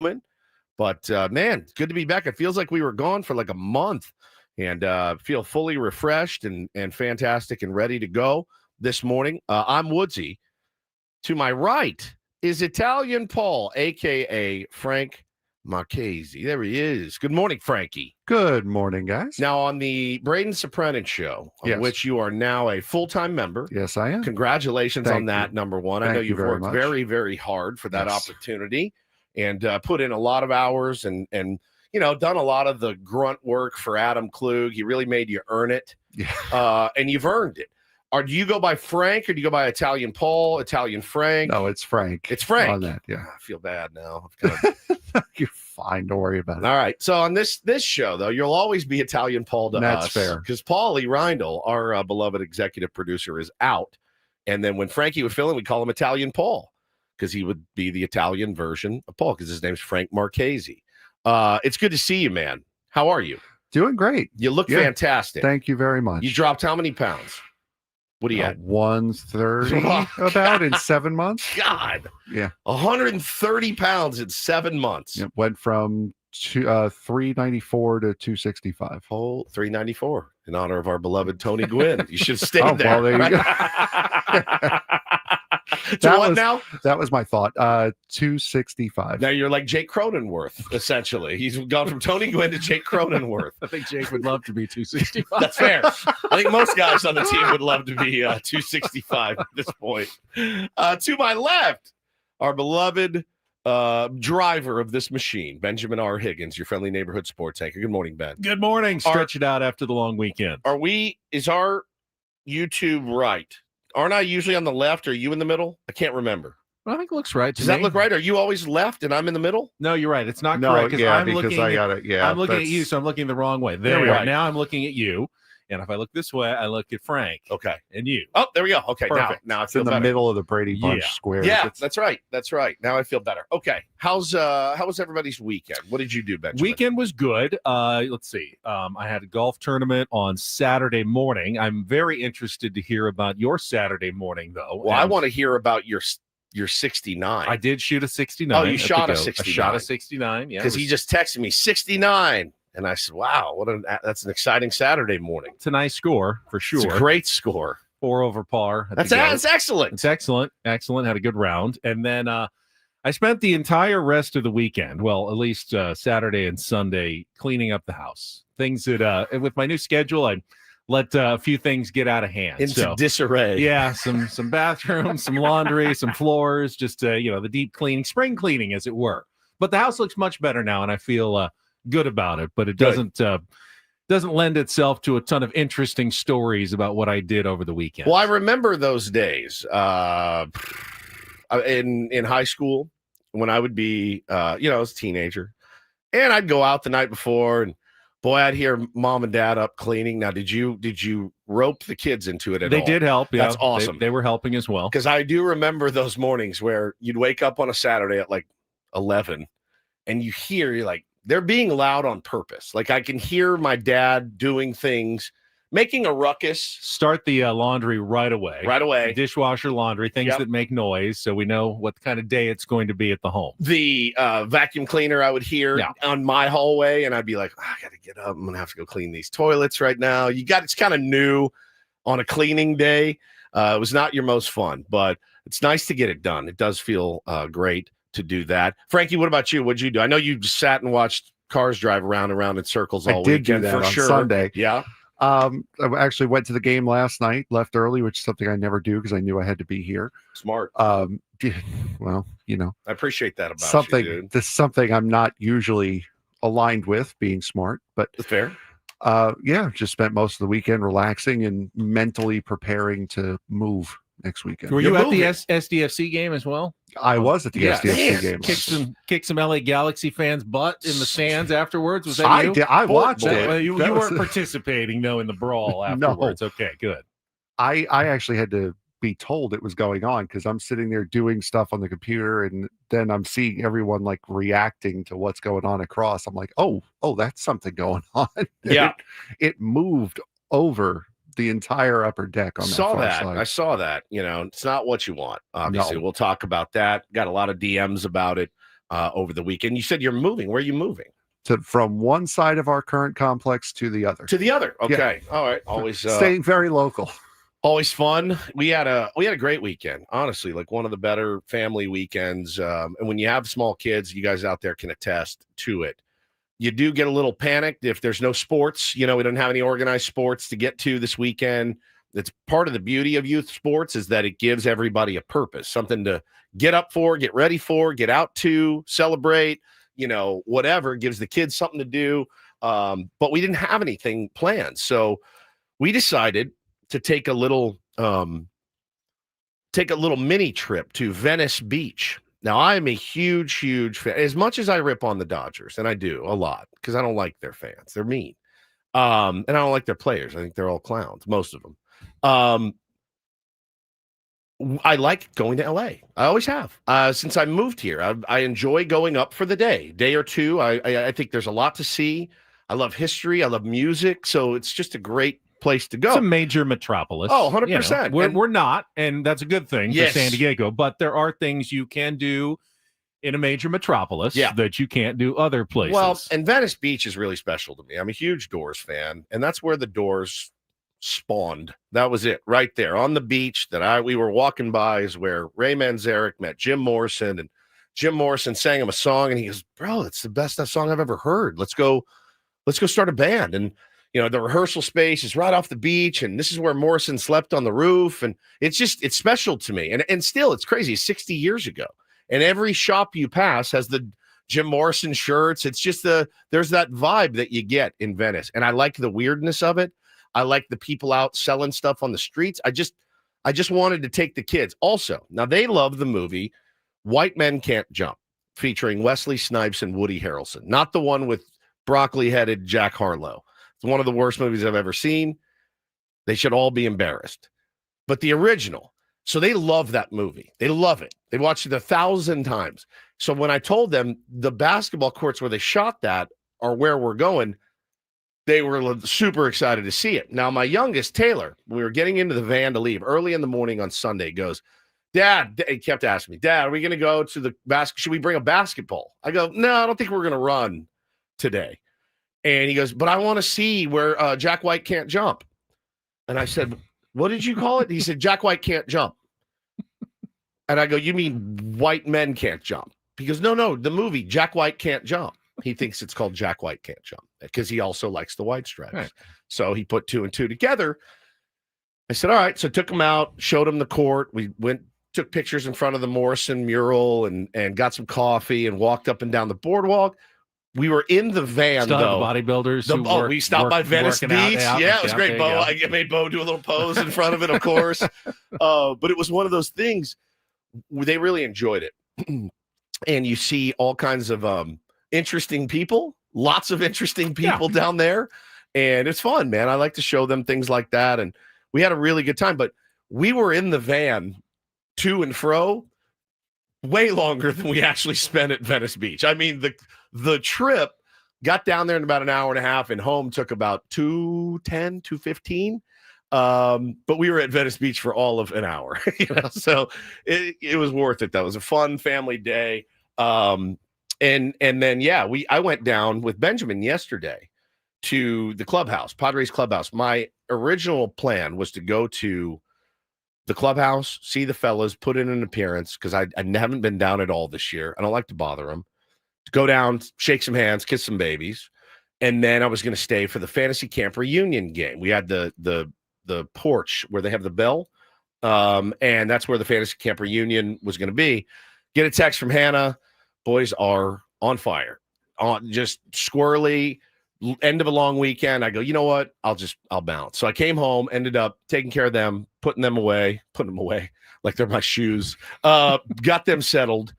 moment. But, man, it's good to be back. It feels like we were gone for like a month and feel fully refreshed and fantastic and ready to go this morning. I'm Woodsy. To my right is Italian Paul, a.k.a. Frank Marchese. There he is. Good morning, Frankie. Good morning, guys. Now, on the Braden Sopranen show, of which you are now a full-time member. Yes, I am. Congratulations on that, number one. I know you've worked very, very hard for that opportunity and put in a lot of hours and done a lot of the grunt work for Adam Klug. He really made you earn it, and you've earned it. Do you go by Frank or do you go by Italian Paul, Italian Frank? No, it's Frank. It's Frank. On that, yeah. I feel bad now. You're fine. Don't worry about it. All right. So on this show, though, you'll always be Italian Paul to us. That's fair. Because Paulie Reindl, our beloved executive producer, is out. And then when Frankie would fill in, we'd call him Italian Paul because he would be the Italian version of Paul because his name's Frank Marchese. It's good to see you, man. How are you? Doing great. You look fantastic. Thank you very much. You dropped how many pounds? What do you at? 130 about in 7 months. God. Yeah. 130 pounds in 7 months. It went from 394 to 265. Oh, 394 in honor of our beloved Tony Gwynn. You should have stayed there. Well, there you go. Now? That was my thought. 265. Now you're like Jake Cronenworth, essentially. He's gone from Tony Gwynn to Jake Cronenworth. I think Jake would love to be 265. That's fair. I think most guys on the team would love to be 265 at this point. To my left, our beloved driver of this machine, Benjamin R. Higgins, your friendly neighborhood sports anchor. Good morning, Ben. Good morning. Stretch it out after the long weekend. Is our YouTube right? Aren't I usually on the left? Or are you in the middle? I can't remember. Well, I think it looks right. Does that look right? Are you always left and I'm in the middle? No, you're right. It's not correct. I'm looking at you, so I'm looking the wrong way. There we are. Now I'm looking at you. And if I look this way, I look at Frank. Okay. And you. Oh, there we go. Okay. Perfect. Now I feel in the better. middle of the Brady Bunch square. Yeah, that's right. That's right. Now I feel better. Okay. How was everybody's weekend? What did you do, Benjamin? Weekend was good. Let's see. I had a golf tournament on Saturday morning. I'm very interested to hear about your Saturday morning, though. Well, I want to hear about your 69. I did shoot a 69. Oh, you shot a 69. I shot a 69, yeah. Because he just texted me 69. And I said, wow, that's an exciting Saturday morning. It's a nice score, for sure. It's a great score. 4 over par. That's excellent. It's excellent. Excellent. Had a good round. And then I spent the entire rest of the weekend, well, at least Saturday and Sunday, cleaning up the house. Things that, with my new schedule, I let a few things get out of hand. Into disarray. Yeah, some bathrooms, some laundry, some floors, just, the deep cleaning, spring cleaning, as it were. But the house looks much better now, and I feel good about it, but it doesn't lend itself to a ton of interesting stories about what I did over the weekend. Well, I remember those days in high school when I would be, I was a teenager, and I'd go out the night before, and boy, I'd hear mom and dad up cleaning. Now, did you rope the kids into it at all? They did help. Yeah. That's awesome. They were helping as well. Because I do remember those mornings where you'd wake up on a Saturday at like 11, and you're like, they're being loud on purpose. Like I can hear my dad doing things, making a ruckus. Start the laundry right away. Right away. Dishwasher, laundry, things that make noise, so we know what kind of day it's going to be at the home. The vacuum cleaner I would hear on my hallway, and I'd be like, I got to get up. I'm going to have to go clean these toilets right now. It's kind of new on a cleaning day. It was not your most fun, but it's nice to get it done. It does feel great to do that. Frankie, what about you? What'd you do? I know you just sat and watched cars drive around and around in circles all weekend. I did do that for on sure. Sunday. Yeah. I actually went to the game last night, left early, which is something I never do because I knew I had to be here. Smart. Well, I appreciate that about something. You, dude. This is something I'm not usually aligned with, being smart, but that's fair. Just spent most of the weekend relaxing and mentally preparing to move next weekend. Were you at the SDFC game as well? I was at the SDFC game. Kicked some LA Galaxy fans' butt in the stands afterwards. Was that you? I watched it. You weren't participating, though, in the brawl afterwards. No. Okay, good. I actually had to be told it was going on because I'm sitting there doing stuff on the computer, and then I'm seeing everyone like reacting to what's going on across. I'm like, oh, that's something going on. Yeah, it moved over the entire upper deck on that far side. I saw that. It's not what you want. Obviously, we'll talk about that. Got a lot of DMs about it. over the weekend. You said you're moving. Where are you moving? From one side of our current complex to the other. To the other. Okay. Yeah. All right. Always staying very local. Always fun. We had a great weekend, honestly, like one of the better family weekends. And when you have small kids, you guys out there can attest to it. You do get a little panicked if there's no sports. We don't have any organized sports to get to this weekend. That's part of the beauty of youth sports, is that it gives everybody a purpose, something to get up for, get ready for, get out to, celebrate, whatever. It gives the kids something to do. But we didn't have anything planned. So we decided to take a little mini trip to Venice Beach. Now, I am a huge, huge fan. As much as I rip on the Dodgers, and I do a lot because I don't like their fans. They're mean. And I don't like their players. I think they're all clowns, most of them. I like going to LA. I always have. Since I moved here, I enjoy going up for the day or two. I think there's a lot to see. I love history. I love music. So it's just a great place to go. It's a major metropolis. Oh, 100%. We're not, and that's a good thing Yes. for San Diego, but there are things you can do in a major metropolis that you can't do other places. Well, and Venice Beach is really special to me. I'm a huge Doors fan, and that's where the Doors spawned. That was it right there on the beach that we were walking by is where Ray Manzarek met Jim Morrison, and Jim Morrison sang him a song, and he goes, "Bro, it's the best song I've ever heard. Let's go start a band." And the rehearsal space is right off the beach, and this is where Morrison slept on the roof, and it's special to me. And still, it's crazy. It's 60 years ago, and every shop you pass has the Jim Morrison shirts. It's just there's that vibe that you get in Venice, and I like the weirdness of it. I like the people out selling stuff on the streets. I just wanted to take the kids. Also, now they love the movie White Men Can't Jump, featuring Wesley Snipes and Woody Harrelson, not the one with broccoli-headed Jack Harlow. It's one of the worst movies I've ever seen. They should all be embarrassed. But the original. So they love that movie. They love it. They watched it 1,000 times. So when I told them the basketball courts where they shot that are where we're going, they were super excited to see it. Now, my youngest, Taylor, we were getting into the van to leave early in the morning on Sunday, goes, "Dad," he kept asking me, "Dad, are we going to go to the basket? Should we bring a basketball?" I go, "No, I don't think we're going to run today." And he goes, "But I want to see where Jack White can't jump." And I said, "What did you call it?" He said, "Jack White can't jump." And I go, "You mean white men can't jump?" He goes, No, the movie Jack White Can't Jump. He thinks it's called Jack White Can't Jump because he also likes the white stripes. Right. So he put 2 and 2 together. I said, all right. So took him out, showed him the court. We took pictures in front of the Morrison mural and got some coffee and walked up and down the boardwalk. We were in the van, Still though. Have the bodybuilders. We stopped by Venice Beach. Yeah, it was great. Bo, I made Bo do a little pose in front of it, of course. But it was one of those things. They really enjoyed it. And you see all kinds of interesting people, lots of interesting people down there. And it's fun, man. I like to show them things like that. And we had a really good time. But we were in the van to and fro way longer than we actually spent at Venice Beach. I mean, the trip got down there in about an hour and a half and home took about 2:10, 2:15. But we were at Venice Beach for all of an hour, so it was worth it. That was a fun family day. And then, I went down with Benjamin yesterday to the clubhouse, Padres clubhouse. My original plan was to go to the clubhouse, see the fellas, put in an appearance because I haven't been down at all this year. I don't like to bother them. To go down, shake some hands, kiss some babies. And then I was going to stay for the fantasy camp reunion game. We had the porch where they have the bell. And that's where the fantasy camp reunion was going to be. Get a text from Hannah. Boys are on fire, just squirrely, end of a long weekend. I go, you know what? I'll bounce. So I came home, ended up taking care of them, putting them away like they're my shoes, got them settled,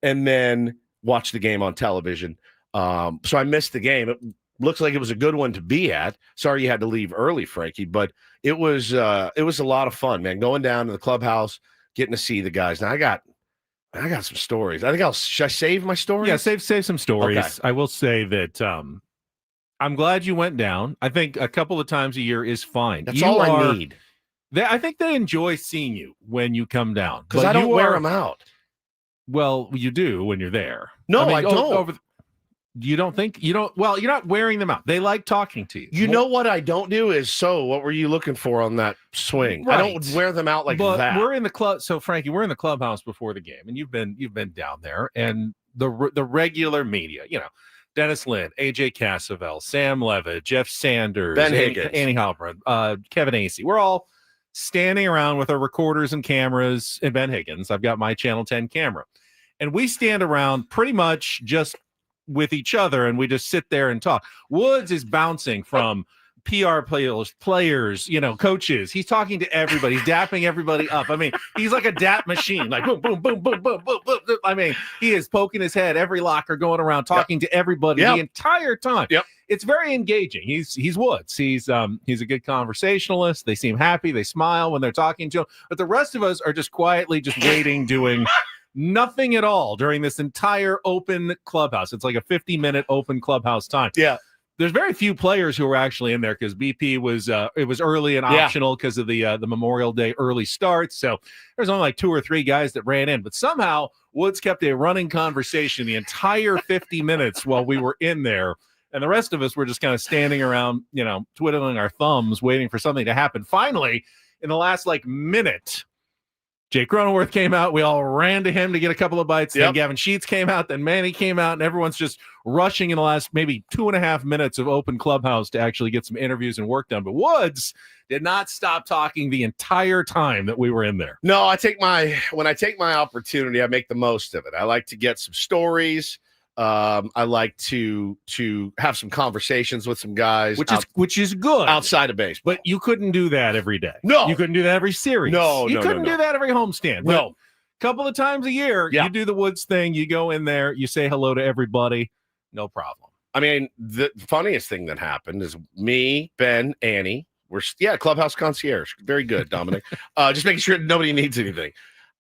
and then watched the game on television. So I missed the game. It looks like it was a good one to be at. Sorry you had to leave early, Frankie, but it was a lot of fun, man, going down to the clubhouse, getting to see the guys. Now I got some stories. I think should I save my stories? Yeah, save some stories. Okay. I will say that I'm glad you went down. I think a couple of times a year is fine. That's all I need. I think they enjoy seeing you when you come down. Because I don't wear them out. Well, you do when you're there. No, I don't. You don't think you don't? Well, you're not wearing them out. They like talking to you. You know what I don't do is, so what were you looking for on that swing? Right. I don't wear them out like but that. We're in the club. So Frankie, we're in the clubhouse before the game, and you've been down there, and the regular media, Dennis Lynn, AJ Cassavell, Sam Levitt, Jeff Sanders, Ben Higgins, Annie Halpern, Kevin Acey. We're all standing around with our recorders and cameras, and Ben Higgins. I've got my Channel 10 camera, and we stand around pretty much just with each other, and we just sit there and talk. Woods is bouncing from PR players, coaches. He's talking to everybody. He's dapping everybody up. I mean, he's like a dap machine, like boom, boom, boom, boom, boom, boom, boom. I mean, he is poking his head, every locker going around, talking to everybody the entire time. Yep. It's very engaging. He's Woods. He's a good conversationalist. They seem happy. They smile when they're talking to him. But the rest of us are just quietly just waiting, doing nothing at all during this entire open clubhouse. It's like a 50-minute open clubhouse time. Yeah. There's very few players who were actually in there because BP was it was early and optional because of the Memorial Day early start. So there's only like 2 or 3 guys that ran in. But somehow Woods kept a running conversation the entire 50 minutes while we were in there. And the rest of us were just kind of standing around, twiddling our thumbs, waiting for something to happen. Finally, in the last minute, Jake Cronenworth came out. We all ran to him to get a couple of bites. Then Gavin Sheets came out. Then Manny came out. And everyone's just rushing in the last maybe 2.5 minutes of open clubhouse to actually get some interviews and work done. But Woods did not stop talking the entire time that we were in there. No, when I take my opportunity, I make the most of it. I like to get some stories. I like to have some conversations with some guys, which is good outside of baseball. But you couldn't do that every day. No, you couldn't do that every series. No, you couldn't do that every homestand. No, a couple of times a year, you do the Woods thing. You go in there, you say hello to everybody. No problem. I mean, the funniest thing that happened is me, Ben, Annie. We're clubhouse concierge. Very good, Dominic. Just making sure nobody needs anything.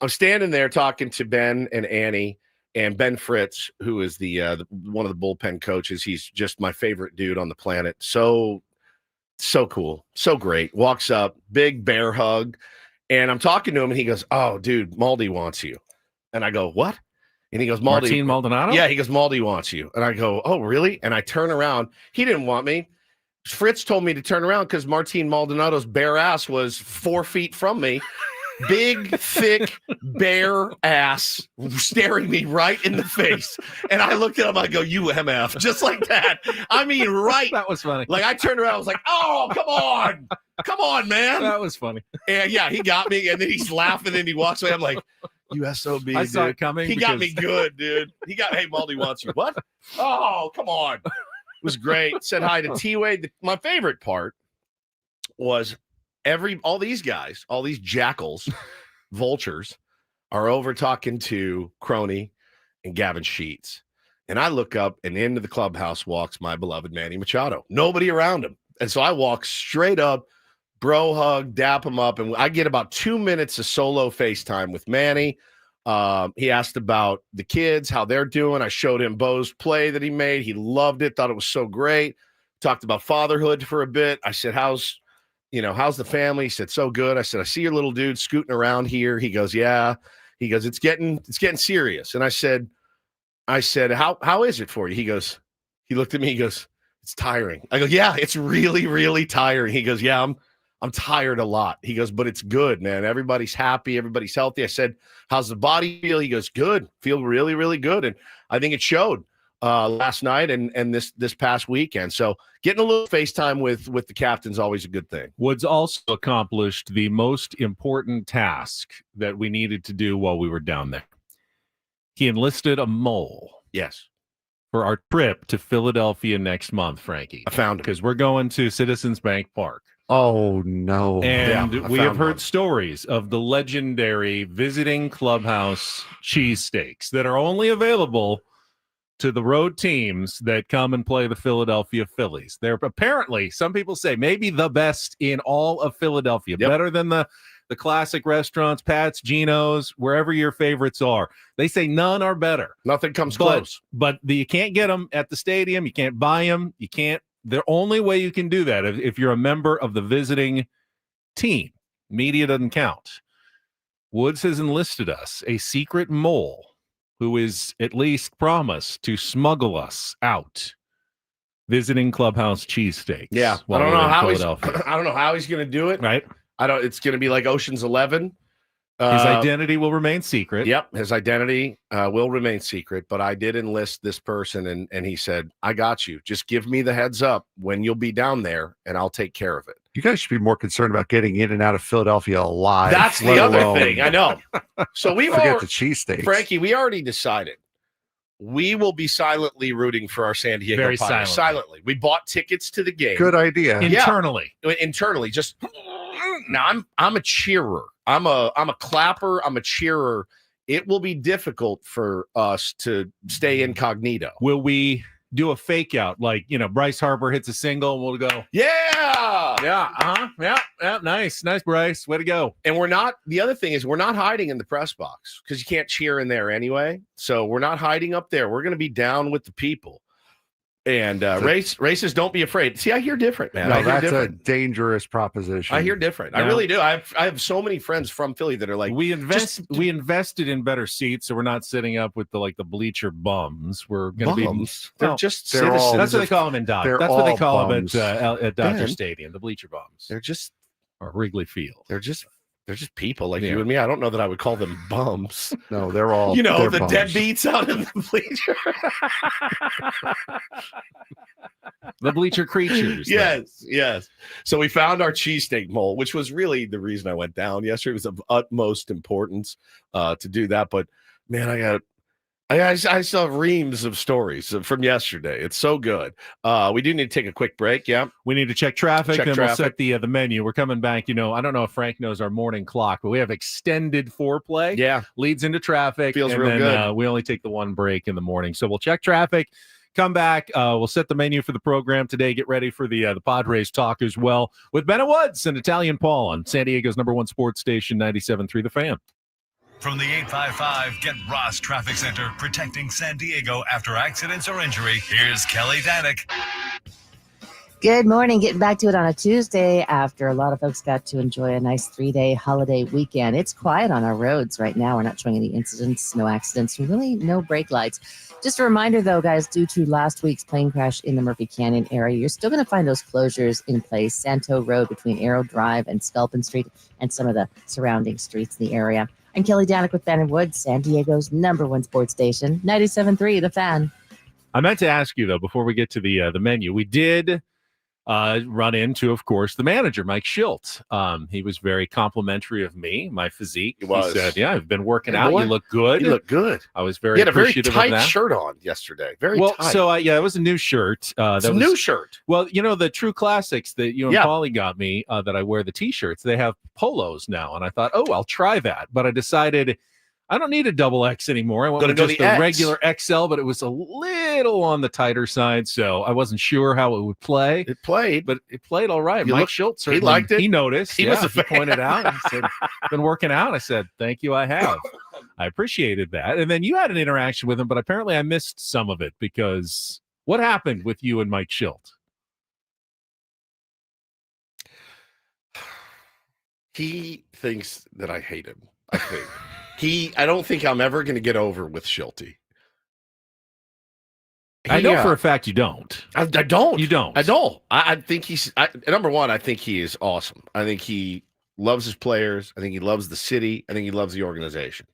I'm standing there talking to Ben and Annie. And Ben Fritz, who is the one of the bullpen coaches, he's just my favorite dude on the planet. So cool, so great. Walks up, big bear hug, and I'm talking to him, and he goes, "Oh, dude, Maldi wants you." And I go, "What?" And he goes, Martin Maldonado? Yeah, he goes, "Maldi wants you." And I go, "Oh, really?" And I turn around. He didn't want me. Fritz told me to turn around because Martin Maldonado's bare ass was 4 feet from me. Big, thick, bare ass staring me right in the face. And I looked at him, I go, "You MF," just like that. I mean, right. That was funny. Like I turned around, I was like, "Oh, come on. Come on, man." That was funny. And he got me. And then he's laughing and he walks away. I'm like, "You SOB, I saw it coming. He got me good, dude. Hey, Maldi wants you." What? Oh, come on. It was great. Said hi to T-Wade. My favorite part was all these guys, all these jackals, vultures, are over talking to Crony and Gavin Sheets. And I look up, and into the clubhouse walks my beloved Manny Machado. Nobody around him. And so I walk straight up, bro hug, dap him up, and I get about 2 minutes of solo FaceTime with Manny. He asked about the kids, how they're doing. I showed him Bo's play that he made. He loved it, thought it was so great. Talked about fatherhood for a bit. I said, how's the family? He said, "So good." I said, "I see your little dude scooting around here." He goes, "Yeah." He goes, it's getting serious." And I said, how is it for you? He looked at me, he goes, "It's tiring." I go, "Yeah, it's really, really tiring." He goes, "Yeah, I'm tired a lot." He goes, "But it's good, man. Everybody's happy. Everybody's healthy." I said, "How's the body feel?" He goes, "Good. Feel really, really good." And I think it showed last night and this past weekend. So getting a little FaceTime with the captain's always a good thing. Woods also accomplished the most important task that we needed to do while we were down there. He enlisted a mole. Yes. For our trip to Philadelphia next month, Frankie. I found him. Because we're going to Citizens Bank Park. Oh, no. And we have heard stories of the legendary visiting clubhouse cheesesteaks that are only available to the road teams that come and play the Philadelphia Phillies. They're apparently, some people say, maybe the best in all of Philadelphia. Yep. Better than the classic restaurants, Pat's, Geno's, wherever your favorites are. They say none are better. Nothing comes close. But you can't get them at the stadium. You can't buy them. You can't. The only way you can do that if you're a member of the visiting team. Media doesn't count. Woods has enlisted us a secret mole who is at least promised to smuggle us out visiting Clubhouse cheesesteaks. Yeah, I don't know how he's. I don't know how he's going to do it. Right. It's going to be like Ocean's 11. His identity will remain secret. Yep, his identity will remain secret. But I did enlist this person, and he said, "I got you. Just give me the heads up when you'll be down there, and I'll take care of it." You guys should be more concerned about getting in and out of Philadelphia alive. That's the other thing. I know. So we forget the cheesesteaks. Frankie, we already decided we will be silently rooting for our San Diego Very Padres. Silently. We bought tickets to the game. Good idea. Internally. Internally. Just now I'm a cheerer. I'm a clapper. I'm a cheerer. It will be difficult for us to stay incognito. Will we do a fake out? Like, Bryce Harper hits a single and we'll go, yeah, nice, Bryce, way to go. And the other thing is we're not hiding in the press box because you can't cheer in there anyway. So we're not hiding up there. We're going to be down with the people. And races, don't be afraid. See, I hear different, man. No, that's a dangerous proposition. I hear different. I really do. I have so many friends from Philly that are like, we invested in better seats, so we're not sitting up with the bleacher bums. We're going to be. They're just citizens. That's what they call them in Dodger. That's what they call them at Dodger Stadium. The bleacher bums. They're just or Wrigley Field. They're just people like you and me. I don't know that I would call them bums. No, they're all the bums. deadbeats out in the bleacher. The bleacher creatures. Yes. So we found our cheesesteak mole, which was really the reason I went down yesterday. It was of utmost importance to do that. But man, I still have reams of stories from yesterday. It's so good. We do need to take a quick break. Yeah, we need to check traffic. We'll set the menu. We're coming back. I don't know if Frank knows our morning clock, but we have extended foreplay. Yeah, leads into traffic. Feels real good. We only take the one break in the morning, so we'll check traffic. Come back. We'll set the menu for the program today. Get ready for the Padres talk as well with Bennett Woods and Italian Paul on San Diego's #1 sports station, 97.3 The Fan. From the 855 Get Ross Traffic Center, protecting San Diego after accidents or injury, here's Kelly Danick. Good morning. Getting back to it on a Tuesday after a lot of folks got to enjoy a nice 3-day holiday weekend. It's quiet on our roads right now. We're not showing any incidents, no accidents, really no brake lights. Just a reminder, though, guys, due to last week's plane crash in the Murphy Canyon area, you're still going to find those closures in place. Santo Road between Arrow Drive and Sculpin Street and some of the surrounding streets in the area. I'm Kelly Danick with Bennett Woods, San Diego's #1 sports station, 97.3 The Fan. I meant to ask you, though, before we get to the menu, we did run into, of course, the manager, Mike Schilt. He was very complimentary of me, my physique. He said, I've been working out. You look good. You look good. I was very appreciative of that. He had a very tight shirt on yesterday. Very tight. So, it was a new shirt. It's a new shirt. Well, the True Classics that you and Paulie got me that I wear the T-shirts, they have polos now. And I thought, I'll try that. But I decided I don't need a double X anymore. I went with just the regular XL, but it was a little on the tighter side, so I wasn't sure how it would play. It played, but it played all right. Mike Schultz, he liked it. He noticed. He was a fan. He pointed out. He said, "Been working out." I said, "Thank you. I have." I appreciated that. And then you had an interaction with him, but apparently I missed some of it because what happened with you and Mike Schilt? He thinks that I hate him. I think. I don't think I'm ever going to get over with Schulte. I know for a fact you don't. I don't. You don't. I don't. I think he's number one. I think he is awesome. I think he loves his players. I think he loves the city. I think he loves the organization.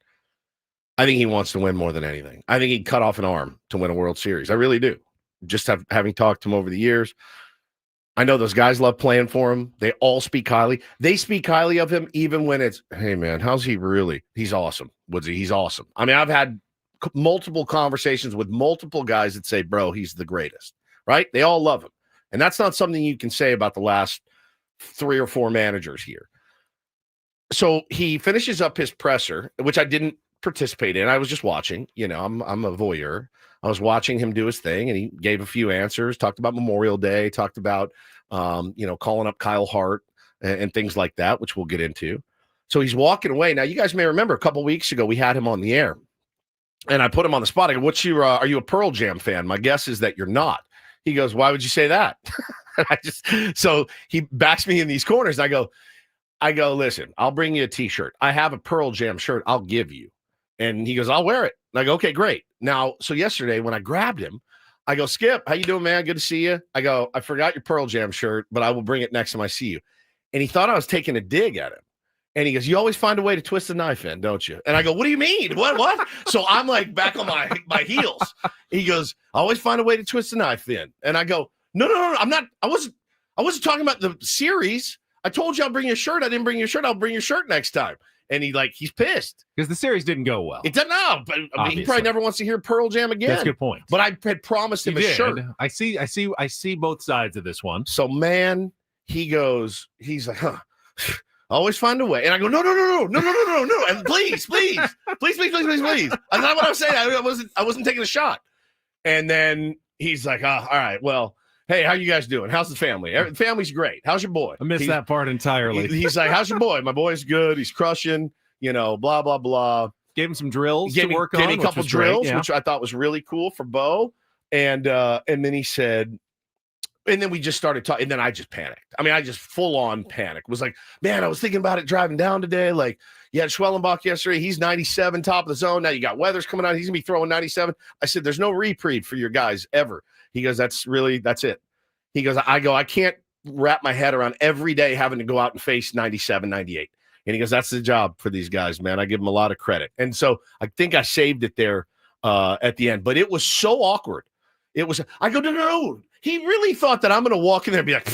I think he wants to win more than anything. I think he'd cut off an arm to win a World Series. I really do. Just having talked to him over the years. I know those guys love playing for him. They all speak highly. They speak highly of him even when it's, hey, man, how's he really? He's awesome. Woodsy, he's awesome. I mean, I've had multiple conversations with multiple guys that say, bro, he's the greatest, right? They all love him. And that's not something you can say about the last 3 or 4 managers here. So he finishes up his presser, which I didn't participate in. I was just watching. I'm a voyeur. I was watching him do his thing, and he gave a few answers, talked about Memorial Day, talked about, calling up Kyle Hart and things like that, which we'll get into. So he's walking away. Now, you guys may remember a couple weeks ago, we had him on the air, and I put him on the spot. I go, are you a Pearl Jam fan? My guess is that you're not. He goes, why would you say that? So he backs me in these corners. I go, listen, I'll bring you a T-shirt. I have a Pearl Jam shirt. I'll give you. And he goes, I'll wear it. And I go, okay, great. Now, so yesterday when I grabbed him, I go, Skip, how you doing, man? Good to see you. I go, I forgot your Pearl Jam shirt, but I will bring it next time I see you. And he thought I was taking a dig at him. And he goes, you always find a way to twist the knife in, don't you? And I go, what do you mean? What? So I'm like back on my heels. He goes, I always find a way to twist the knife in. And I go, no, I'm not. I wasn't talking about the series. I told you I'll bring you a shirt. I didn't bring you a shirt. I'll bring your shirt next time. And he's pissed. Because the series didn't go well. It doesn't know. But I mean, he probably never wants to hear Pearl Jam again. That's a good point. But I had promised him a shirt. I see both sides of this one. So, man, he's like, huh. Always find a way. And I go, no. And please. That's not what I was saying. I wasn't taking a shot. And then he's like, all right, well, hey, how you guys doing? How's the family? Family's great. How's your boy? I missed that part entirely. He's like, how's your boy? My boy's good. He's crushing, blah, blah, blah. Gave him some drills to work on. Gave me a couple drills, great, yeah. which I thought was really cool for Bo. And then he said, and then we just started talking, and then I just panicked. I mean, I just full-on panic. Was like, man, I was thinking about it driving down today. Like, you had Schwellenbach yesterday. He's 97, top of the zone. Now you got Weathers coming out. He's going to be throwing 97. I said, there's no reprieve for your guys ever. He goes, that's it. He goes, I can't wrap my head around every day having to go out and face 97, 98. And he goes, that's the job for these guys, man. I give them a lot of credit. And so I think I saved it there at the end. But it was so awkward. I go, no. He really thought that I'm going to walk in there and be like,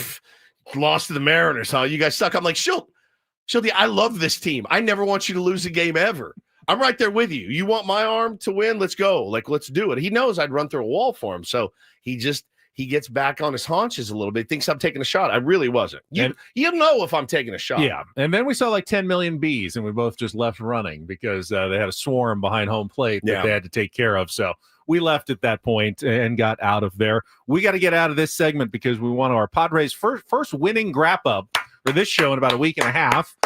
lost to the Mariners, huh? You guys suck. I'm like, Shilty, I love this team. I never want you to lose a game ever. I'm right there with you. You want my arm to win? Let's go. Like, let's do it. He knows I'd run through a wall for him. So he gets back on his haunches a little bit, thinks I'm taking a shot. I really wasn't. You know if I'm taking a shot. Yeah. And then we saw like 10 million bees, and we both just left running because they had a swarm behind home plate that they had to take care of. So we left at that point and got out of there. We got to get out of this segment because we want our Padres first winning wrap-up for this show in about a week and a half,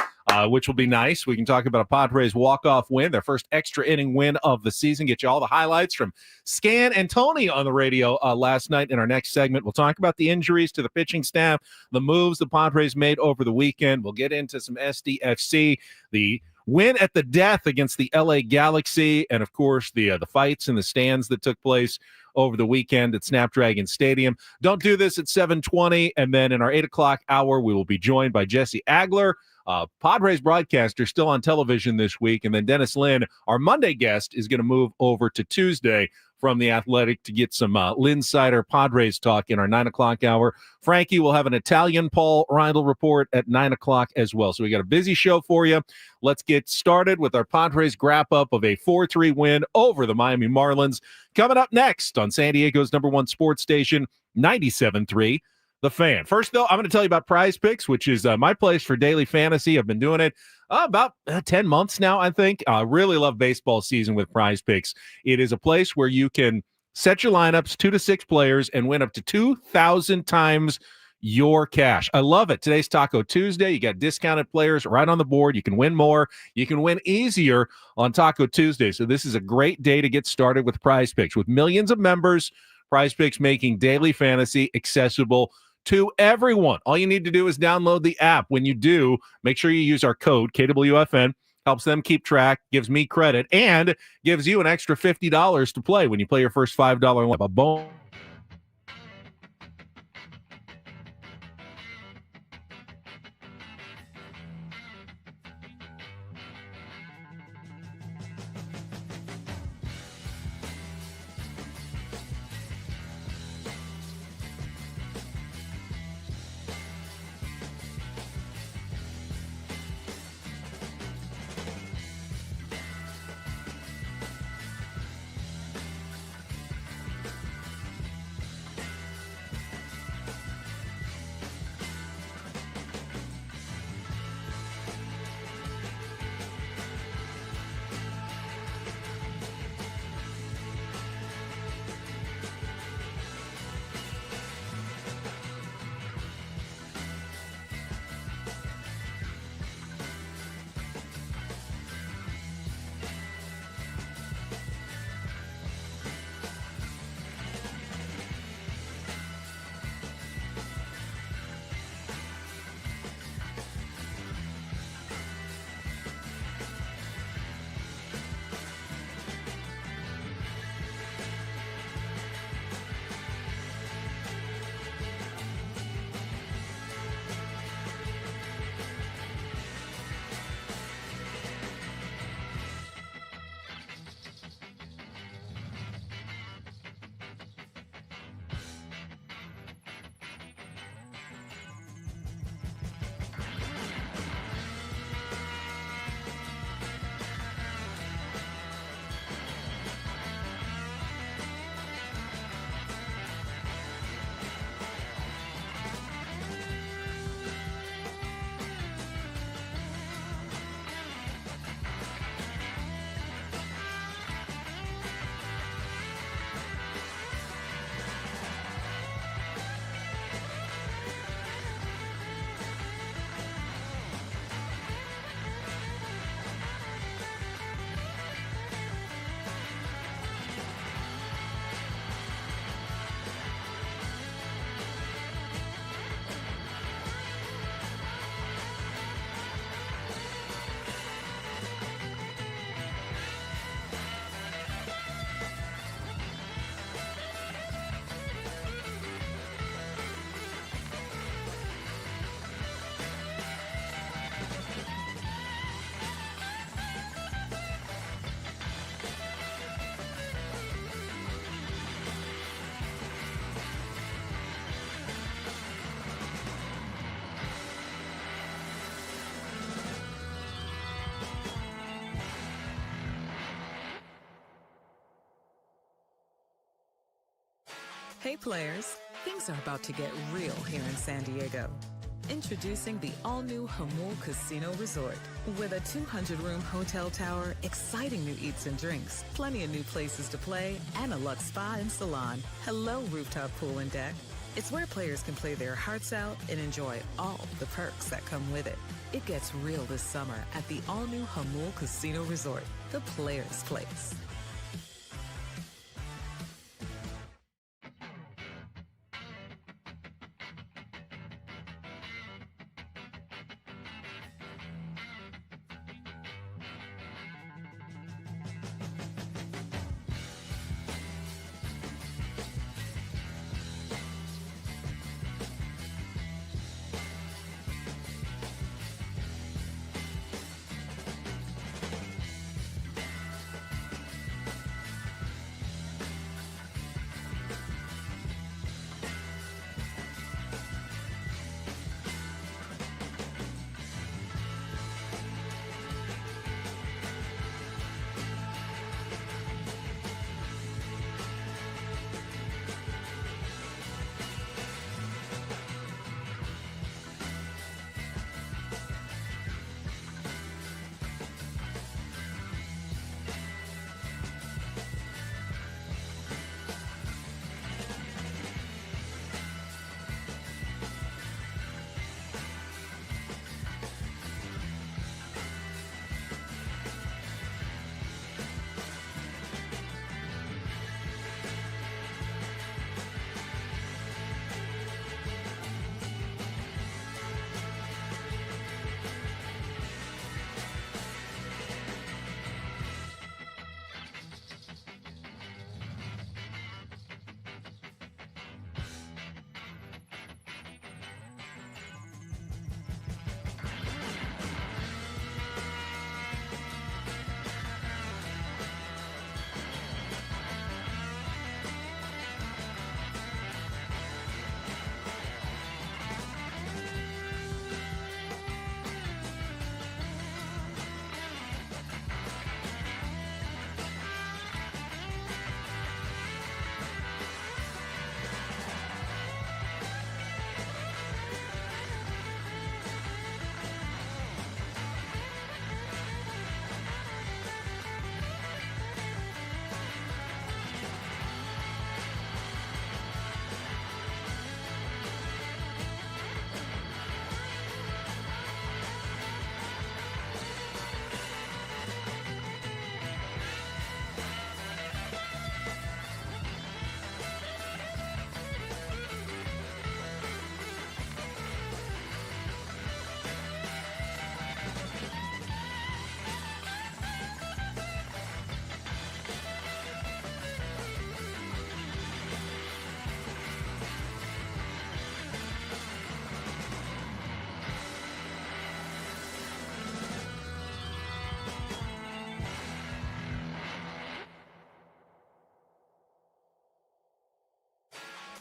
which will be nice. We can talk about a Padres walk-off win, their first extra inning win of the season, get you all the highlights from Scan and Tony on the radio last night. In our next segment, we'll talk about the injuries to the pitching staff, the moves the Padres made over the weekend. We'll get into some SDFC, the win at the death against the LA Galaxy, and of course the fights in the stands that took place over the weekend at Snapdragon Stadium. Don't do this at 7:20, and then in our 8 o'clock hour, we will be joined by Jesse Agler, Padres broadcaster, still on television this week, and then Dennis Lynn, our Monday guest, is going to move over to Tuesday from The Athletic to get some Linsider Padres talk in our 9 o'clock hour. Frankie will have an Italian Paul Reindl report at 9 o'clock as well. So we got a busy show for you. Let's get started with our Padres wrap-up of a 4-3 win over the Miami Marlins. Coming up next on San Diego's #1 sports station, 97.3 The Fan. First, though, I'm going to tell you about Prize Picks, which is my place for daily fantasy. I've been doing it about 10 months now, I think. I really love baseball season with Prize Picks. It is a place where you can set your lineups, 2 to 6 players, and win up to 2,000 times your cash. I love it. Today's Taco Tuesday. You got discounted players right on the board. You can win more. You can win easier on Taco Tuesday. So this is a great day to get started with Prize Picks. With millions of members, Prize Picks making daily fantasy accessible to everyone. All you need to do is download the app. When you do, make sure you use our code KWFN. Helps them keep track, gives me credit, and gives you an extra $50 to play when you play your first $5 limit. A bonus. Hey players, things are about to get real here in San Diego. Introducing the all-new Jamul Casino Resort. With a 200-room hotel tower, exciting new eats and drinks, plenty of new places to play, and a luxe spa and salon. Hello, rooftop pool and deck. It's where players can play their hearts out and enjoy all the perks that come with it. It gets real this summer at the all-new Jamul Casino Resort, the players' place.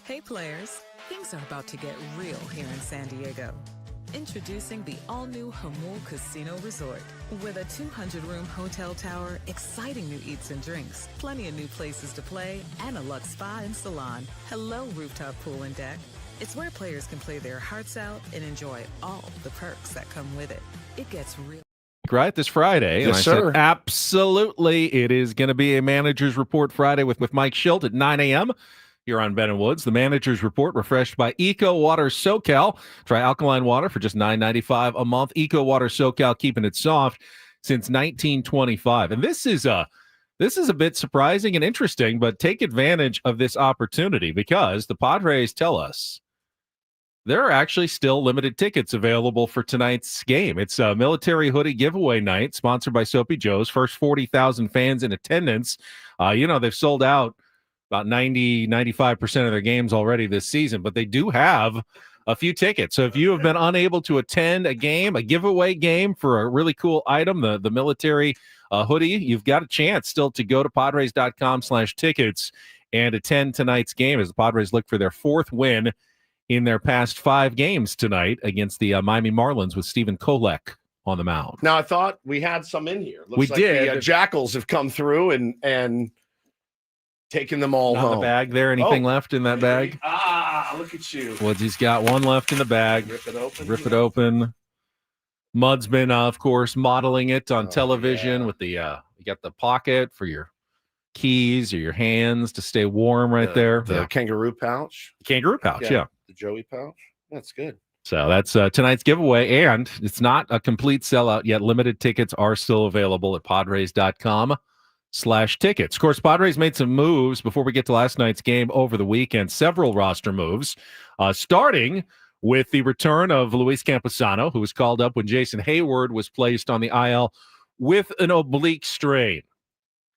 Hey players, things are about to get real here in San Diego. Introducing the all-new Jamul Casino Resort. With a 200-room hotel tower, exciting new eats and drinks, plenty of new places to play, and a luxe spa and salon. Hello, rooftop pool and deck. It's where players can play their hearts out and enjoy all the perks that come with it. It gets real. Right, this Friday. Yes, and I sir. said, absolutely. It is going to be a Manager's Report Friday with Mike Schilt at 9 a.m. here on Ben and Woods. The Manager's Report refreshed by Eco Water SoCal. Try alkaline water for just $9.95 a month. Eco Water SoCal, keeping it soft since 1925. And this is a bit surprising and interesting, but take advantage of this opportunity because the Padres tell us there are actually still limited tickets available for tonight's game. It's a military hoodie giveaway night sponsored by Soapy Joe's. First 40,000 fans in attendance. They've sold out about 95% of their games already this season, but they do have a few tickets. So if you have been unable to attend a game, a giveaway game for a really cool item, the military hoodie, you've got a chance still to go to Padres.com/tickets and attend tonight's game as the Padres look for their fourth win in their past 5 games tonight against the Miami Marlins with Stephen Kolek on the mound. Now, I thought we had some in here. Looks We like did. The Jackals have come through and Taking them all Not home. in the bag there. Anything left in that bag? Look at you. Woodsy's got one left in the bag. Rip it open. Mud's been, of course, modeling it on television with the, you got the pocket for your keys or your hands to stay warm there. The kangaroo pouch. Kangaroo pouch, yeah. The Joey pouch. That's good. So that's tonight's giveaway, and it's not a complete sellout yet. Limited tickets are still available at Padres.com/tickets. Of course, Padres made some moves before we get to last night's game over the weekend. Several roster moves, starting with the return of Luis Camposano, who was called up when Jason Hayward was placed on the IL with an oblique strain.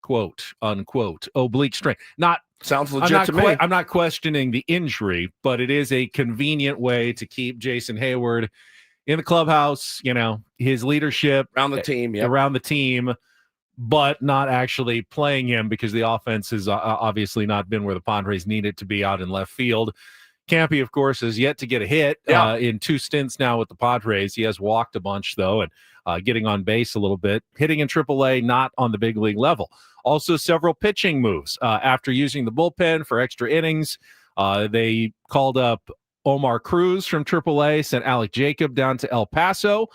Quote, unquote, oblique strain. Sounds legit to me. I'm not questioning the injury, but it is a convenient way to keep Jason Hayward in the clubhouse, his leadership. Around the team, Around the team, but not actually playing him because the offense has obviously not been where the Padres need it to be out in left field. Campy, of course, has yet to get a hit in 2 stints now with the Padres. He has walked a bunch, though, and getting on base a little bit. Hitting in AAA, not on the big league level. Also, several pitching moves. After using the bullpen for extra innings, they called up Omar Cruz from AAA, sent Alec Jacob down to El Paso.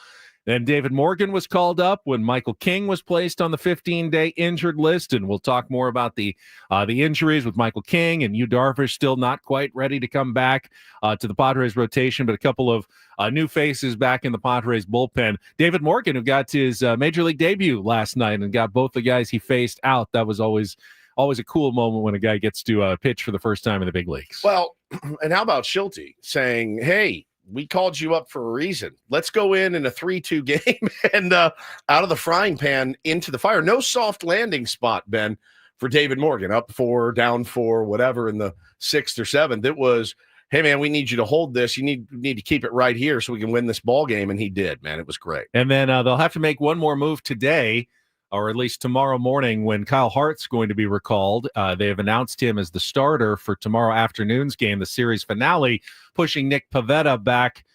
Then David Morgan was called up when Michael King was placed on the 15-day injured list, and we'll talk more about the injuries with Michael King and Yu Darvish still not quite ready to come back to the Padres rotation, but a couple of new faces back in the Padres bullpen. David Morgan, who got his major league debut last night and got both the guys he faced out. That was always a cool moment when a guy gets to pitch for the first time in the big leagues. Well, and how about Schulte saying, hey, we called you up for a reason. Let's go in a 3-2 game and out of the frying pan into the fire. No soft landing spot, Ben, for David Morgan. Up 4, down 4, whatever in the 6th or 7th. It was, hey, man, we need you to hold this. You need to keep it right here so we can win this ball game. And he did, man. It was great. And then they'll have to make one more move today, or at least tomorrow morning when Kyle Hart's going to be recalled. They have announced him as the starter for tomorrow afternoon's game, the series finale, pushing Nick Pivetta back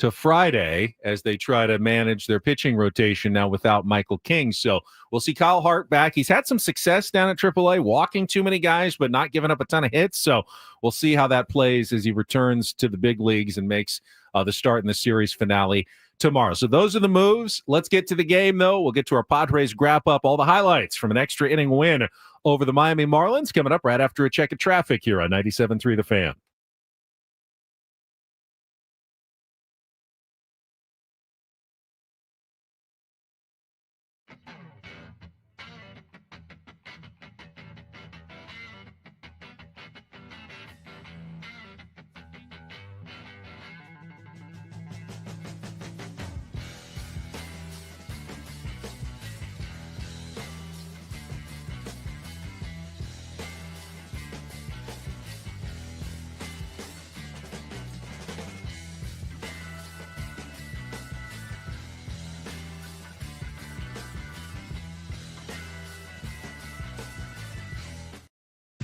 to Friday as they try to manage their pitching rotation now without Michael King. So we'll see Kyle Hart back. He's had some success down at AAA, walking too many guys, but not giving up a ton of hits. So we'll see how that plays as he returns to the big leagues and makes the start in the series finale tomorrow. So those are the moves. Let's get to the game, though. We'll get to our Padres wrap up, all the highlights from an extra inning win over the Miami Marlins coming up right after a check of traffic here on 97.3 The Fan.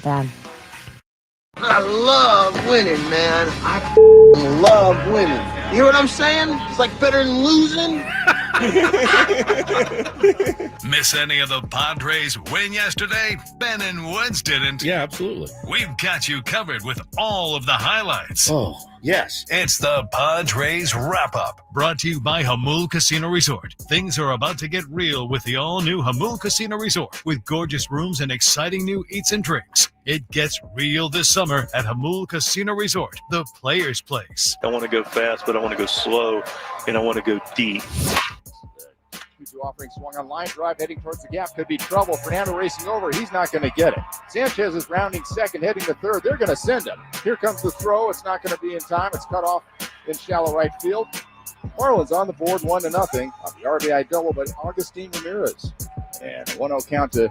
Ben. I love winning, man. I love winning. You hear what I'm saying? It's like better than losing. Miss any of the Padres win yesterday? Ben and Woods didn't. Yeah, absolutely. We've got you covered with all of the highlights. Oh, yes. It's the Padres Wrap-Up, brought to you by Hamul Casino Resort. Things are about to get real with the all-new Hamul Casino Resort, with gorgeous rooms and exciting new eats and drinks. It gets real this summer at Hamul Casino Resort, the player's place. I want to go fast, but I want to go slow, and I want to go deep. 2-2 offering, swung on line drive, heading towards the gap, could be trouble. Fernando racing over, he's not going to get it. Sanchez is rounding second, heading to third. They're going to send him. Here comes the throw. It's not going to be in time. It's cut off in shallow right field. Marlins on the board, 1-0 on the RBI double by Augustine Ramirez. And a 1-0 count to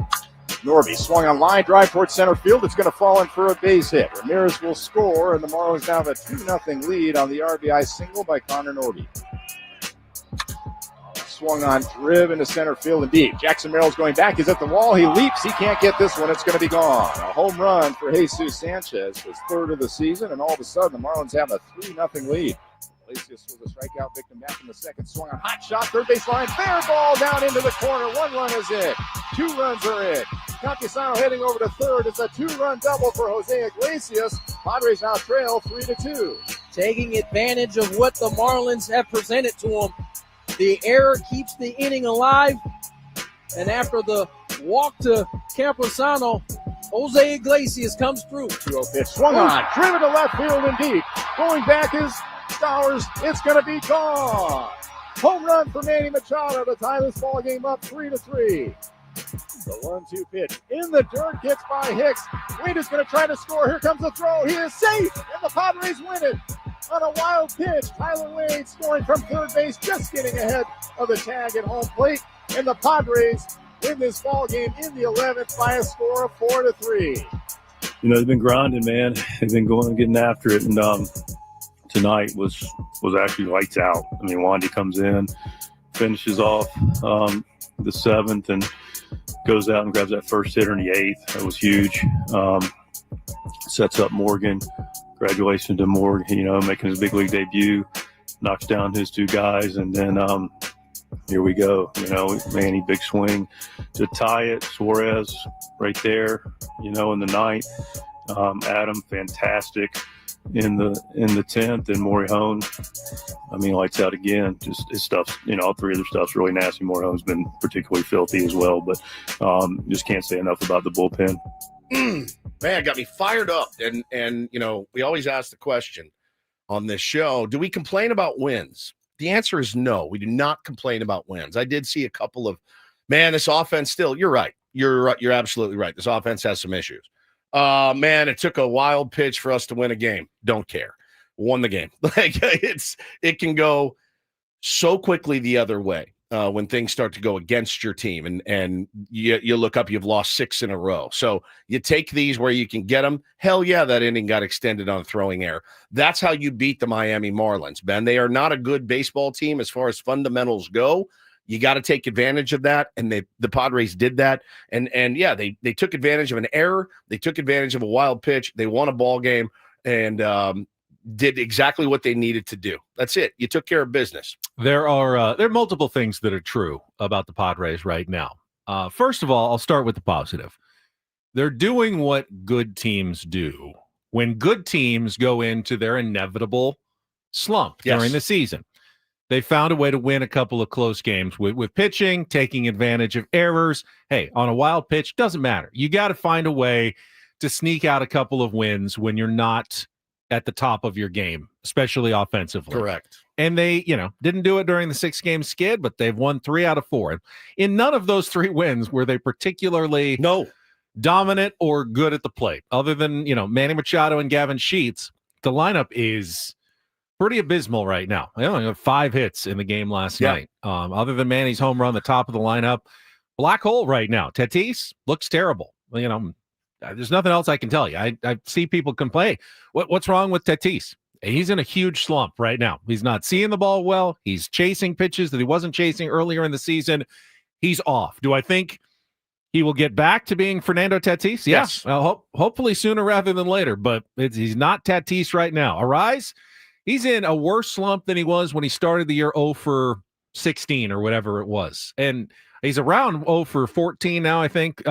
Norby. Swung on line drive towards center field. It's going to fall in for a base hit. Ramirez will score, and the Marlins now have a 2-0 lead on the RBI single by Connor Norby. Swung on, driven to center field and deep. Jackson Merrill's going back. He's at the wall. He leaps. He can't get this one. It's going to be gone. A home run for Jesus Sanchez, his third of the season, and all of a sudden the Marlins have a 3-0 lead. Iglesias was a strikeout victim back in the second. Swung on, hot shot, third base line, fair ball down into the corner. 1 run is in. 2 runs are in. Campusano heading over to third. It's a 2-run double for Jose Iglesias. Padres now trail 3-2. Taking advantage of what the Marlins have presented to them. The error keeps the inning alive. And after the walk to Campusano, Jose Iglesias comes through. 2-0 pitch swung on, driven to left field and deep. Going back is Stowers. It's going to be gone. Home run for Manny Machado to tie this ball game up 3-3. The 1-2 pitch in the dirt, gets by Hicks. Wade is going to try to score. Here comes the throw. He is safe, and the Padres win it on a wild pitch. Tyler Wade scoring from third base, just getting ahead of the tag at home plate, and the Padres win this ball game in the 11th by a score of 4-3. You know, they've been grinding, man. They've been going and getting after it, and tonight was actually lights out. I mean, Wandy comes in, finishes off the 7th, and goes out and grabs that first hitter in the 8th. That was huge. Sets up Morgan. Congratulations to Morgan, you know, making his big league debut. Knocks down his 2 guys, and then here we go. You know, Manny, big swing to tie it. Suarez right there, you know, in the 9th. Adam, fantastic in the 10th, and Morihone, I mean, lights out again. Just his stuff's, you know, all 3 of their stuff's really nasty. Morihone's been particularly filthy as well, but just can't say enough about the bullpen. Man, got me fired up. And you know, we always ask the question on this show, do we complain about wins? The answer is no. We do not complain about wins. I did see a couple of, man, this offense still, you're right. You're absolutely right. This offense has some issues. Man, it took a wild pitch for us to win a game. Don't care. Won the game. Like it can go so quickly the other way when things start to go against your team, and you look up, you've lost 6 in a row. So you take these where you can get them. Hell yeah, that inning got extended on a throwing error. That's how you beat the Miami Marlins, Ben. They are not a good baseball team as far as fundamentals go. You got to take advantage of that, and the Padres did that. And yeah, they took advantage of an error. They took advantage of a wild pitch. They won a ball game and did exactly what they needed to do. That's it. You took care of business. There are multiple things that are true about the Padres right now. First of all, I'll start with the positive. They're doing what good teams do when good teams go into their inevitable slump during the season. They found a way to win a couple of close games with pitching, taking advantage of errors. Hey, on a wild pitch, doesn't matter. You got to find a way to sneak out a couple of wins when you're not at the top of your game, especially offensively. Correct. And they, didn't do it during the 6-game skid, but they've won 3 out of 4. In none of those 3 wins were they particularly dominant or good at the plate. Other than, Manny Machado and Gavin Sheets, the lineup is pretty abysmal right now. They only have 5 hits in the game last night. Other than Manny's home run, the top of the lineup, black hole right now. Tatis looks terrible. There's nothing else I can tell you. I see people complain. What's wrong with Tatis? He's in a huge slump right now. He's not seeing the ball well. He's chasing pitches that he wasn't chasing earlier in the season. He's off. Do I think he will get back to being Fernando Tatis? Yes. Well, hopefully sooner rather than later, but he's not Tatis right now. Arise, he's in a worse slump than he was when he started the year 0 for 16 or whatever it was. And he's around 0 for 14 now, I think,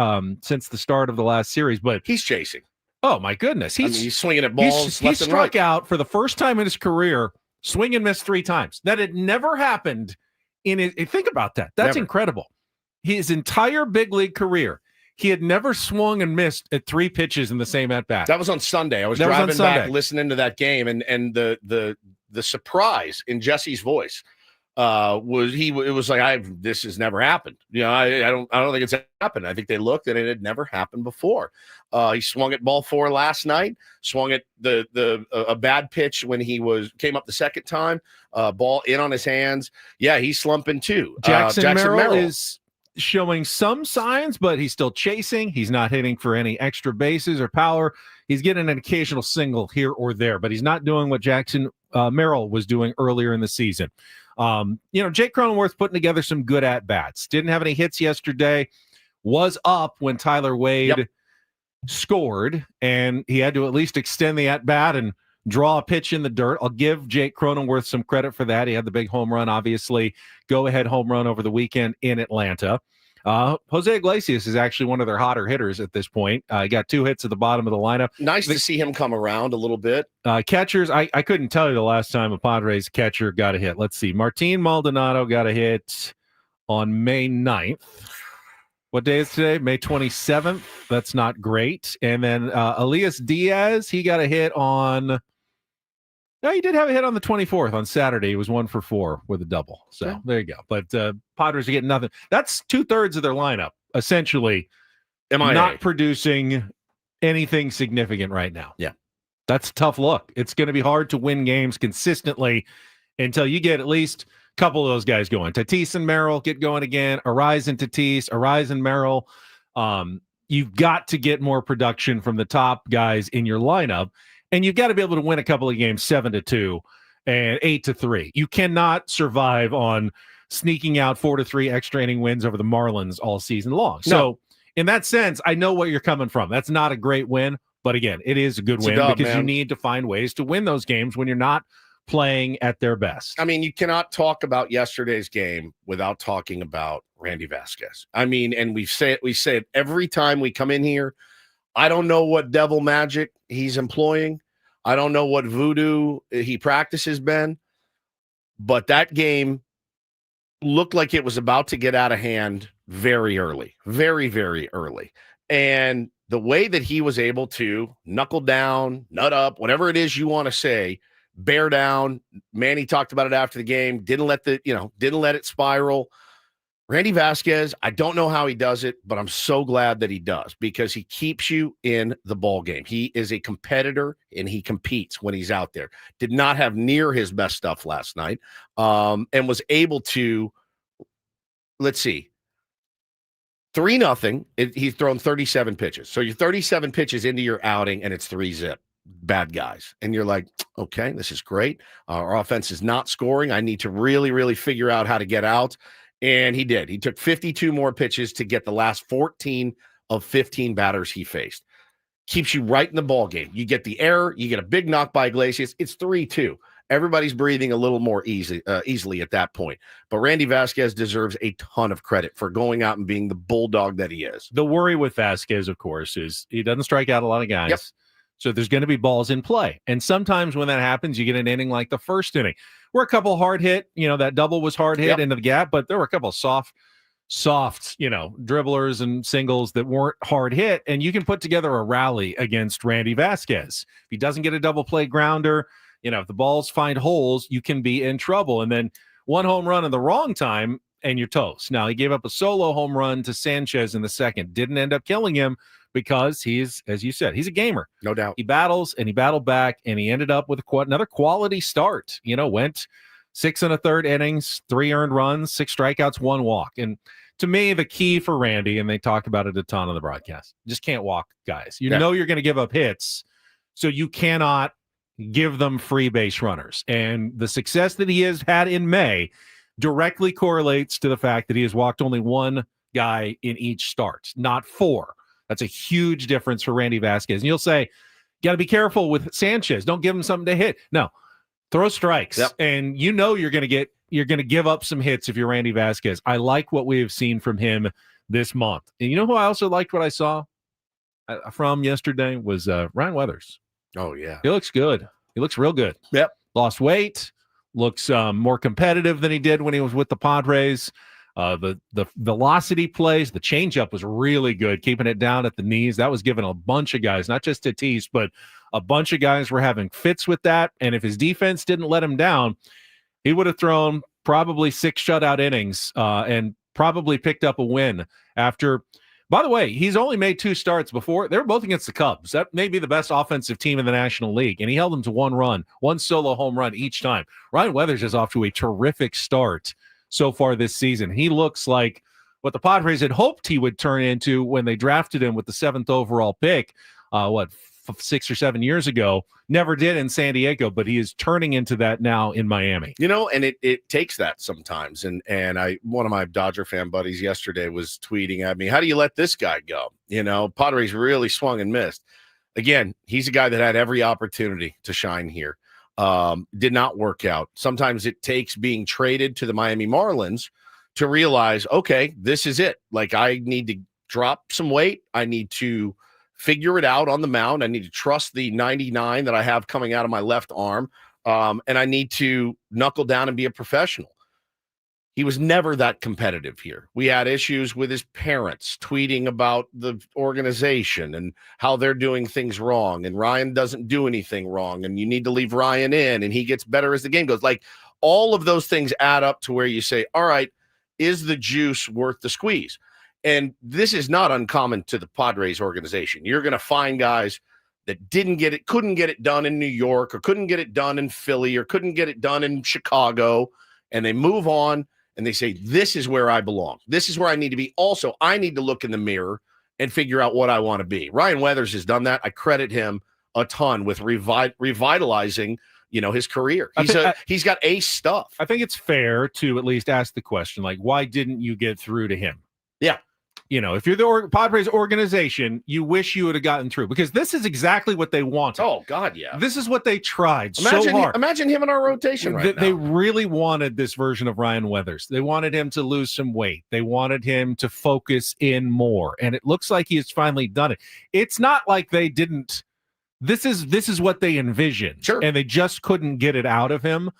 since the start of the last series. But he's chasing. Oh, my goodness. He's swinging at balls. He struck out for the first time in his career, swing and miss 3 times. That had never happened in his. Think about that. That's incredible. His entire big league career, he had never swung and missed at 3 pitches in the same at bat. That was on Sunday. I was driving back listening to that game, and the surprise in Jesse's voice it was like, this has never happened. I don't think it's happened. I think they looked and it had never happened before. He swung at ball 4 last night, swung at a bad pitch when he came up the second time, ball in on his hands. Yeah, he's slumping too. Jackson Merrill is showing some signs, but he's still chasing. He's not hitting for any extra bases or power. He's getting an occasional single here or there, but he's not doing what Jackson Merrill was doing earlier in the season. Jake Cronenworth putting together some good at-bats. Didn't have any hits yesterday. Was up when Tyler Wade scored, and he had to at least extend the at-bat and draw a pitch in the dirt. I'll give Jake Cronenworth some credit for that. He had the big home run, obviously. Go-ahead home run over the weekend in Atlanta. Jose Iglesias is actually one of their hotter hitters at this point. He got 2 hits at the bottom of the lineup. Nice to see him come around a little bit. Catchers, I couldn't tell you the last time a Padres catcher got a hit. Let's see. Martin Maldonado got a hit on May 9th. What day is today? May 27th. That's not great. And then Elias Diaz, he got a hit on... No, he did have a hit on the 24th on Saturday. He was 1 for 4 with a double. So okay. There you go. But Padres are getting nothing. That's 2/3 of their lineup, essentially, not producing anything significant right now. Yeah. That's a tough look. It's going to be hard to win games consistently until you get at least a couple of those guys going. Tatis and Merrill get going again. Arise and Tatis, Arise and Merrill. You've got to get more production from the top guys in your lineup. And you've got to be able to win a couple of games 7-2 and 8-3. You cannot survive on sneaking out 4-3 extra inning wins over the Marlins all season long. No. So in that sense, I know where you're coming from. That's not a great win, but again, it is a good win because you need to find ways to win those games when you're not playing at their best. I mean, you cannot talk about yesterday's game without talking about Randy Vasquez. I mean, and we say it every time we come in here. I don't know what devil magic he's employing. I don't know what voodoo he practices, Ben. But that game looked like it was about to get out of hand very early, very, very early. And the way that he was able to knuckle down, nut up, whatever it is you want to say, bear down. Manny talked about it after the game. Didn't let it spiral. Randy Vasquez, I don't know how he does it, but I'm so glad that he does because he keeps you in the ball game. He is a competitor and he competes when he's out there. Did not have near his best stuff last night, and was able to, let's see, 3-0. He's thrown 37 pitches. So you're 37 pitches into your outing and it's 3-0. Bad guys. And you're like, okay, this is great. Our offense is not scoring. I need to really, really figure out how to get out. And he did. He took 52 more pitches to get the last 14 of 15 batters he faced. Keeps you right in the ball game. You get the error. You get a big knock by Iglesias. It's 3-2. Everybody's breathing a little more easily at that point. But Randy Vasquez deserves a ton of credit for going out and being the bulldog that he is. The worry with Vasquez, of course, is he doesn't strike out a lot of guys. Yep. So there's going to be balls in play. And sometimes when that happens, you get an inning like the first inning. Where a couple hard hit, that double was hard hit into the gap, but there were a couple of soft, dribblers and singles that weren't hard hit, and you can put together a rally against Randy Vasquez. If he doesn't get a double play grounder, if the balls find holes, you can be in trouble. And then one home run in the wrong time, and you're toast. Now, he gave up a solo home run to Sanchez in the second. Didn't end up killing him because he's, as you said, he's a gamer. No doubt. He battles, and he battled back, and he ended up with another quality start. Went 6 1/3 innings, 3 earned runs, 6 strikeouts, 1 walk. And to me, the key for Randy, and they talked about it a ton on the broadcast, just can't walk guys. You know you're going to give up hits, so you cannot give them free base runners. And the success that he has had in May directly correlates to the fact that he has walked only 1 guy in each start, not 4. That's a huge difference for Randy Vasquez. And you'll say, got to be careful with Sanchez. Don't give him something to hit. No, throw strikes. Yep. And you're going to give up some hits if you're Randy Vasquez. I like what we have seen from him this month. And you know who I also liked what I saw from yesterday was Ryan Weathers. Oh, yeah. He looks good. He looks real good. Yep. Lost weight. Looks more competitive than he did when he was with the Padres. The velocity plays, the changeup was really good, keeping it down at the knees. That was giving a bunch of guys, not just Tatis, but a bunch of guys were having fits with that. And if his defense didn't let him down, he would have thrown probably 6 shutout innings and probably picked up a win after. By the way, he's only made 2 starts before. They were both against the Cubs. That may be the best offensive team in the National League. And he held them to 1 run, 1 solo home run each time. Ryan Weathers is off to a terrific start so far this season. He looks like what the Padres had hoped he would turn into when they drafted him with the 7th overall pick, 6 or 7 years ago. Never did in San Diego, but he is turning into that now in Miami. And it takes that sometimes. And one of my Dodger fan buddies yesterday was tweeting at me, how do you let this guy go? Padres really swung and missed. Again, he's a guy that had every opportunity to shine here. Did not work out. Sometimes it takes being traded to the Miami Marlins to realize, okay, this is it. Like, I need to drop some weight. I need to figure it out on the mound. I need to trust the 99 that I have coming out of my left arm. And I need to knuckle down and be a professional. He was never that competitive here. We had issues with his parents tweeting about the organization and how they're doing things wrong. And Ryan doesn't do anything wrong. And you need to leave Ryan in, and he gets better as the game goes. Like, all of those things add up to where you say, all right, is the juice worth the squeeze? And this is not uncommon to the Padres organization. You're going to find guys that couldn't get it done in New York, or couldn't get it done in Philly, or couldn't get it done in Chicago, and they move on. And they say, this is where I belong. This is where I need to be. Also, I need to look in the mirror and figure out what I want to be. Ryan Weathers has done that. I credit him a ton with revitalizing, his career. He's got ace stuff. I think it's fair to at least ask the question, like, why didn't you get through to him? Yeah. If you're the Padres organization, you wish you would have gotten through, because this is exactly what they wanted. Oh, God, yeah. This is what they tried so hard. Imagine him in our rotation right now. They really wanted this version of Ryan Weathers. They wanted him to lose some weight. They wanted him to focus in more. And it looks like he has finally done it. It's not like they didn't. This is what they envisioned. Sure. And they just couldn't get it out of him.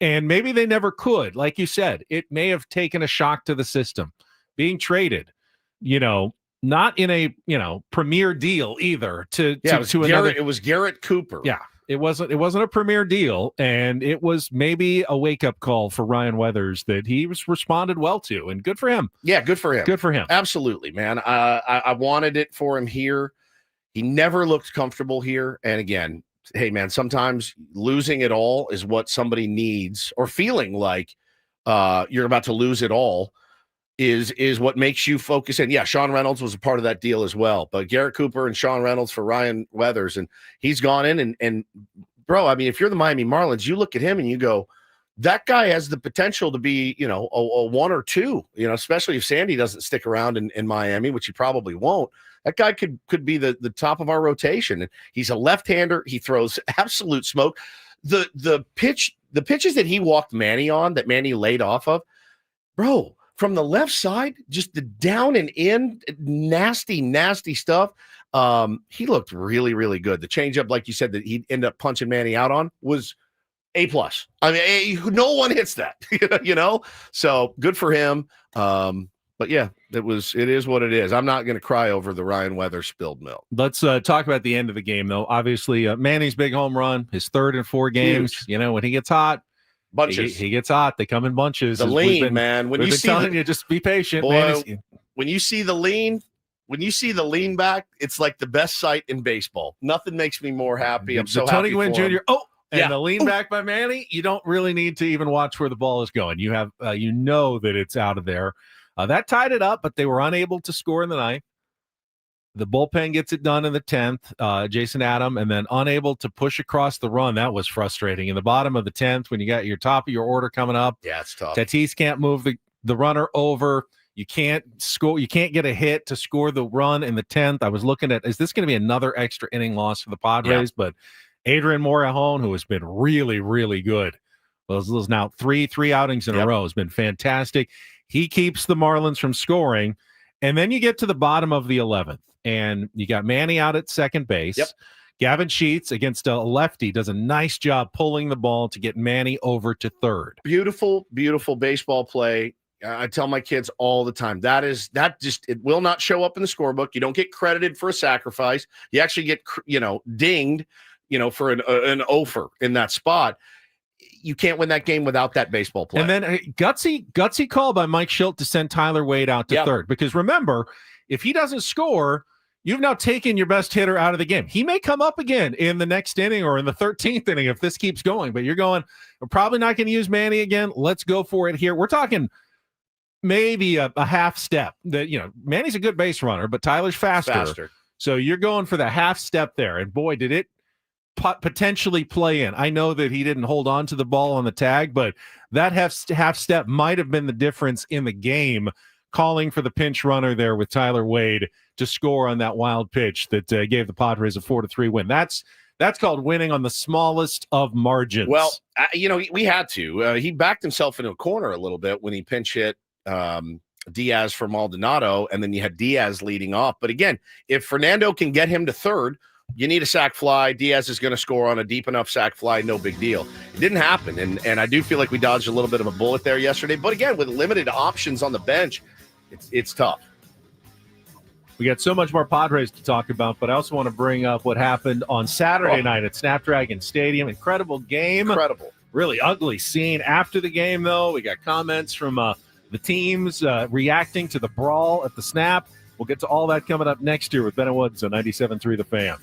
And maybe they never could. Like you said, it may have taken a shock to the system. Being traded. Not in a premier deal either. It was Garrett Cooper. Yeah, it wasn't a premier deal, and it was maybe a wake up call for Ryan Weathers that he responded well to, and good for him. Yeah, good for him. Good for him. Absolutely, man. I wanted it for him here. He never looked comfortable here, and again, hey, man, sometimes losing it all is what somebody needs, or feeling like you're about to lose it all. Is what makes you focus. And yeah, Sean Reynolds was a part of that deal as well. But Garrett Cooper and Sean Reynolds for Ryan Weathers, and he's gone in and bro, I mean, if you're the Miami Marlins, you look at him and you go, that guy has the potential to be, a 1 or 2, especially if Sandy doesn't stick around in Miami, which he probably won't. That guy could be the top of our rotation. And he's a left-hander. He throws absolute smoke. The pitches that he walked Manny on, that Manny laid off of, bro, from the left side, just the down and in, nasty stuff. He looked really, really good. The changeup, like you said, that he'd end up punching Manny out on was A+. I mean, no one hits that, So good for him. But yeah, it is what it is. I'm not going to cry over the Ryan Weathers spilled milk. Let's talk about the end of the game, though. Obviously, Manny's big home run, his third in 4 games. Huge. When he gets hot. Bunches. He gets hot. They come in bunches. The lean, man. When you see you, just be patient. Boy, man. When you see the lean back, it's like the best sight in baseball. Nothing makes me more happy. I'm so happy. Tony Gwynn Jr. And the lean back by Manny. You don't really need to even watch where the ball is going. You have that it's out of there. That tied it up, but they were unable to score in the 9th. The bullpen gets it done in the 10th, Jason Adam, and then unable to push across the run. That was frustrating. In the bottom of the 10th, when you got your top of your order coming up, yeah, it's tough. Tatis can't move the runner over. You can't score. You can't get a hit to score the run in the 10th. I was looking at, is this going to be another extra inning loss for the Padres? Yeah. But Adrian Morejon, who has been really, really good, was now three outings in a row, has been fantastic. He keeps the Marlins from scoring. And then you get to the bottom of the 11th. And you got Manny out at second base. Yep. Gavin Sheets against a lefty does a nice job pulling the ball to get Manny over to third. Beautiful, beautiful baseball play. I tell my kids all the time, it will not show up in the scorebook. You don't get credited for a sacrifice. You actually get, dinged, for an offer in that spot. You can't win that game without that baseball play. And then gutsy call by Mike Schilt to send Tyler Wade out to third. Because remember, if he doesn't score, you've now taken your best hitter out of the game. He may come up again in the next inning or in the 13th inning if this keeps going. But you're going, we're probably not going to use Manny again. Let's go for it here. We're talking maybe a half step. Manny's a good base runner, but Tyler's faster. So you're going for the half step there. And boy, did it potentially play in. I know that he didn't hold on to the ball on the tag, but that half step might have been the difference in the game, calling for the pinch runner there with Tyler Wade to score on that wild pitch that gave the Padres a 4-3 win. That's called winning on the smallest of margins. Well, we had to. He backed himself into a corner a little bit when he pinch hit Diaz for Maldonado, and then you had Diaz leading off. But again, if Fernando can get him to third, you need a sac fly. Diaz is going to score on a deep enough sac fly, no big deal. It didn't happen, and I do feel like we dodged a little bit of a bullet there yesterday. But again, with limited options on the bench, it's tough. We got so much more Padres to talk about, but I also want to bring up what happened on Saturday night at Snapdragon Stadium. Incredible game. Incredible. Really ugly scene. After the game, though, we got comments from the teams reacting to the brawl at the Snap. We'll get to all that coming up next year with Ben and Woods on 97.3 The Fan.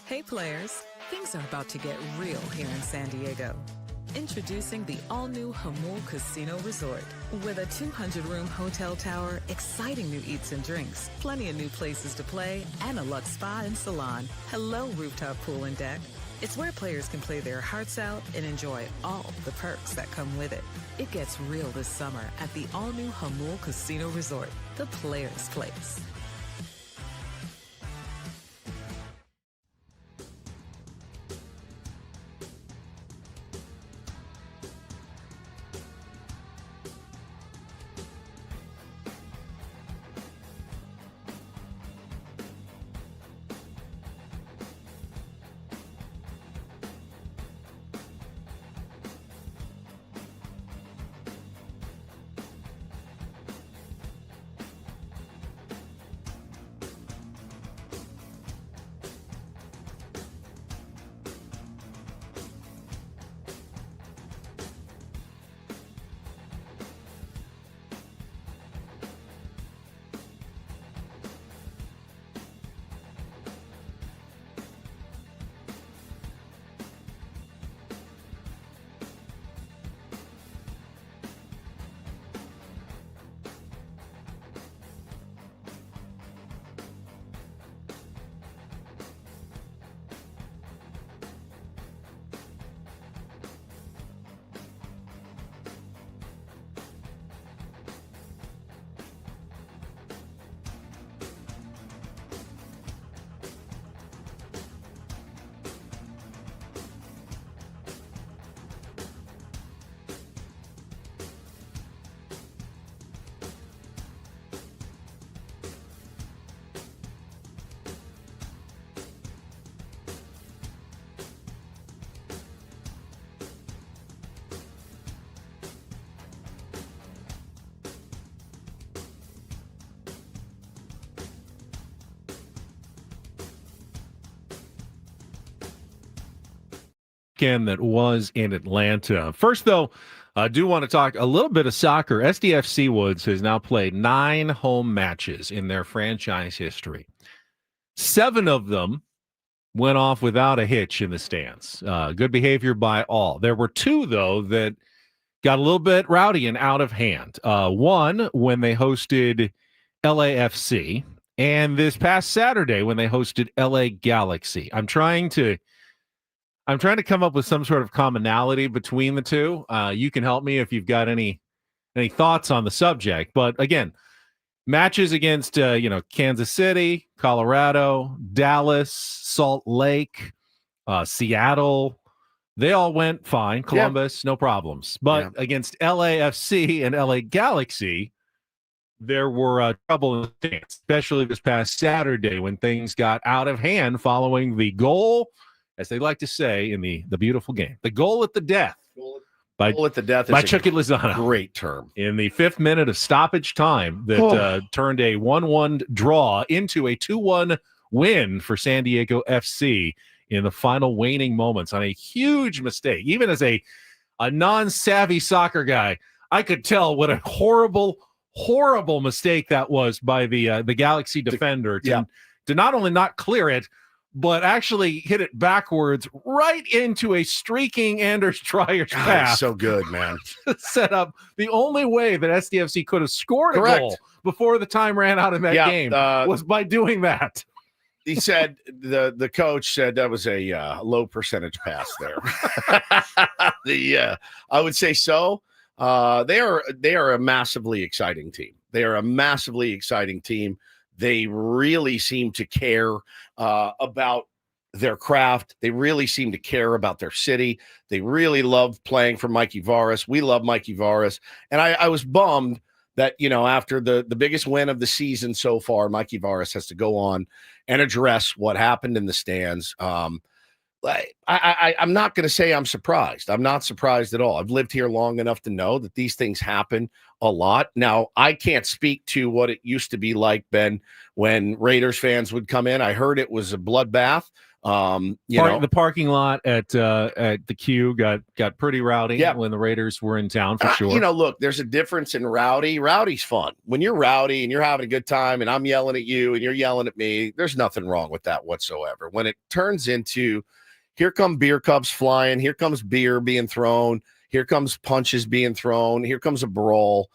Hey players, things are about to get real here in San Diego. Introducing the all-new Hamul Casino Resort. With a 200-room hotel tower, exciting new eats and drinks, plenty of new places to play, and a luxe spa and salon. Hello, rooftop pool and deck. It's where players can play their hearts out and enjoy all the perks that come with it. It gets real this summer at the all-new Hamul Casino Resort, the players' place. weekend that was in Atlanta. First, though, I do want to talk a little bit of soccer. SDFC Woods has now played 9 home matches in their franchise history. 7 of them went off without a hitch in the stands. Good behavior by all. There were 2, though, that got a little bit rowdy and out of hand. One, when they hosted LAFC, and this past Saturday when they hosted LA Galaxy. I'm trying to come up with some sort of commonality between the two. You can help me if you've got any thoughts on the subject. But again, matches against Kansas City, Colorado, Dallas, Salt Lake, Seattle, they all went fine. Columbus, no problems. But against LAFC and LA Galaxy, there were trouble in the stands, especially this past Saturday when things got out of hand following the goal, as they like to say in the beautiful game, the goal at the death. By Chucky Lozano. Great term. In the 5th minute of stoppage time that turned a 1-1 draw into a 2-1 win for San Diego FC in the final waning moments on a huge mistake. Even as a non-savvy soccer guy, I could tell what a horrible mistake that was by the Galaxy defender to not only not clear it, but actually hit it backwards right into a streaking Anders Treyer's path. So good, man. Set up the only way that SDFC could have scored a goal before the time ran out in that game was by doing that. He said, the coach said that was a low percentage pass there. I would say so. They are a massively exciting team. They are a massively exciting team. They really seem to care about their craft. They really seem to care about their city. They really love playing for Mikey Varas. We love Mikey Varas. And I was bummed that, after the biggest win of the season so far, Mikey Varas has to go on and address what happened in the stands. I'm not going to say I'm surprised. I'm not surprised at all. I've lived here long enough to know that these things happen a lot. Now, I can't speak to what it used to be like, Ben, when Raiders fans would come in. I heard it was a bloodbath. The parking lot at the Q got pretty rowdy when the Raiders were in town, for sure. Look, there's a difference in rowdy. Rowdy's fun. When you're rowdy and you're having a good time and I'm yelling at you and you're yelling at me, there's nothing wrong with that whatsoever. When it turns into, here come beer cups flying, here comes beer being thrown, here comes punches being thrown, here comes a brawl,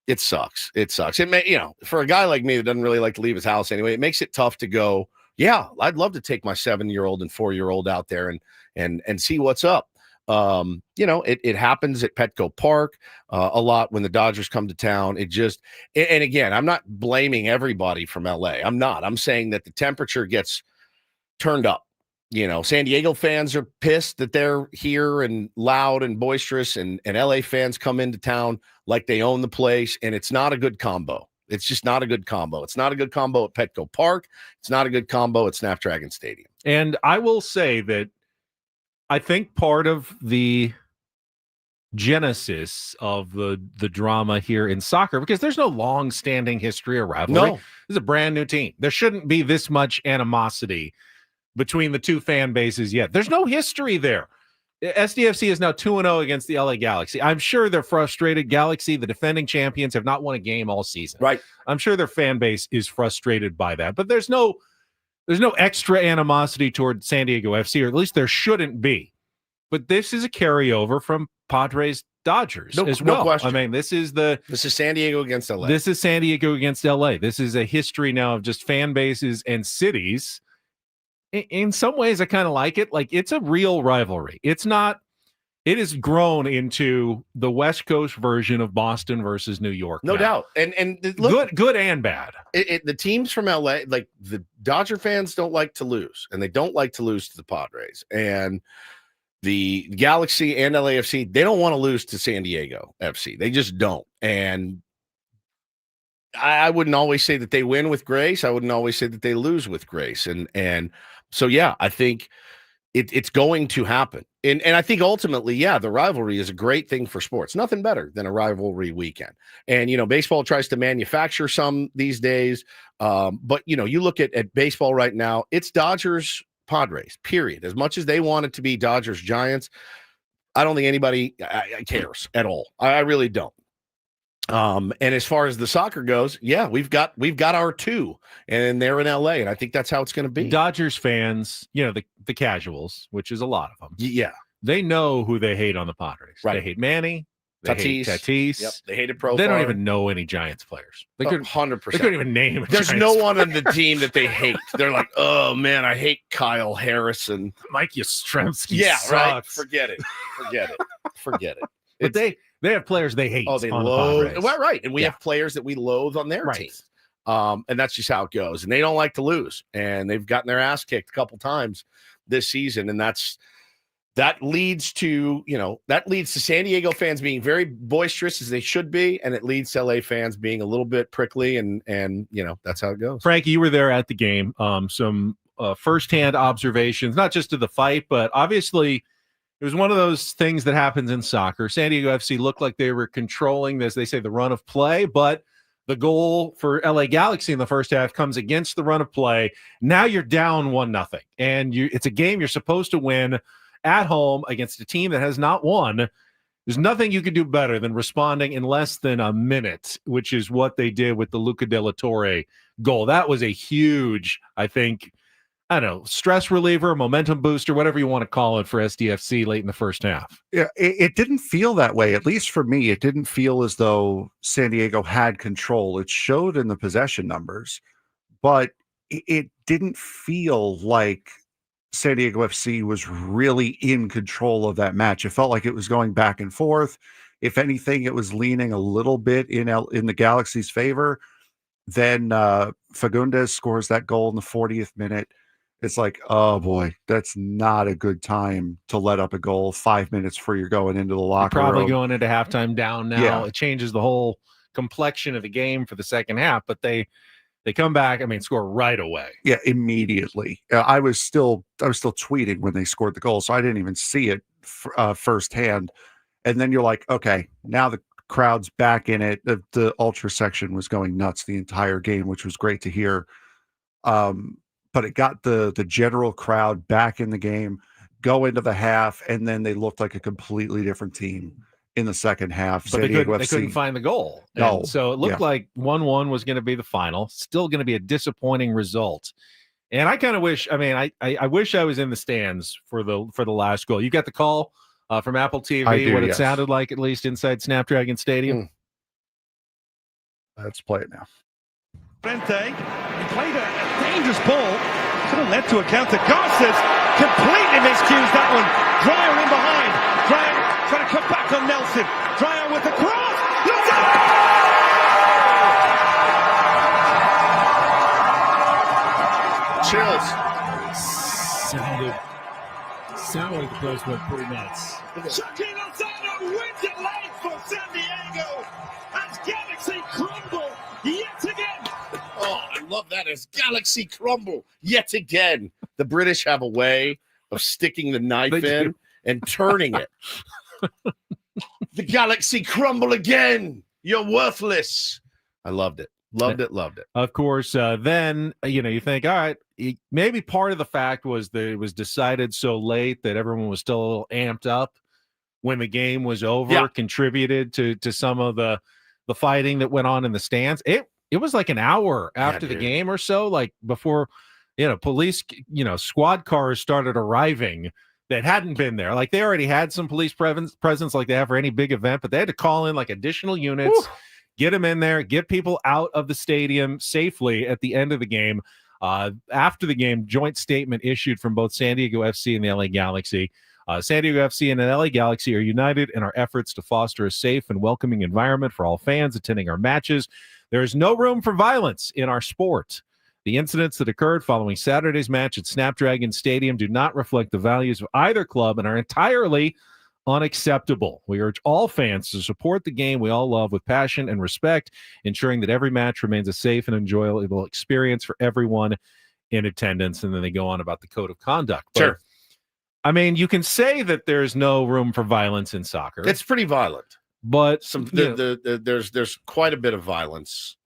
it sucks. It sucks. It may, for a guy like me that doesn't really like to leave his house anyway, it makes it tough to go, I'd love to take my 7-year-old and 4-year-old out there and see what's up. It happens at Petco Park a lot when the Dodgers come to town. And again, I'm not blaming everybody from LA. I'm not. I'm saying that the temperature gets turned up. San Diego fans are pissed that they're here and loud and boisterous, and LA fans come into town like they own the place, and it's not a good combo. It's just not a good combo. It's not a good combo at Petco Park. It's not a good combo at Snapdragon Stadium. And I will say that I think part of the genesis of the drama here in soccer, because there's no long-standing history or rivalry. No. This is a brand new team. There shouldn't be this much animosity between the two fan bases yet. There's no history there. SDFC is now 2-0 against the LA Galaxy. I'm sure they're frustrated. Galaxy, the defending champions, have not won a game all season. Right. I'm sure their fan base is frustrated by that. But there's no extra animosity toward San Diego FC, or at least there shouldn't be. But this is a carryover from Padres Dodgers as well. No question. I mean, this is San Diego against LA. This is San Diego against LA. This is a history now of just fan bases and cities. In some ways, I kind of like it. Like, it's a real rivalry. It has grown into the West Coast version of Boston versus New York. No doubt. And look, good and bad. The teams from LA, like the Dodger fans, don't like to lose, and they don't like to lose to the Padres. And the Galaxy and LAFC, they don't want to lose to San Diego FC. They just don't. And I wouldn't always say that they win with grace. I wouldn't always say that they lose with grace. And so, I think it's going to happen. And I think ultimately, the rivalry is a great thing for sports. Nothing better than a rivalry weekend. And, baseball tries to manufacture some these days. But, you look at baseball right now, it's Dodgers Padres, period. As much as they want it to be Dodgers Giants, I don't think anybody cares at all. I really don't. And as far as the soccer goes, yeah, we've got our two, and they're in LA, and I think that's how it's going to be. Dodgers fans, the casuals, which is a lot of them. Yeah, they know who they hate on the Padres. Right. They hate Manny. They hate Tatis. Yep. They hated Profar. They don't even know any Giants players. They couldn't 100%. They couldn't even name. There's Giants no one on the team that they hate. They're like, oh man, I hate Kyle Harrison, Mike Yastrzemski. Yeah, sucks. Right. Forget it. But they have players they hate. Oh, they loathe. Well, right, and we have players that we loathe on their team. And that's just how it goes. And they don't like to lose, and they've gotten their ass kicked a couple times this season, and that leads to San Diego fans being very boisterous, as they should be, and it leads to LA fans being a little bit prickly, and that's how it goes. Frankie, you were there at the game. Some firsthand observations, not just of the fight, but obviously it was one of those things that happens in soccer. San Diego FC looked like they were controlling this, they say, the run of play, but the goal for LA Galaxy in the first half comes against the run of play. Now you're down 1-0, and it's a game you're supposed to win at home against a team that has not won. There's nothing you can do better than responding in less than a minute, which is what they did with the Luca De La Torre goal. That was a huge, I think, stress reliever, momentum booster, whatever you want to call it, for SDFC late in the first half. Yeah, it didn't feel that way. At least for me, it didn't feel as though San Diego had control. It showed in the possession numbers, but it didn't feel like San Diego FC was really in control of that match. It felt like it was going back and forth. If anything, it was leaning a little bit in the Galaxy's favor. Then Fagundes scores that goal in the 40th minute. It's like, oh boy, that's not a good time to let up a goal 5 minutes before you're going into the locker room. Probably going into halftime down now. Yeah. It changes the whole complexion of the game for the second half, but they come back, score right away. Yeah, immediately. I was still tweeting when they scored the goal, so I didn't even see it firsthand. And then you're like, okay, now the crowd's back in it. The ultra section was going nuts the entire game, which was great to hear. But it got the general crowd back in the game, go into the half, and then they looked like a completely different team in the second half. But they couldn't find the goal. No. And so it looked like 1-1 was going to be the final. Still going to be a disappointing result. And I kind of wish, I wish I was in the stands for the last goal. You got the call from Apple TV, what it sounded like, at least inside Snapdragon Stadium. Let's play it now. Frente, he played a dangerous ball. Could have led to a counter. Garces completely miscues that one. Dreyer in behind. Dreyer trying to cut back on Nelson. Dreyer with the cross. Chills. Sounded like the place went pretty nuts. Chucky Lozano wins it late for San Diego as Galaxy crumble yet again. Oh, I love that, as Galaxy crumble yet again. The British have a way of sticking the knife in and turning it. The Galaxy crumble again. You're worthless. I loved it. Loved it. Of course, then, you think, all right, maybe part of the fact was that it was decided so late that everyone was still a little amped up when the game was over, contributed to some of the fighting that went on in the stands. It was like an hour after the game or so, like before, police, squad cars started arriving that hadn't been there. Like they already had some police presence like they have for any big event, but they had to call in like additional units, get them in there, get people out of the stadium safely at the end of the game. After the game, joint statement issued from both San Diego FC and the LA Galaxy. San Diego FC and the LA Galaxy are united in our efforts to foster a safe and welcoming environment for all fans attending our matches. There is no room for violence in our sport. The incidents that occurred following Saturday's match at Snapdragon Stadium do not reflect the values of either club and are entirely unacceptable. We urge all fans to support the game we all love with passion and respect, ensuring that every match remains a safe and enjoyable experience for everyone in attendance. And then they go on about the code of conduct. Sure. But, you can say that there's no room for violence in soccer. It's pretty violent. But there's quite a bit of violence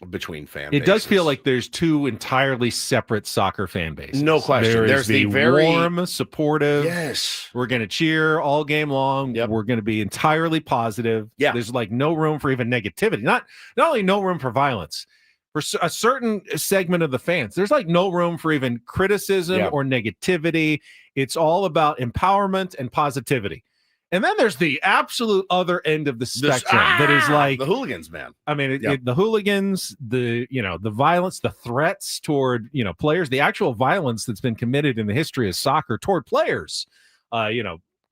between fan It bases. does feel like there's two entirely separate soccer fan bases. No question. There's the very warm, supportive. Yes. We're going to cheer all game long. Yep. We're going to be entirely positive. Yeah. There's like no room for even negativity. Not only no room for violence. For a certain segment of the fans, there's like no room for even criticism or negativity. It's all about empowerment and positivity. And then there's the absolute other end of the spectrum that is like the hooligans, man. I mean, the hooligans, the violence, the threats toward, players, the actual violence that's been committed in the history of soccer toward players,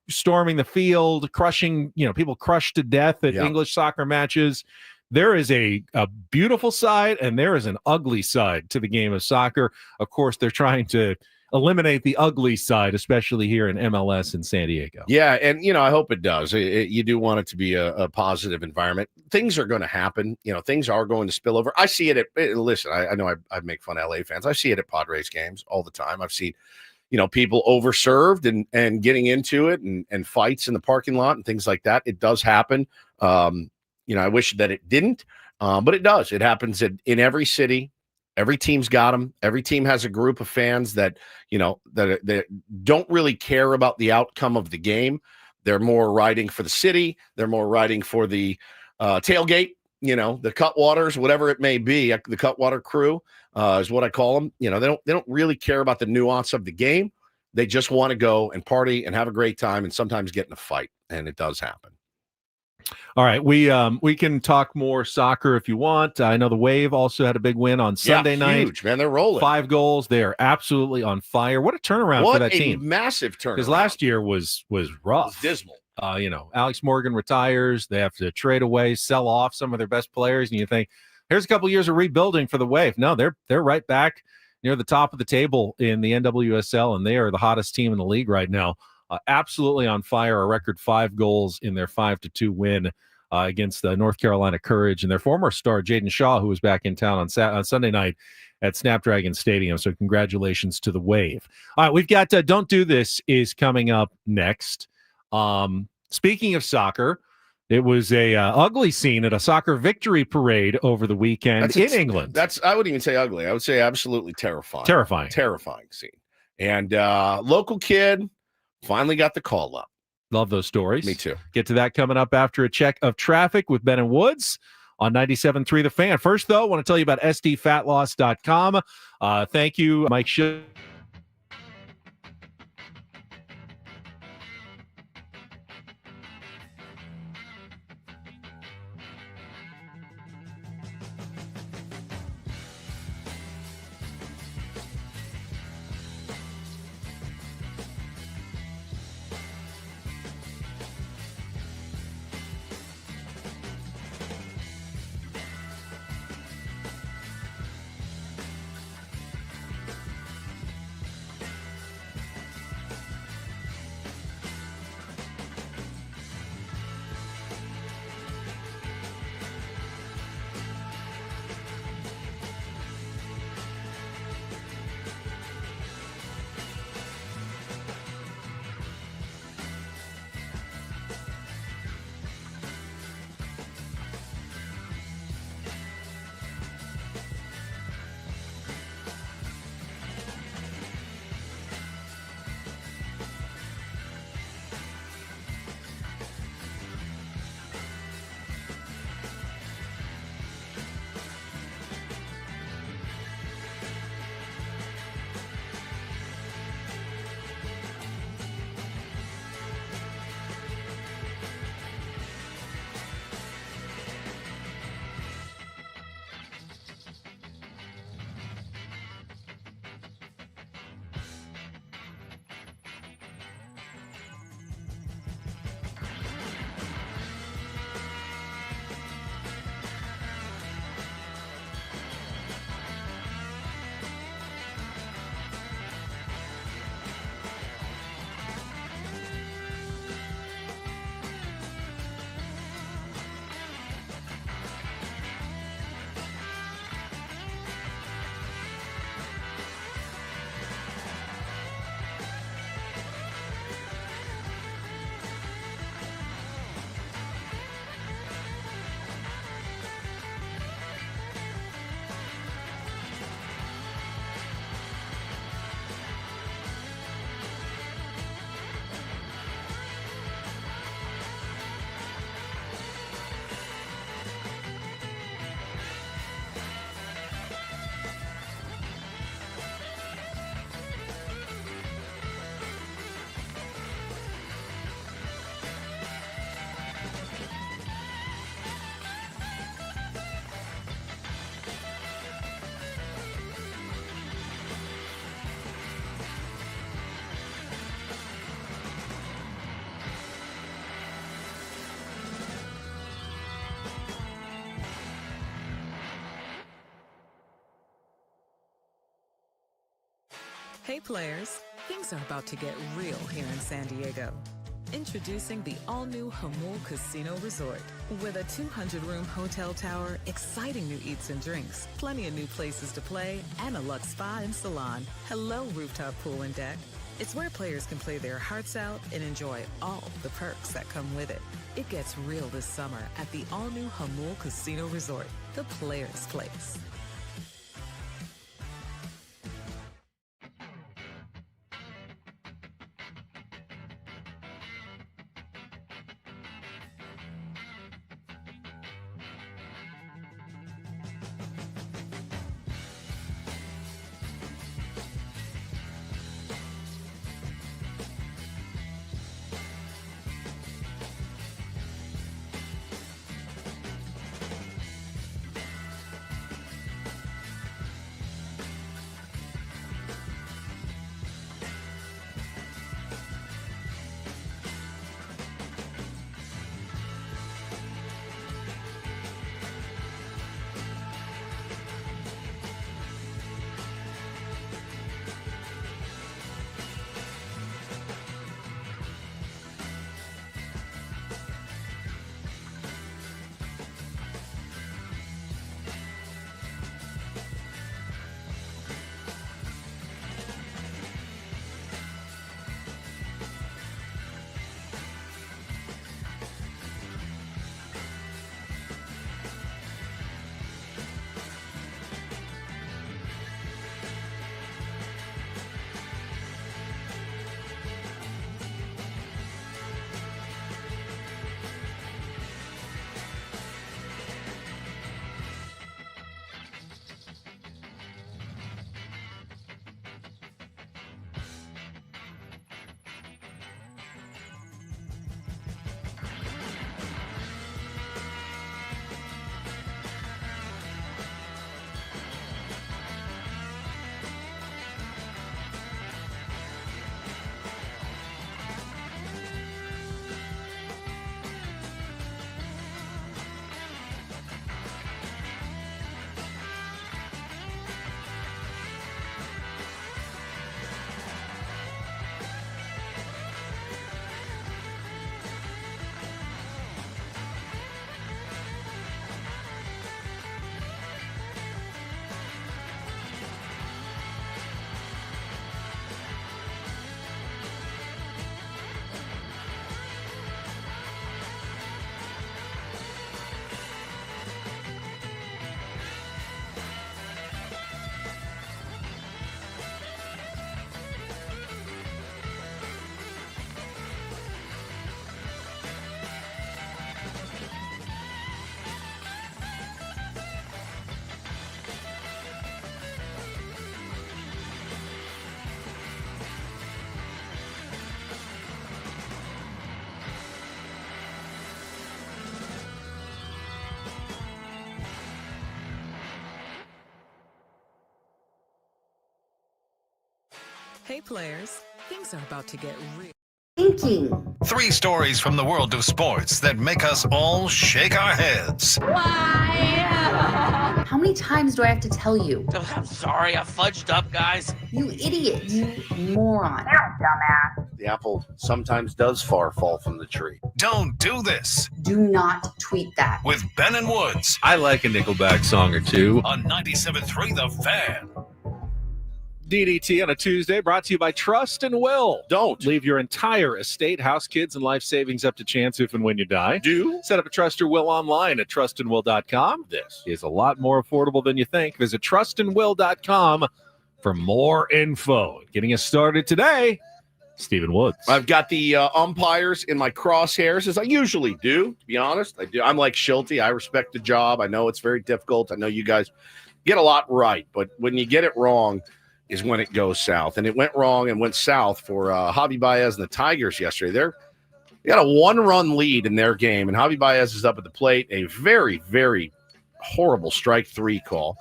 storming the field, crushing, people crushed to death at English soccer matches. There is a beautiful side and there is an ugly side to the game of soccer. Of course, they're trying to eliminate the ugly side, especially here in MLS in San Diego. Yeah, and, I hope it does. You do want it to be a positive environment. Things are going to happen. Things are going to spill over. I see it listen, I know I make fun of LA fans. I see it at Padres games all the time. I've seen, people overserved and getting into it and fights in the parking lot and things like that. It does happen. I wish that it didn't, but it does. It happens in every city. Every team's got them. Every team has a group of fans that don't really care about the outcome of the game. They're more riding for the city. They're more riding for the tailgate, the Cutwaters, whatever it may be. The Cutwater crew is what I call them. They don't really care about the nuance of the game. They just want to go and party and have a great time and sometimes get in a fight, and it does happen. All right, we can talk more soccer if you want. I know the Wave also had a big win on Sunday night. Huge, man. They're rolling. 5 goals. They are absolutely on fire. What a turnaround for that team. What a massive turnaround. Because last year was rough. It was dismal. Alex Morgan retires. They have to trade away, sell off some of their best players, and you think, here's a couple years of rebuilding for the Wave. No, they're right back near the top of the table in the NWSL, and they are the hottest team in the league right now. Absolutely on fire. A record 5 goals in their 5-2 win against the North Carolina Courage and their former star Jaden Shaw, who was back in town on Sunday night at Snapdragon Stadium. So congratulations to the Wave. All right, we've got Don't Do This is coming up next. Speaking of soccer, it was a ugly scene at a soccer victory parade over the weekend in England. I wouldn't even say ugly. I would say absolutely terrifying. Terrifying scene. And local kid finally got the call up. Love those stories. Me too. Get to that coming up after a check of traffic with Ben and Woods on 97.3 The Fan. First, though, I want to tell you about sdfatloss.com. Thank you, Mike Schill. Hey players, things are about to get real here in San Diego. Introducing the all-new Hamul Casino Resort. With a 200-room hotel tower, exciting new eats and drinks, plenty of new places to play, and a luxe spa and salon. Hello, rooftop pool and deck. It's where players can play their hearts out and enjoy all the perks that come with it. It gets real this summer at the all-new Hamul Casino Resort, the players' place. Hey players, things are about to get real. Thinking. 3 stories from the world of sports that make us all shake our heads. Why? How many times do I have to tell you? I'm sorry, I fudged up, guys. You idiot. You moron. Dumbass. The apple sometimes does fall from the tree. Don't do this. Do not tweet that. With Ben and Woods. I like a Nickelback song or two. On 97.3 The Fan. DDT on a Tuesday, brought to you by Trust and Will. Don't leave your entire estate, house, kids, and life savings up to chance if and when you die. Do set up a Trust or Will online at trustandwill.com. This is a lot more affordable than you think. Visit trustandwill.com for more info. Getting us started today, Stephen Woods. I've got the umpires in my crosshairs, as I usually do, to be honest. I do. I'm like Schulte. I respect the job. I know it's very difficult. I know you guys get a lot right, but when you get it wrong is when it goes south. And it went wrong and went south for Javi Baez and the Tigers yesterday. They got a 1-run lead in their game, and Javi Baez is up at the plate. A very, very horrible strike 3 call.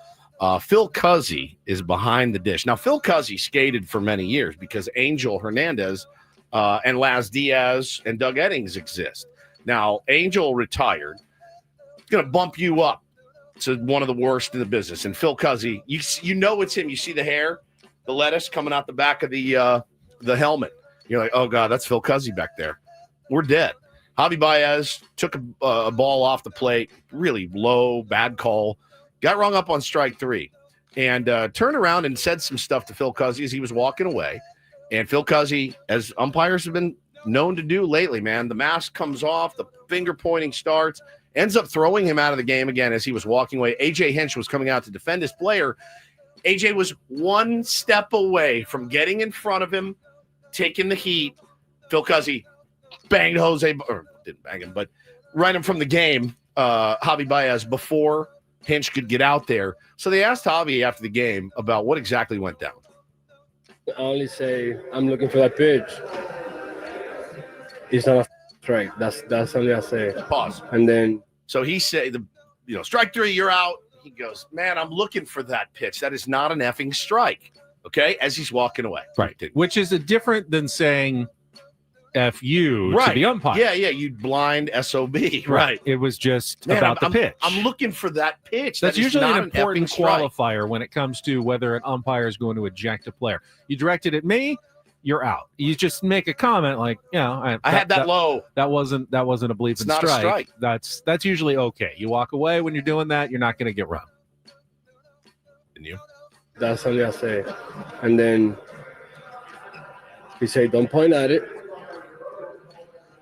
Phil Cuzzy is behind the dish. Now, Phil Cuzzy skated for many years because Angel Hernandez and Laz Diaz and Doug Eddings exist. Now, Angel retired. It's going to bump you up to one of the worst in the business. And Phil Cuzzy, you know it's him. You see the hair. the lettuce coming out the back of the helmet. You're like, oh God, that's Phil Cuzzy back there. We're dead. Javi Baez took a ball off the plate, really low, bad call, got rung up on strike 3, and turned around and said some stuff to Phil Cuzzy as he was walking away. And Phil Cuzzy, as umpires have been known to do lately, man, the mask comes off, the finger pointing starts, ends up throwing him out of the game again as he was walking away. A.J. Hinch was coming out to defend his player. A.J. was one step away from getting in front of him, taking the heat. Phil Cuzzy banged Jose, or didn't bang him, but ran him from the game, Javi Baez, before Hinch could get out there. So they asked Javi after the game about what exactly went down. I only say, I'm looking for that pitch. It's not a strike. That's only I say. Pause. And then. So he said, strike 3, you're out. He goes, man, I'm looking for that pitch. That is not an effing strike. Okay. As he's walking away. Right. Which is different than saying F you right. to the umpire. Yeah. You blind SOB. Right. It was just man, about the pitch. I'm looking for that pitch. That's usually an important qualifier strike when it comes to whether an umpire is going to eject a player. You directed at me, you're out. You just make a comment like, I had that low. That wasn't a bleeping not strike. A strike. That's usually okay. You walk away when you're doing that, you're not going to get run. And you? That's only I say. And then he said, don't point at it.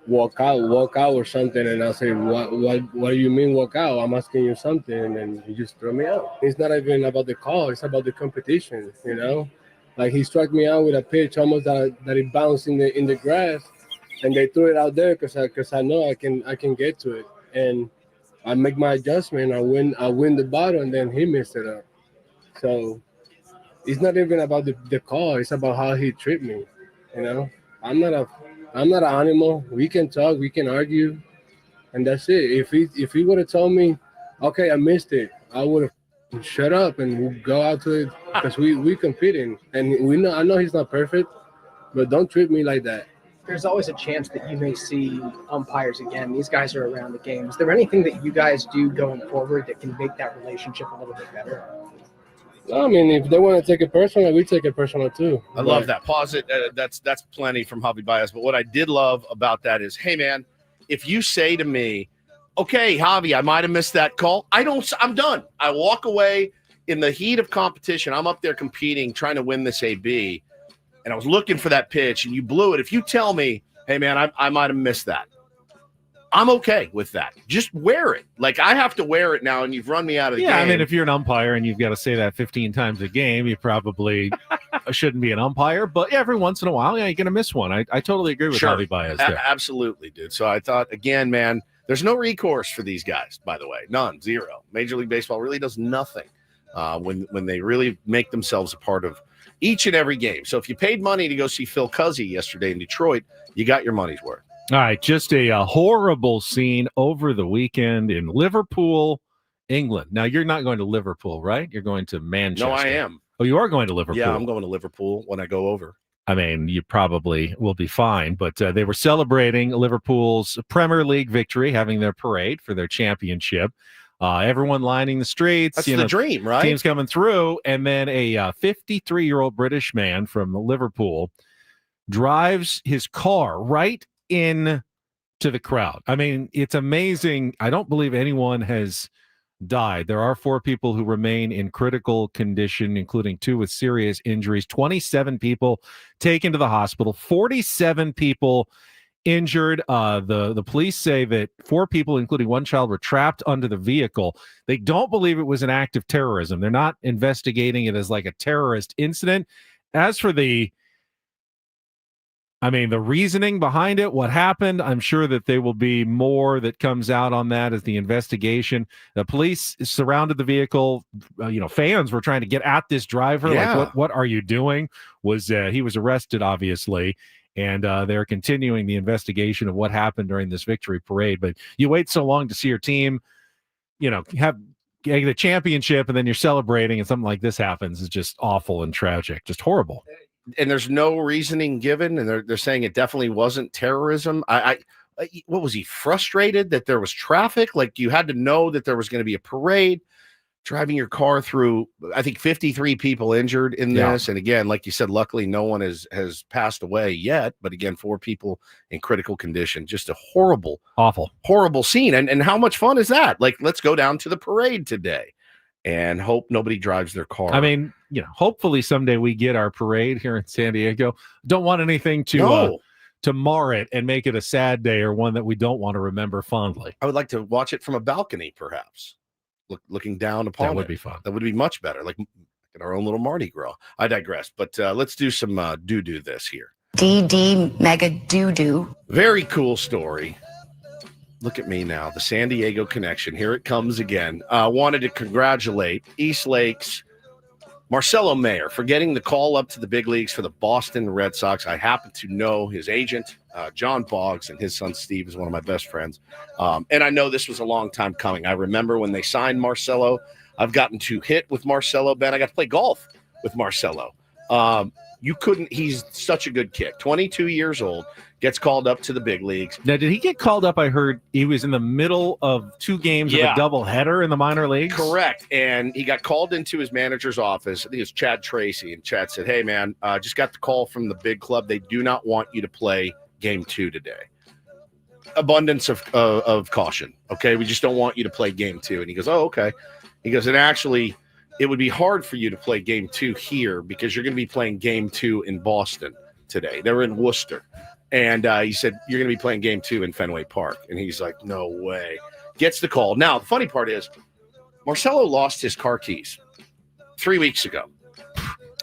Walk out or something. And I say, what do you mean walk out? I'm asking you something. And he just threw me out. It's not even about the call. It's about the competition, Like he struck me out with a pitch almost that it bounced in the grass, and they threw it out there because I know I can get to it, and I make my adjustment. I win the battle, and then he messed it up. So it's not even about the call. It's about how he treated me. I'm not an animal. We can talk, we can argue, and that's it. If he would have told me, okay, I missed it, I would have. Shut up and we'll go out to it because we competing and I know he's not perfect, but don't treat me like that. There's always a chance that you may see umpires again. These guys are around the game. Is there anything that you guys do going forward that can make that relationship a little bit better? I mean, if they want to take it personal, we take it personal too. I love that. Pause it. That's plenty from Javi Baez. But what I did love about that is, hey man, if you say to me, okay, Javi, I might have missed that call. I'm done. I walk away in the heat of competition. I'm up there competing, trying to win this AB, and I was looking for that pitch, and you blew it. If you tell me, hey, man, I might have missed that, I'm okay with that. Just wear it. Like, I have to wear it now, and you've run me out of the game. Yeah, I mean, if you're an umpire and you've got to say that 15 times a game, you probably shouldn't be an umpire. But every once in a while, you're going to miss one. I totally agree with Javi Baez there. Absolutely, dude. So I thought, again, man, there's no recourse for these guys, by the way. None, zero. Major League Baseball really does nothing when they really make themselves a part of each and every game. So if you paid money to go see Phil Cuzzy yesterday in Detroit, you got your money's worth. All right, just a horrible scene over the weekend in Liverpool, England. Now, you're not going to Liverpool, right? You're going to Manchester. No, I am. Oh, you are going to Liverpool? Yeah, I'm going to Liverpool when I go over. I mean, you probably will be fine, but they were celebrating Liverpool's Premier League victory, having their parade for their championship. Everyone lining the streets. That's the dream, right? Teams coming through, and then a 53-year-old British man from Liverpool drives his car right in to the crowd. I mean, it's amazing. I don't believe anyone has died. There are 4 people who remain in critical condition, including 2 with serious injuries. 27 people taken to the hospital. 47 people injured. The police say that 4 people, including 1 child, were trapped under the vehicle. They don't believe it was an act of terrorism. They're not investigating it as like a terrorist incident. As for the reasoning behind it, what happened, I'm sure that there will be more that comes out on that as the investigation. The police surrounded the vehicle. Fans were trying to get at this driver. Yeah. Like, what are you doing? He was arrested, obviously, and they're continuing the investigation of what happened during this victory parade. But you wait so long to see your team, have the championship, and then you're celebrating, and something like this happens. It's just awful and tragic, just horrible. And there's no reasoning given, and they're saying it definitely wasn't terrorism. What was he frustrated that there was traffic? Like, you had to know that there was going to be a parade. driving your car through, I think 53 people injured in this. And again, like you said, luckily no one has passed away yet. But again, 4 people in critical condition. Just a horrible scene. And how much fun is that? Like, let's go down to the parade today and hope nobody drives their car. I mean, hopefully someday we get our parade here in San Diego. Don't want anything to mar it and make it a sad day or one that we don't want to remember fondly. I would like to watch it from a balcony, perhaps. Looking down upon that would be fun. That would be much better, like in our own little Mardi Gras. I digress, but let's do some do this here. DD mega doo-doo. Very cool story. Look at me now, the San Diego connection. Here it comes again. Wanted to congratulate East Lake's Marcelo Mayer for getting the call up to the big leagues for the Boston Red Sox. I happen to know his agent, John Boggs, and his son Steve is one of my best friends. And I know this was a long time coming. I remember when they signed Marcelo. I've gotten to hit with Marcelo, Ben. I got to play golf with Marcelo. He's such a good kid. 22 years old, gets called up to the big leagues. Now, did he get called up? I heard he was in the middle of 2 games of a doubleheader in the minor leagues. Correct. And he got called into his manager's office. I think it was Chad Tracy. And Chad said, hey, man, just got the call from the big club. They do not want you to play game 2 today. Abundance of caution. Okay. We just don't want you to play game 2. And he goes, oh, okay. He goes, and actually, it would be hard for you to play game 2 here because you're going to be playing game 2 in Boston today. They're in Worcester. And he said, you're going to be playing game 2 in Fenway Park. And he's like, no way. Gets the call. Now, the funny part is Marcelo lost his car keys 3 weeks ago.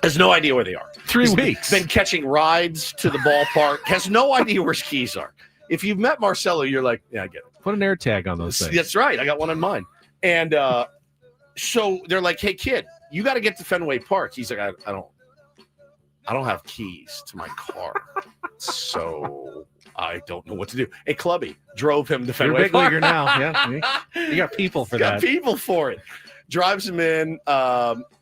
Has no idea where they are. 3 weeks. Been catching rides to the ballpark. Has no idea where his keys are. If you've met Marcelo, you're like, yeah, I get it. Put an air tag on those things. That's right. I got one on mine. And so they're like, hey, kid, you got to get to Fenway Park. He's like, I don't have keys to my car. So I don't know what to do. Hey, Clubby drove him to Fenway Park. You're a big leaguer now. Yeah. You got people for that. Got people for it. Drives him in.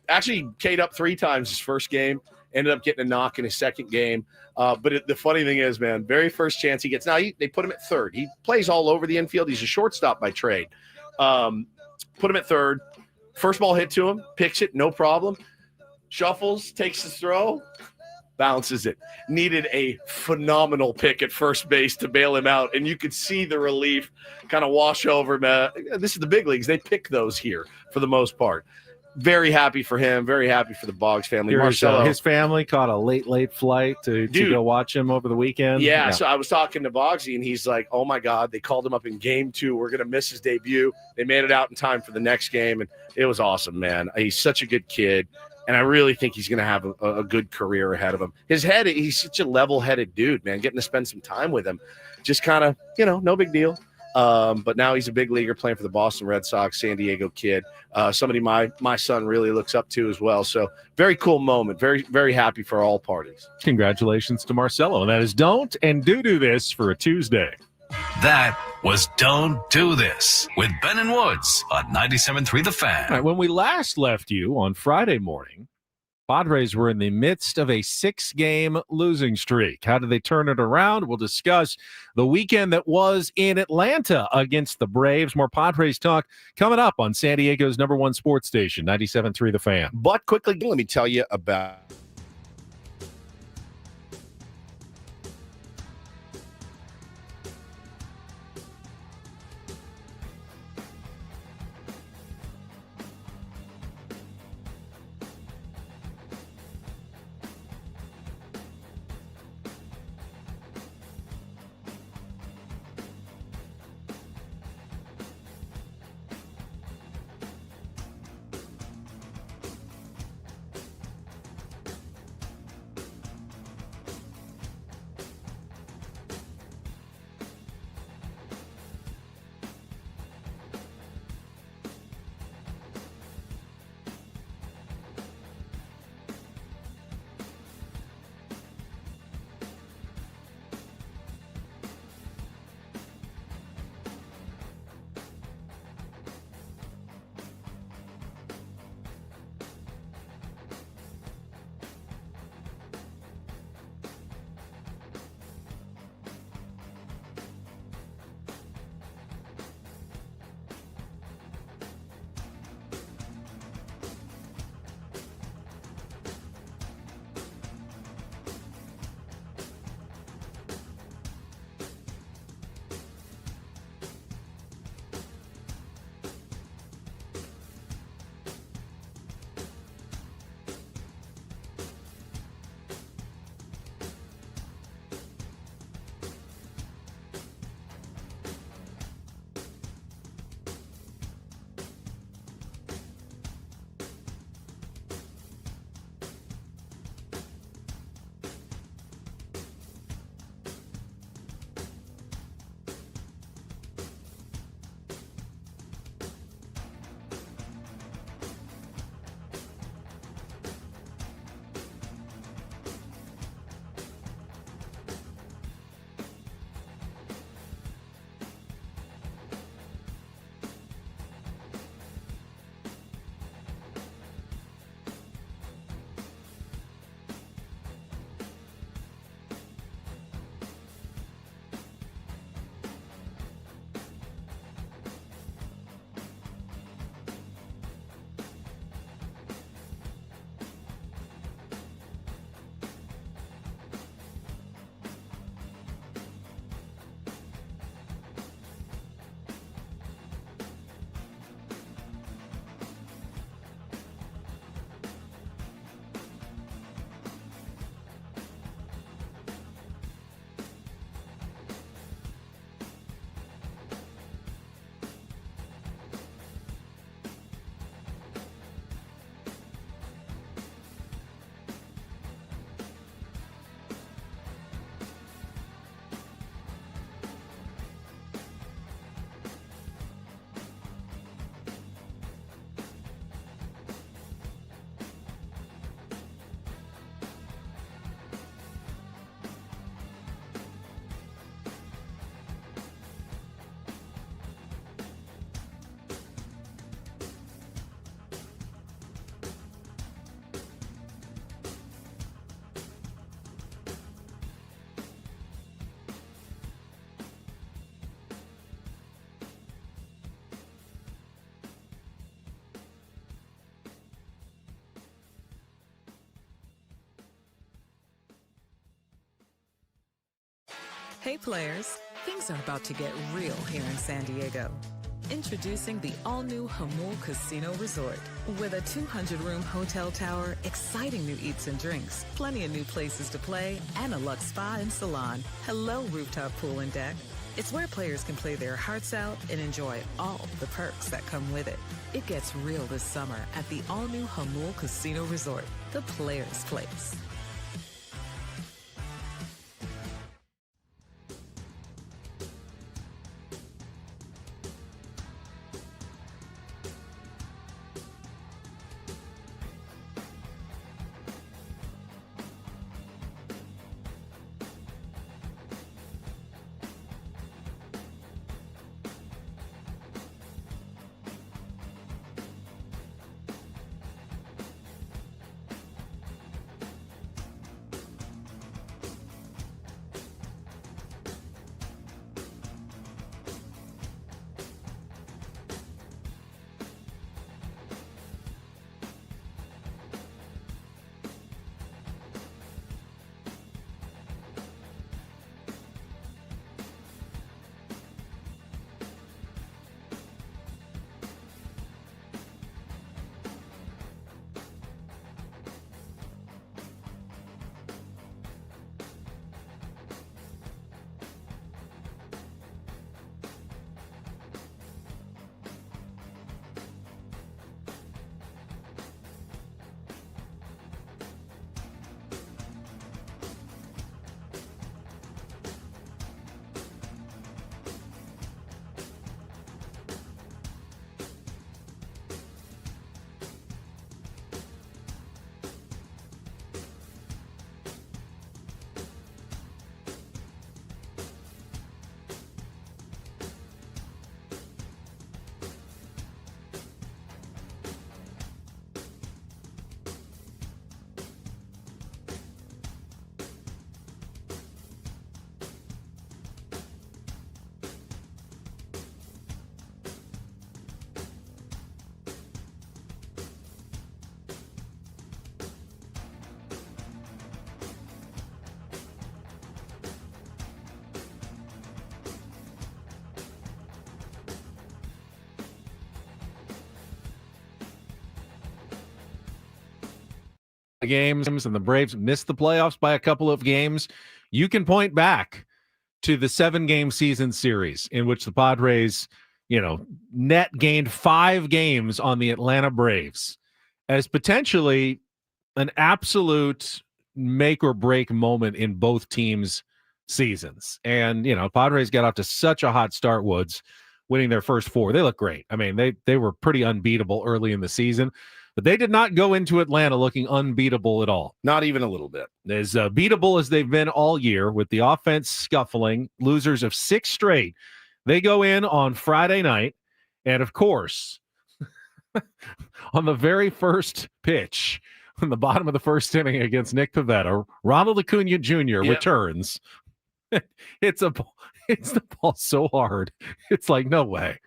Actually, K'd up 3 times his first game. Ended up getting a knock in his second game. But the funny thing is, man, very first chance he gets. Now, they put him at third. He plays all over the infield. He's a shortstop by trade. Put him at third. First ball hit to him. Picks it. No problem. Shuffles. Takes his throw. Bounces it. Needed a phenomenal pick at first base to bail him out. And you could see the relief kind of wash over him. This is the big leagues. They pick those here for the most part. Very happy for him. Very happy for the Boggs family. Marcelo, his family caught a late flight to go watch him over the weekend. Yeah, so I was talking to Boggsy, and he's like, oh, my God, they called him up in game 2. We're going to miss his debut. They made it out in time for the next game, and it was awesome, man. He's such a good kid, and I really think he's going to have a good career ahead of him. He's such a level-headed dude, man. Getting to spend some time with him, just kind of, no big deal. But now he's a big leaguer playing for the Boston Red Sox, San Diego kid. Somebody my son really looks up to as well. So very cool moment. Very, very happy for all parties. Congratulations to Marcelo. And that is Don't and Do This for a Tuesday. That was Don't Do This with Ben and Woods on 97.3 The Fan. All right, when we last left you on Friday morning, Padres were in the midst of a 6-game losing streak. How did they turn it around? We'll discuss the weekend that was in Atlanta against the Braves. More Padres talk coming up on San Diego's #1 sports station, 97.3 The Fan. But quickly, let me tell you about Hey players, things are about to get real here in San Diego. Introducing the all-new Jamul Casino Resort. With a 200-room hotel tower, exciting new eats and drinks, plenty of new places to play, and a luxe spa and salon. Hello, rooftop pool and deck. It's where players can play their hearts out and enjoy all the perks that come with it. It gets real this summer at the all-new Jamul Casino Resort, the players' place. Games and the Braves missed the playoffs by a couple of games, you can point back to the 7-game season series in which the Padres, net gained 5 games on the Atlanta Braves as potentially an absolute make or break moment in both teams' seasons. And, Padres got off to such a hot start, Woods, winning their first 4. They look great. I mean, they were pretty unbeatable early in the season. But they did not go into Atlanta looking unbeatable at all. Not even a little bit. As beatable as they've been all year, with the offense scuffling, losers of 6 straight. They go in on Friday night, and of course, on the very first pitch, on the bottom of the first inning against Nick Pivetta, Ronald Acuna Jr. returns. It's the ball so hard. It's like, no way.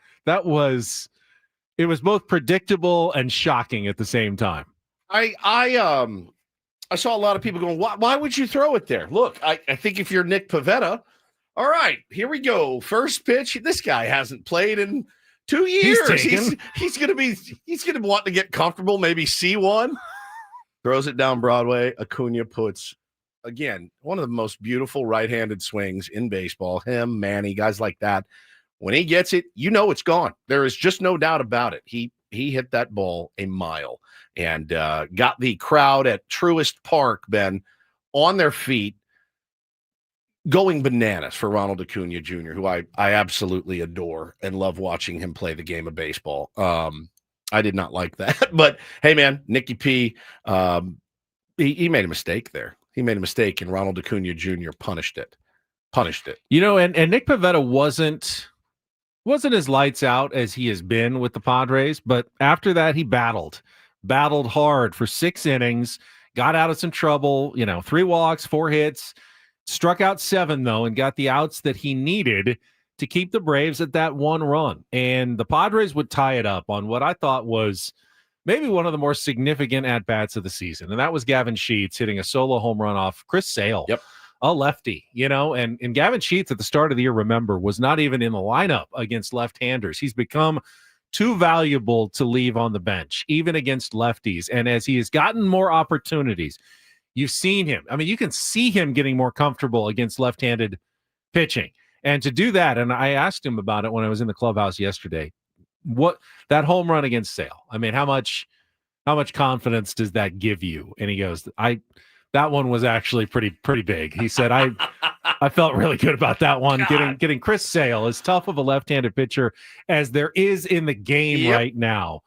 It was both predictable and shocking at the same time. I saw a lot of people going, why would you throw it there? Look, I think if you're Nick Pivetta, all right, here we go. First pitch. This guy hasn't played in 2 years. He's gonna want to get comfortable, maybe see one. Throws it down Broadway. Acuna puts, again, one of the most beautiful right-handed swings in baseball. Him, Manny, guys like that. When he gets it, it's gone. There is just no doubt about it. He hit that ball a mile and got the crowd at Truist Park, Ben, on their feet, going bananas for Ronald Acuna Jr., who I absolutely adore and love watching him play the game of baseball. I did not like that. But, hey, man, Nicky P, he made a mistake there. He made a mistake, and Ronald Acuna Jr. punished it. And Nick Pivetta wasn't as lights out as he has been with the Padres, but after that he battled hard for 6 innings, got out of some trouble, 3 walks, 4 hits, struck out 7 though, and got the outs that he needed to keep the Braves at that 1 run. And the Padres would tie it up on what I thought was maybe one of the more significant at-bats of the season. And that was Gavin Sheets hitting a solo home run off Chris Sale. Yep. a lefty, and Gavin Sheets at the start of the year, remember, was not even in the lineup against left-handers. He's become too valuable to leave on the bench, even against lefties. And as he has gotten more opportunities, you've seen him. I mean, you can see him getting more comfortable against left-handed pitching. And to do that, and I asked him about it when I was in the clubhouse yesterday, what that home run against Sale, I mean, how much confidence does that give you? And he goes, that one was actually pretty big. He said, I felt really good about that one. Getting Chris Sale, as tough of a left-handed pitcher as there is in the game right now.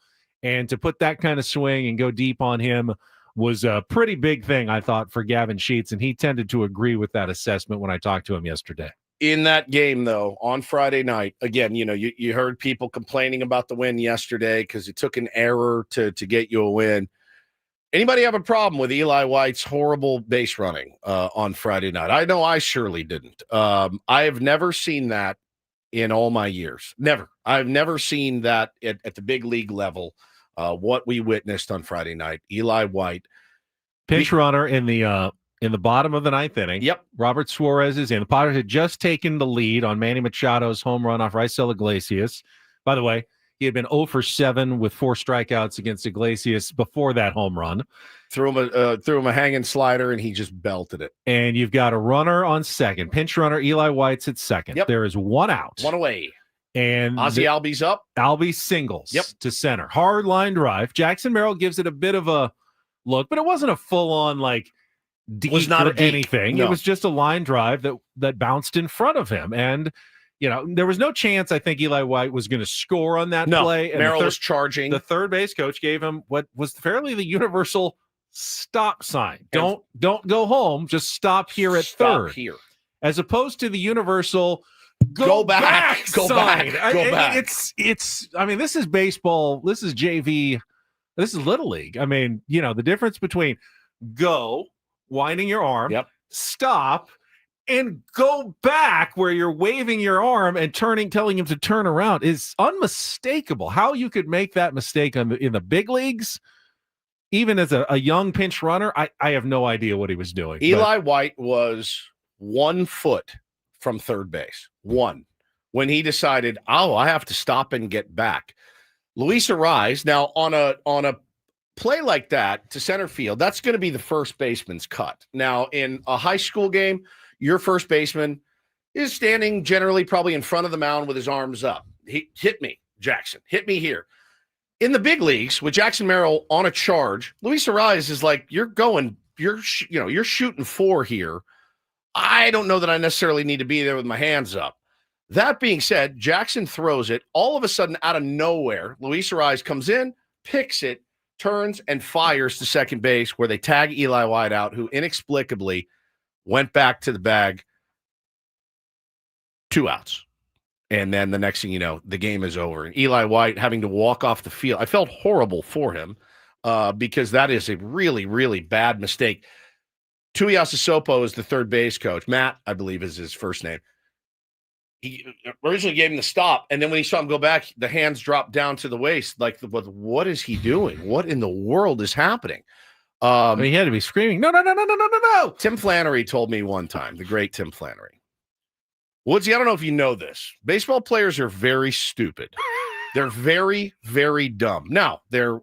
And to put that kind of swing and go deep on him was a pretty big thing, I thought, for Gavin Sheets. And he tended to agree with that assessment when I talked to him yesterday. In that game, though, on Friday night, again, you heard people complaining about the win yesterday because it took an error to get you a win. Anybody have a problem with Eli White's horrible base running on Friday night? I know I surely didn't. I have never seen that in all my years. Never. I've never seen that at the big league level, what we witnessed on Friday night. Eli White. Pinch runner in the bottom of the ninth inning. Yep. Robert Suarez is in. The Padres had just taken the lead on Manny Machado's home run off Raisel Iglesias. By the way, he had been 0 for 7 with 4 strikeouts against Iglesias before that home run. Threw him a hanging slider, and he just belted it. And you've got a runner on second. Pinch runner, Eli White's at second. Yep. There is one out. One away. And Ozzie Albies up. Albie singles to center. Hard line drive. Jackson Merrill gives it a bit of a look, but it wasn't a full-on, deep was not or a deep, anything. no. It was just a line drive that bounced in front of him. And there was no chance I think Eli White was going to score on that play. And Merrill was charging. The third base coach gave him what was fairly the universal stop sign. Don't go home. Just stop here at third. Here. As opposed to the universal go back. Go sign. back. Go back. It's I mean, this is baseball. This is JV. This is Little League. I mean, the difference between go, winding your arm, stop, and go back where you're waving your arm and telling him to turn around is unmistakable. How you could make that mistake in the big leagues, even as a young pinch runner, I have no idea what he was doing. Eli White was 1 foot from third base, when he decided, I have to stop and get back. Luis Ariz, now on a play like that to center field, that's going to be the first baseman's cut. Now, in a high school game, your first baseman is standing generally probably in front of the mound with his arms up. He hit me, Jackson. Hit me here. In the big leagues, with Jackson Merrill on a charge, Luis Ariz is like, you're shooting 4 here. I don't know that I necessarily need to be there with my hands up. That being said, Jackson throws it. All of a sudden, out of nowhere, Luis Ariz comes in, picks it, turns, and fires to second base, where they tag Eli White out, who inexplicably went back to the bag. 2 outs. And then the next thing you know, the game is over. And Eli White having to walk off the field. I felt horrible for him because that is a really, really bad mistake. Tuiasa Sopo is the third base coach. Matt, I believe, is his first name. He originally gave him the stop, and then when he saw him go back, the hands dropped down to the waist. Like, what is he doing? What in the world is happening? He had to be screaming, no. Tim Flannery told me one time, the great Tim Flannery. Woodsy, I don't know if you know this. Baseball players are very stupid. They're very, very dumb. Now, they're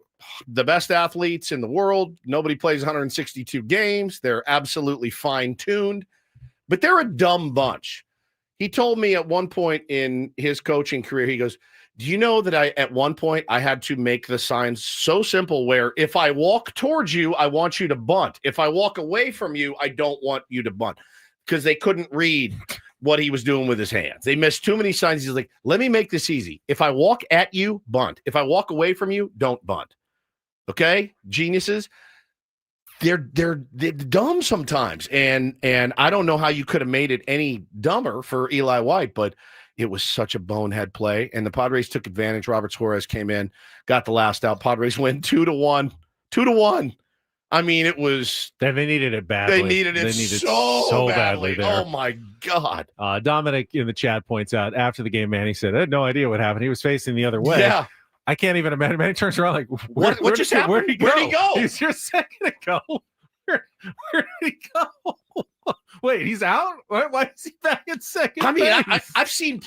the best athletes in the world. Nobody plays 162 games. They're absolutely fine-tuned, but they're a dumb bunch. He told me at one point in his coaching career, he goes, do you know that at one point I had to make the signs so simple where if I walk towards you, I want you to bunt. If I walk away from you, I don't want you to bunt, because they couldn't read what he was doing with his hands. They missed too many signs. He's like, let me make this easy. If I walk at you, bunt. If I walk away from you, don't bunt. Okay? Geniuses. They're dumb sometimes. And I don't know how you could have made it any dumber for Eli White, but it was such a bonehead play. And the Padres took advantage. Robert Suarez came in, got the last out. Padres win 2-1. 2-1. I mean, it was. They needed it badly. They needed it so badly there. Oh, my God. Dominic in the chat points out after the game, Manny said, I had no idea what happened. He was facing the other way. Yeah. I can't even imagine. Manny turns around like, what just happened? Where'd he go? He's here a second ago. Where did he go? Wait, he's out? Why is he back at second? I mean, base? I've seen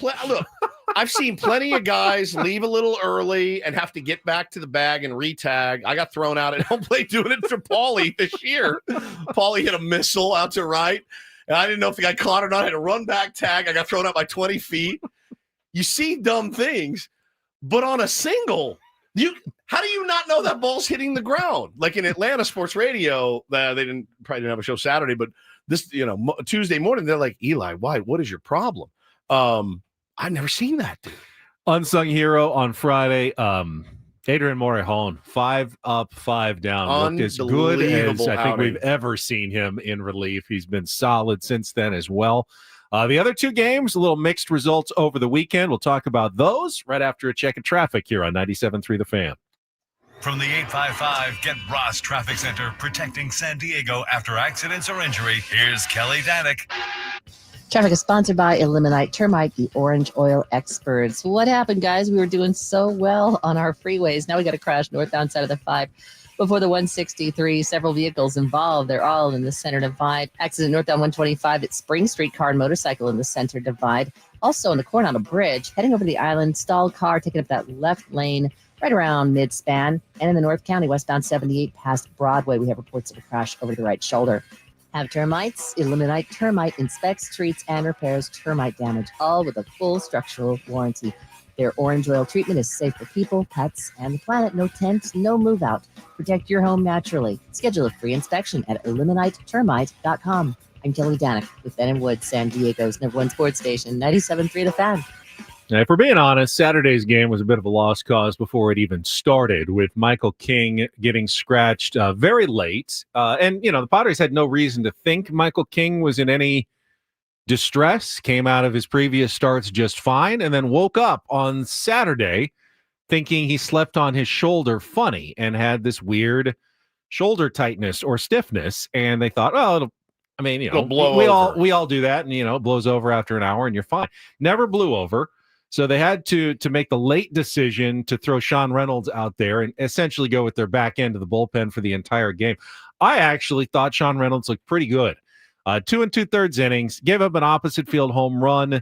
I've seen plenty of guys leave a little early and have to get back to the bag and re-tag. I got thrown out at home plate doing it for Paulie this year. Paulie hit a missile out to right, and I didn't know if the guy caught it or not. I had a run back tag. I got thrown out by 20 feet. You see dumb things, but on a single, how do you not know that ball's hitting the ground? Like in Atlanta sports radio, they probably didn't have a show Saturday, but this, Tuesday morning, they're like, Eli, why? What is your problem? I've never seen that, dude. Unsung hero on Friday. Adrian Morejon, 5 up, 5 down. Looked as good as I think we've ever seen him in relief. He's been solid since then as well. The other 2 games, a little mixed results over the weekend. We'll talk about those right after a check of traffic here on 97.3 The Fan. From the 855 Get Ross Traffic Center, protecting San Diego after accidents or injury, here's Kelly Danick. Traffic is sponsored by Eliminate Termite, the orange oil experts. What happened, guys? We were doing so well on our freeways. Now we got to crash northbound side of the 5 before the 163. Several vehicles involved. They're all in the center divide. Accident northbound 125 at Spring Street. Car and motorcycle in the center divide. Also in the Coronado Bridge, heading over the island. Stalled car taking up that left lane right around mid-span. And in the North County, westbound 78 past Broadway, we have reports of a crash over the right shoulder. Have termites? Eliminate Termite inspects, treats, and repairs termite damage, all with a full structural warranty. Their orange oil treatment is safe for people, pets, and the planet. No tent, no move out. Protect your home naturally. Schedule a free inspection at eliminatetermite.com. I'm Kelly Danick with Ben & Wood, San Diego's #1 sports station, 97.3 The Fan. Now, if we're being honest, Saturday's game was a bit of a lost cause before it even started, with Michael King getting scratched very late. And the Padres had no reason to think Michael King was in any distress, came out of his previous starts just fine, and then woke up on Saturday thinking he slept on his shoulder funny and had this weird shoulder tightness or stiffness. And they thought, well, it'll blow over. We all do that, and it blows over after an hour and you're fine. Never blew over. So they had to make the late decision to throw Sean Reynolds out there and essentially go with their back end of the bullpen for the entire game. I actually thought Sean Reynolds looked pretty good. 2 2/3 innings, gave up an opposite field home run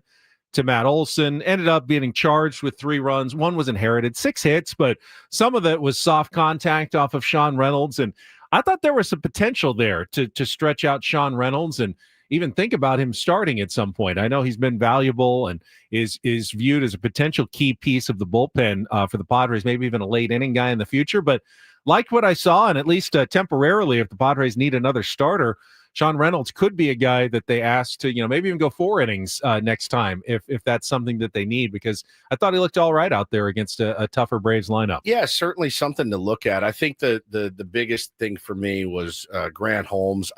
to Matt Olson, ended up getting charged with 3 runs. 1 was inherited, 6 hits, but some of that was soft contact off of Sean Reynolds. And I thought there was some potential there to stretch out Sean Reynolds and even think about him starting at some point. I know he's been valuable and is viewed as a potential key piece of the bullpen for the Padres, maybe even a late inning guy in the future. But liked what I saw, and at least temporarily, if the Padres need another starter, Sean Reynolds could be a guy that they ask to, maybe even go 4 innings next time if that's something that they need, because I thought he looked all right out there against a tougher Braves lineup. Yeah, certainly something to look at. I think the biggest thing for me was Grant Holmes.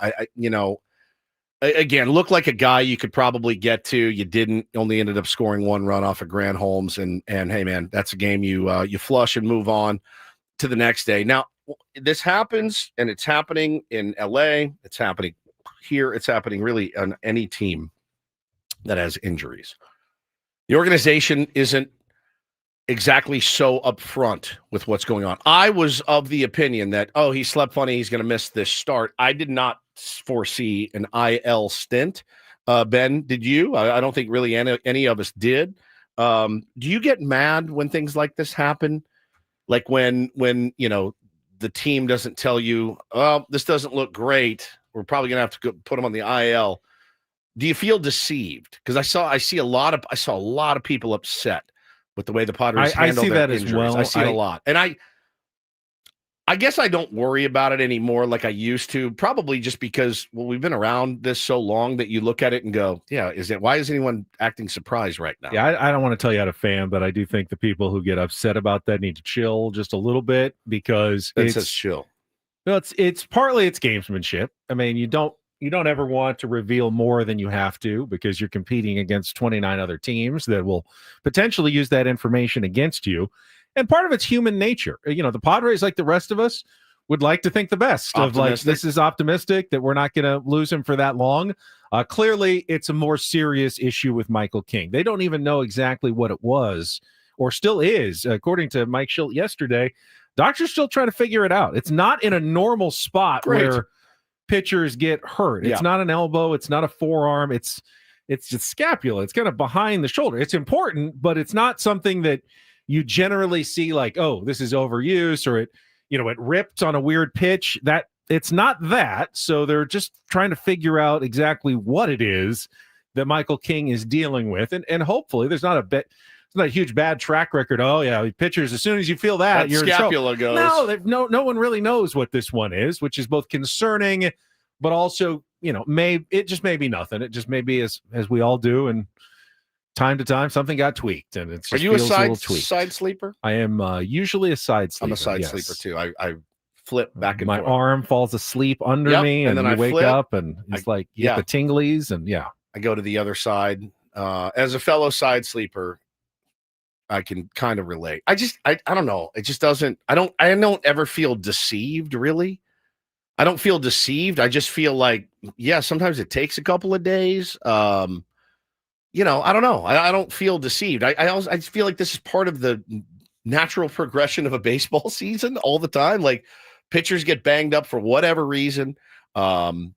Again, looked like a guy you could probably get to. You didn't. Only ended up scoring 1 run off of Grant Holmes. And hey, man, that's a game you flush and move on to the next day. Now, this happens, and it's happening in LA. It's happening here. It's happening really on any team that has injuries. The organization isn't exactly so upfront with what's going on. I was of the opinion that, he slept funny, he's going to miss this start. I did not foresee an IL stint. Ben, did you? I don't think really any of us did. Do you get mad when things like this happen? Like when the team doesn't tell you, this doesn't look great, we're probably going to have to put him on the IL. Do you feel deceived? Because I saw a lot of people upset with the way the Padres handle their injuries. As well. I see it a lot. And I guess I don't worry about it anymore like I used to, probably just because, we've been around this so long that you look at it and go, yeah, why is anyone acting surprised right now? Yeah, I don't want to tell you how to fan, but I do think the people who get upset about that need to chill just a little bit, because it's chill. Well, it's partly it's gamesmanship. I mean, you don't ever want to reveal more than you have to, because you're competing against 29 other teams that will potentially use that information against you. And part of it's human nature. The Padres, like the rest of us, would like to think the best of, like, this is optimistic that we're not going to lose him for that long. Clearly, it's a more serious issue with Michael King. They don't even know exactly what it was, or still is. According to Mike Schilt yesterday, doctors still trying to figure it out. It's not in a normal spot where pitchers get hurt. It's not an elbow. It's not a forearm. It's just scapula. It's kind of behind the shoulder. It's important, but it's not something that you generally see like, oh, this is overuse or it ripped on a weird pitch. That it's not that. So they're just trying to figure out exactly what it is that Michael King is dealing with. And hopefully there's not a huge bad track record. Oh yeah, pitchers, as soon as you feel that you're scapula goes. No one really knows what this one is, which is both concerning, but also, it just may be nothing. It just may be as we all do. And time to time, something got tweaked, and it's. Are you a side sleeper? I am usually a side sleeper. I'm a side sleeper too. I flip back and my forth. arm falls asleep under me, and then I wake up, and it's like you get the tinglies, and I go to the other side. As a fellow side sleeper, I can kind of relate. I don't know. It just doesn't. I don't ever feel deceived. Really, I don't feel deceived. I just feel like sometimes it takes a couple of days. I don't know. I don't feel deceived. I feel like this is part of the natural progression of a baseball season all the time. Like pitchers get banged up for whatever reason. And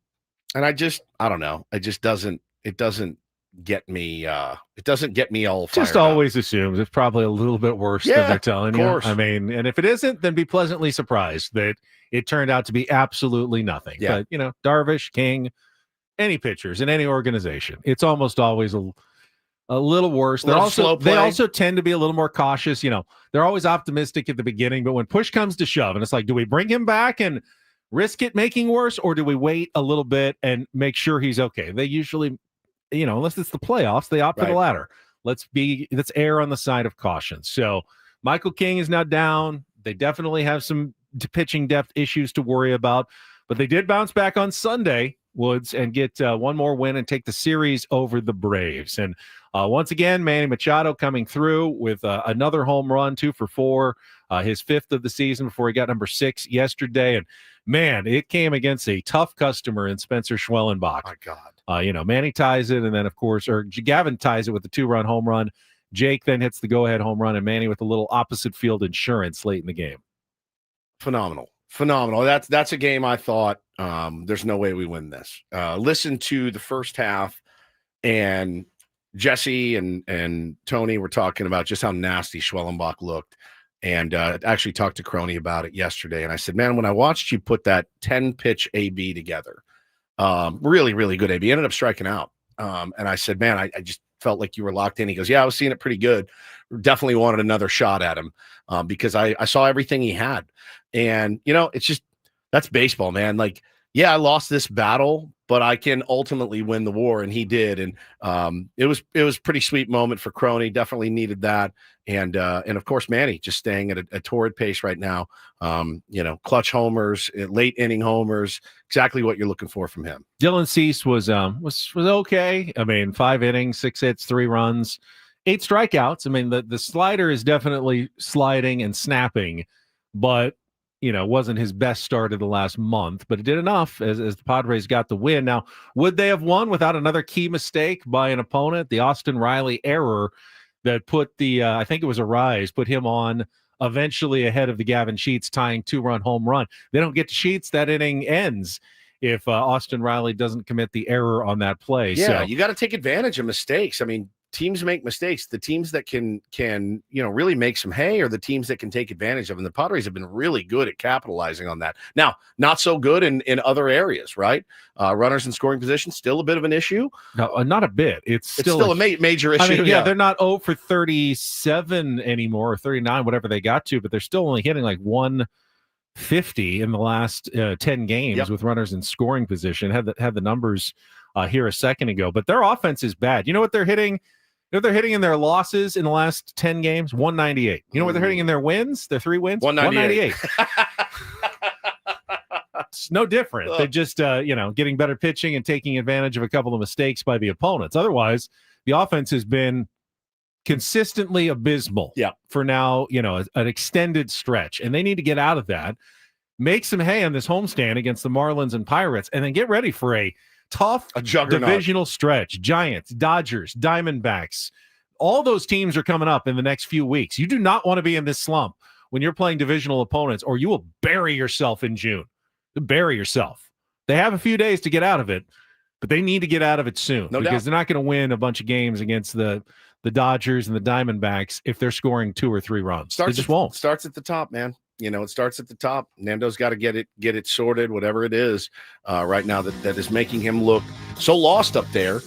I don't know. It doesn't get me. It doesn't get me all fired just always up. Assumes it's probably a little bit worse than they're telling you. I mean, and if it isn't, then be pleasantly surprised that it turned out to be absolutely nothing. Yeah. But, Darvish, King, any pitchers in any organization, it's almost always a little worse. They also tend to be a little more cautious. They're always optimistic at the beginning, but when push comes to shove, and it's like, do we bring him back and risk it making worse, or do we wait a little bit and make sure he's okay? They usually, unless it's the playoffs, they opt for the latter. Let's err on the side of caution. So Michael King is now down. They definitely have some pitching depth issues to worry about, but they did bounce back on Sunday, Woods, and get one more win and take the series over the Braves. And once again, Manny Machado coming through with another home run, 2 for 4, his 5th of the season before he got number 6 yesterday. And man, it came against a tough customer in Spencer Schwellenbach. My God. Manny ties it, and then Gavin ties it with the 2-run home run. Jake then hits the go-ahead home run, and Manny with a little opposite field insurance late in the game. Phenomenal. That's a game I thought there's no way we win this. Listen to the first half, and Jesse and Tony were talking about just how nasty Schwellenbach looked, and actually talked to Crony about it yesterday. And I said, man, when I watched you put that 10-pitch AB together, really, really good AB, ended up striking out. And I said, man, I just felt like you were locked in. He goes, yeah, I was seeing it pretty good. Definitely wanted another shot at him because I saw everything he had. And, it's just, that's baseball, man. Like, I lost this battle, but I can ultimately win the war. And he did. And it was a pretty sweet moment for Crony. Definitely needed that. And of course, Manny just staying at a torrid pace right now. Clutch homers, late inning homers, exactly what you're looking for from him. Dylan Cease was okay. I mean, 5 innings, 6 hits, 3 runs, 8 strikeouts. I mean, the slider is definitely sliding and snapping, but wasn't his best start of the last month, but it did enough as the Padres got the win. Now, would they have won without another key mistake by an opponent? The Austin Riley error that put I think it was Arise, put him on eventually ahead of the Gavin Sheets tying 2-run home run. They don't get to Sheets. That inning ends if Austin Riley doesn't commit the error on that play. Yeah, you got to take advantage of mistakes. I mean, teams make mistakes. The teams that can really make some hay are the teams that can take advantage of them. The Padres have been really good at capitalizing on that. Now, not so good in other areas, right? Runners in scoring position, still a bit of an issue. No, not a bit. It's still a major issue. I mean, they're not 0 for 37 anymore, or 39, whatever they got to, but they're still only hitting like 150 in the last 10 games with runners in scoring position. Had the numbers here a second ago, but their offense is bad. You know what they're hitting? They're hitting in their losses in the last 10 games, 198. You know what they're hitting in their wins? Their 3 wins? 198. It's no different. They're just, getting better pitching and taking advantage of a couple of mistakes by the opponents. Otherwise, the offense has been consistently abysmal for now, an extended stretch. And they need to get out of that, make some hay on this homestand against the Marlins and Pirates, and then get ready for a tough divisional stretch. Giants, Dodgers, Diamondbacks, all those teams are coming up in the next few weeks. You do not want to be in this slump when you're playing divisional opponents, or you will bury yourself in June. Bury yourself. They have a few days to get out of it, but they need to get out of it soon because they're not going to win a bunch of games against the Dodgers and the Diamondbacks if they're scoring 2 or 3 runs. They just won't. Starts at the top, man. It starts at the top. Nando's got to get it sorted, whatever it is right now that is making him look so lost up there.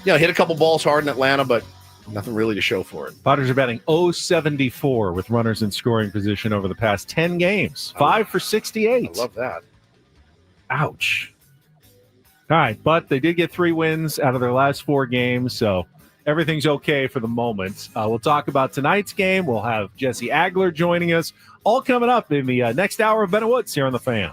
Hit a couple balls hard in Atlanta, but nothing really to show for it. Padres are batting .074 with runners in scoring position over the past 10 games. 5 for 68. I love that. Ouch. All right, but they did get 3 wins out of their last 4 games, so everything's okay for the moment. We'll talk about tonight's game. We'll have Jesse Agler joining us, all coming up in the next hour of Ben and Woods here on The Fan.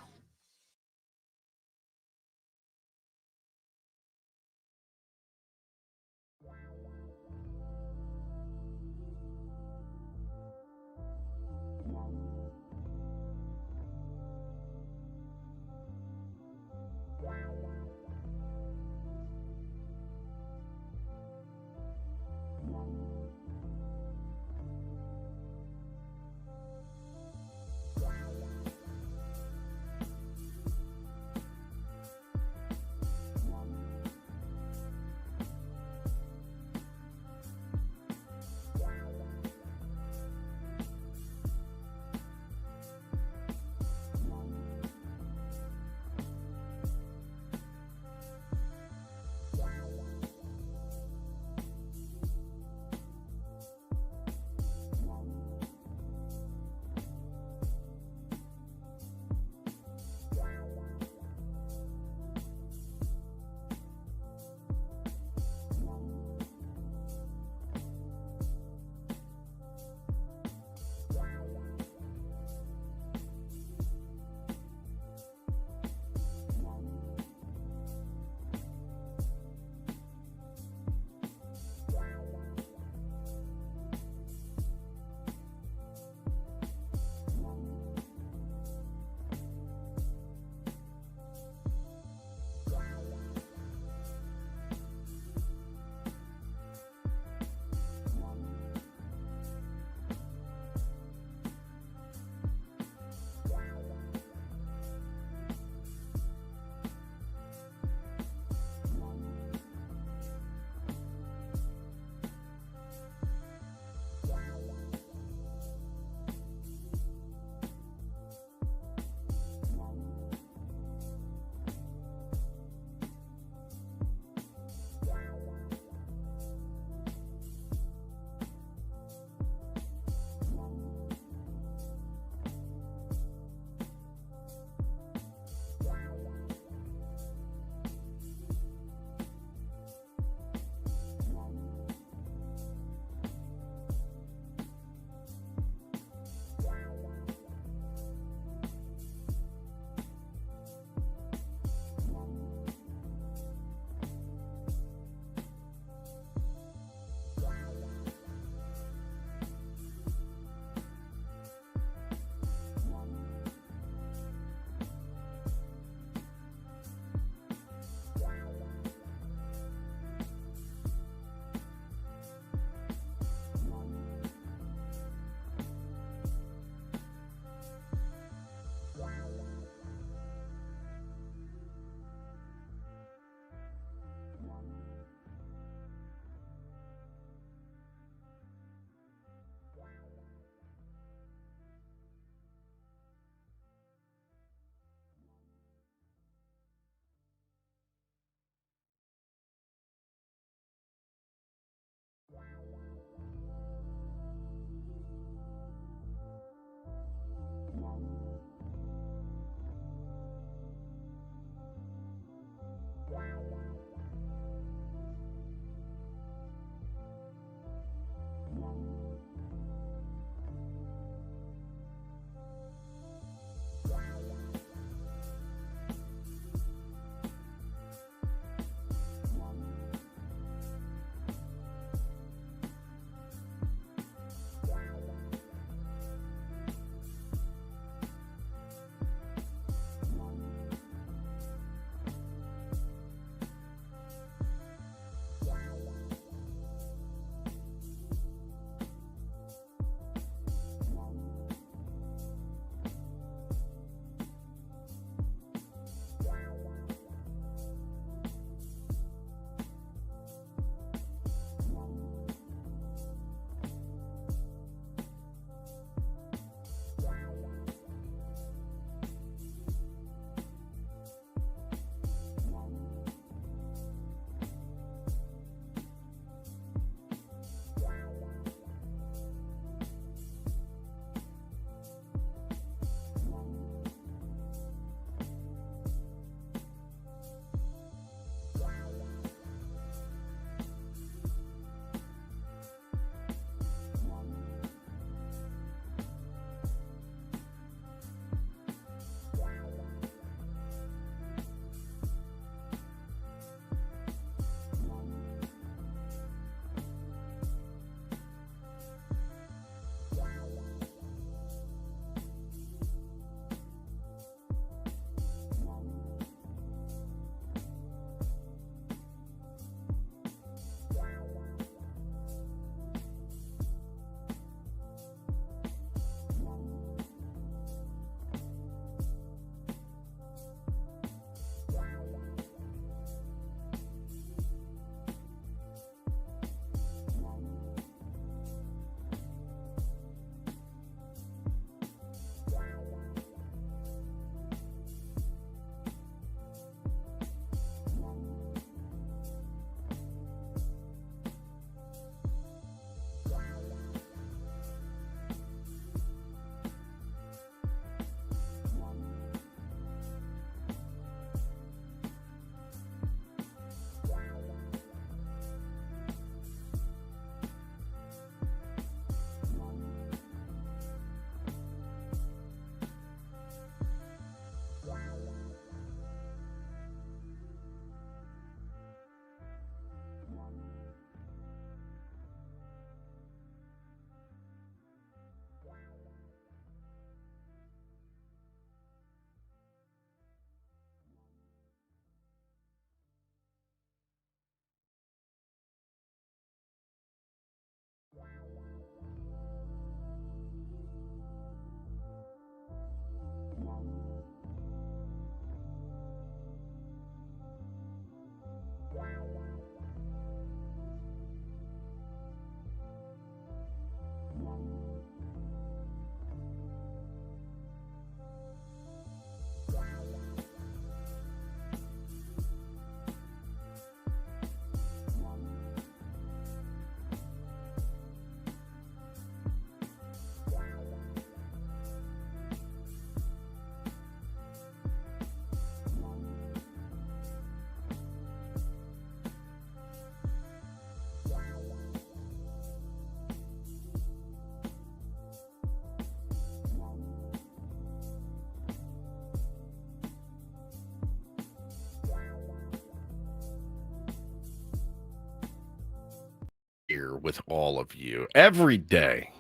with all of you. Every day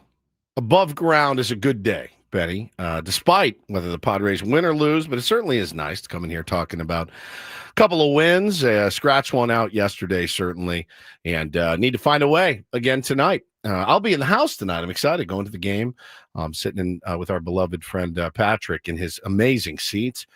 above ground is a good day, Benny, despite whether the Padres win or lose, but it certainly is nice to come in here talking about a couple of wins, scratch one out yesterday, certainly, and need to find a way again tonight. I'll be in the house tonight. I'm excited going to the game. I'm sitting in with our beloved friend Patrick in his amazing seats.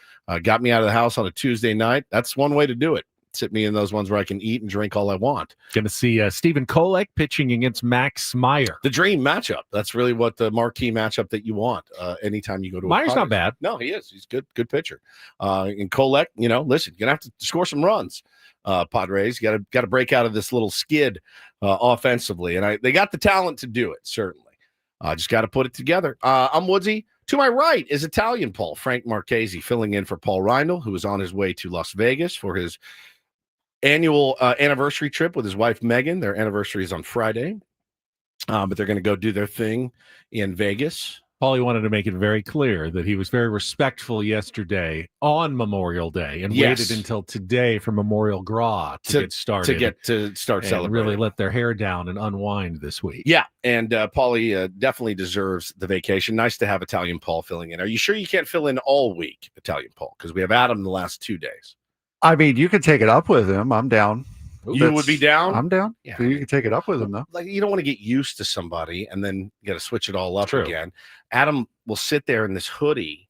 Got me out of the house on a Tuesday night. That's one way to do it. Sit me in those ones where I can eat and drink all I want. Going to see Stephen Kolek pitching against Max Meyer. The dream matchup. That's really what the marquee matchup that you want anytime you go to Meyer's not bad. No, he is. He's good pitcher. And Kolek, listen, you're going to have to score some runs. Padres, you got to break out of this little skid offensively. And they got the talent to do it, certainly. Just got to put it together. I'm Woodsy. To my right is Italian Paul, Frank Marchese, filling in for Paul Reindl, who is on his way to Las Vegas for his annual anniversary trip with his wife, Megan. Their anniversary is on Friday, but they're going to go do their thing in Vegas. Paulie wanted to make it very clear that he was very respectful yesterday on Memorial Day and waited until today for Memorial Gras to get started. To start celebrating. Really let their hair down and unwind this week. Yeah, and Paulie definitely deserves the vacation. Nice to have Italian Paul filling in. Are you sure you can't fill in all week, Italian Paul? Because we have Adam the last 2 days. I mean, you can take it up with him. I'm down. You would be down? I'm down. Yeah. So you can take it up with him, though. Like, you don't want to get used to somebody and then you got to switch it all up again. Adam will sit there in this hoodie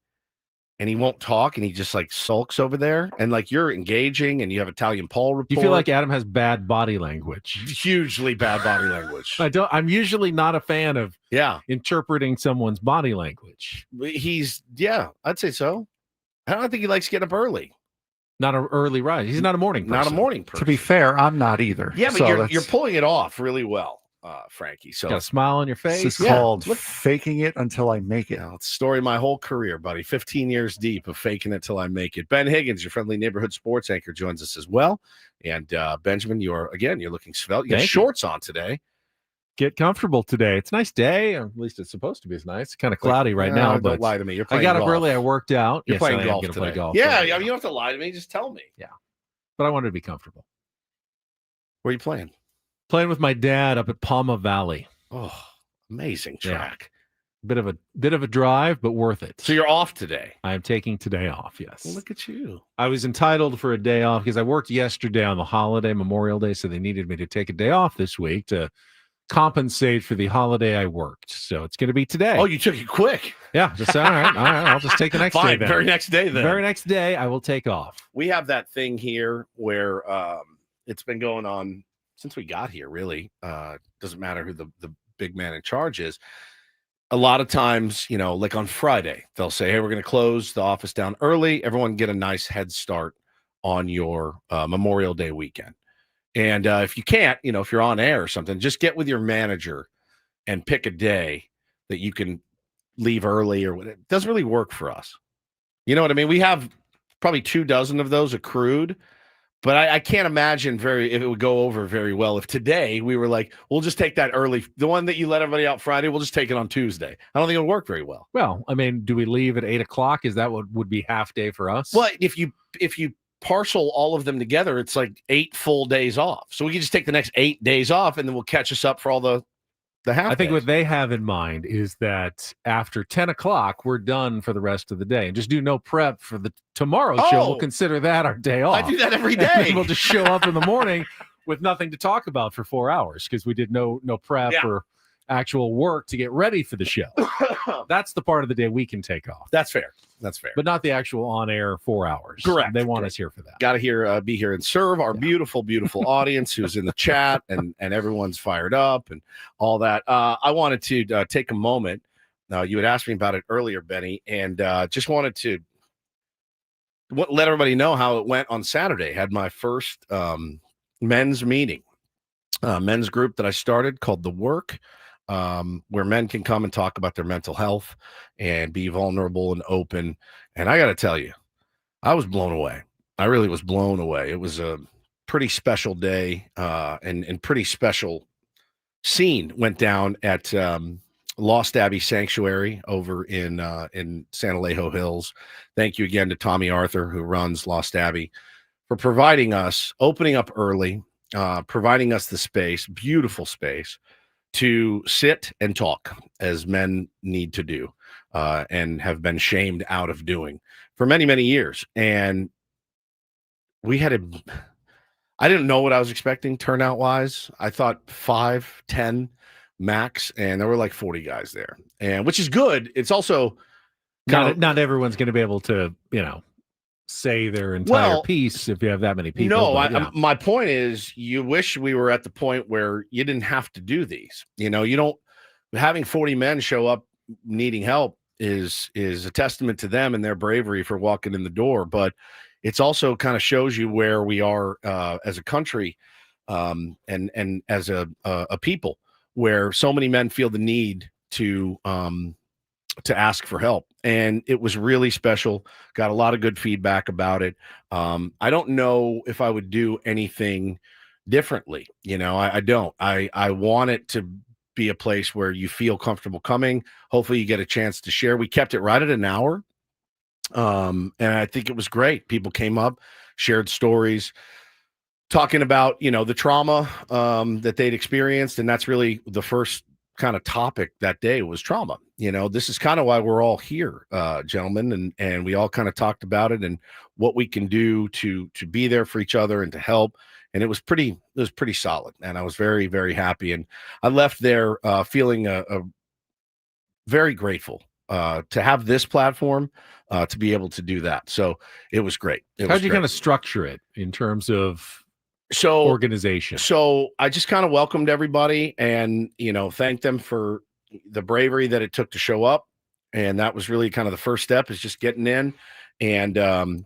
and he won't talk and he just like sulks over there. And like you're engaging and you have Italian Paul report. You feel like Adam has bad body language. Hugely bad body language. I'm usually not a fan of interpreting someone's body language. I'd say so. I don't think he likes getting up early. Not an early rise. He's not a morning person. Not a morning person. To be fair, I'm not either. Yeah, but you're pulling it off really well, Frankie. So got a smile on your face. This is called faking it until I make it. It's the story of my whole career, buddy. 15 years deep of faking it till I make it. Ben Higgins, your friendly neighborhood sports anchor, joins us as well. And Benjamin, you're looking svelte. You got shorts on today. Get comfortable today. It's a nice day. Or at least it's supposed to be. It's nice. It's kind of cloudy right now. But don't lie to me. You're playing I got golf. up early. I worked out. You're playing golf today. Play golf. Yeah, I mean, you don't have to lie to me. Just tell me. Yeah. But I wanted to be comfortable. Where are you playing? Playing with my dad up at Palma Valley. Oh, amazing track. Bit of a drive, but worth it. So you're off today? I am taking today off, yes. Well, look at you. I was entitled for a day off because I worked yesterday on the holiday, Memorial Day, so they needed me to take a day off this week to compensate for the holiday I worked. So it's going to be today. Oh, you took it quick. Yeah, just all right. I'll just take the next day then. Very next day then. Very next day I will take off. We have that thing here where it's been going on since we got here, really. Doesn't matter who the big man in charge is. A lot of times, like on Friday, they'll say, hey, we're going to close the office down early. Everyone get a nice head start on your Memorial Day weekend. And if you can't, if you're on air or something, just get with your manager and pick a day that you can leave early or whatever. It doesn't really work for us. You know what I mean? We have probably 24 of those accrued, but I can't imagine if it would go over very well. If today we were like, we'll just take that early, the one that you let everybody out Friday, we'll just take it on Tuesday. I don't think it'll work very well. Well, I mean, do we leave at 8:00? Is that what would be half day for us? Well, if you parcel all of them together, it's like 8 full days off. So we can just take the next 8 days off and then we'll catch us up for all the half I think days. what they have in mind is that after 10:00, we're done for the rest of the day and just do no prep for the tomorrow show. We'll consider that our day off. I do that every day. We'll just show up in the morning with nothing to talk about for 4 hours because we did no prep or actual work to get ready for the show. That's the part of the day we can take off. That's fair. But not the actual on-air 4 hours. Correct. They want us here for that. Got to be here and serve our beautiful, beautiful audience who's in the chat and everyone's fired up and all that. I wanted to take a moment. You had asked me about it earlier, Benny, and just wanted to let everybody know how it went on Saturday. Had my first men's meeting, men's group that I started called The Work. Where men can come and talk about their mental health and be vulnerable and open. And I got to tell you, I was blown away. I really was blown away. It was a pretty special day and pretty special scene went down at Lost Abbey Sanctuary over in San Alejo Hills. Thank you again to Tommy Arthur, who runs Lost Abbey, for providing us, opening up early, providing us the space, beautiful space, to sit and talk as men need to do, and have been shamed out of doing for many, many years. And I didn't know what I was expecting turnout wise. I thought 5, 10 max, and there were like 40 guys there, and which is good. It's also not everyone's going to be able to, say their entire piece if you have that many people. No, but, my point is, you wish we were at the point where you didn't have to do these. You don't having 40 men show up needing help is a testament to them and their bravery for walking in the door. But it's also kind of shows you where we are as a country, and as a people, where so many men feel the need to ask for help. And it was really special. Got a lot of good feedback about it. I don't know if I would do anything differently. I don't. I want it to be a place where you feel comfortable coming. Hopefully you get a chance to share. We kept it right at an hour. And I think it was great. People came up, shared stories, talking about, the trauma that they'd experienced. And that's really the first kind of topic that day was trauma. This is kind of why we're all here, gentlemen. And we all kind of talked about it and what we can do to be there for each other and to help. And it was pretty solid. And I was very, very happy. And I left there feeling a very grateful to have this platform, to be able to do that. So it was great. How'd you kind of structure it in terms of organization? So I just kind of welcomed everybody and, thanked them for the bravery that it took to show up. And that was really kind of the first step, is just getting in. And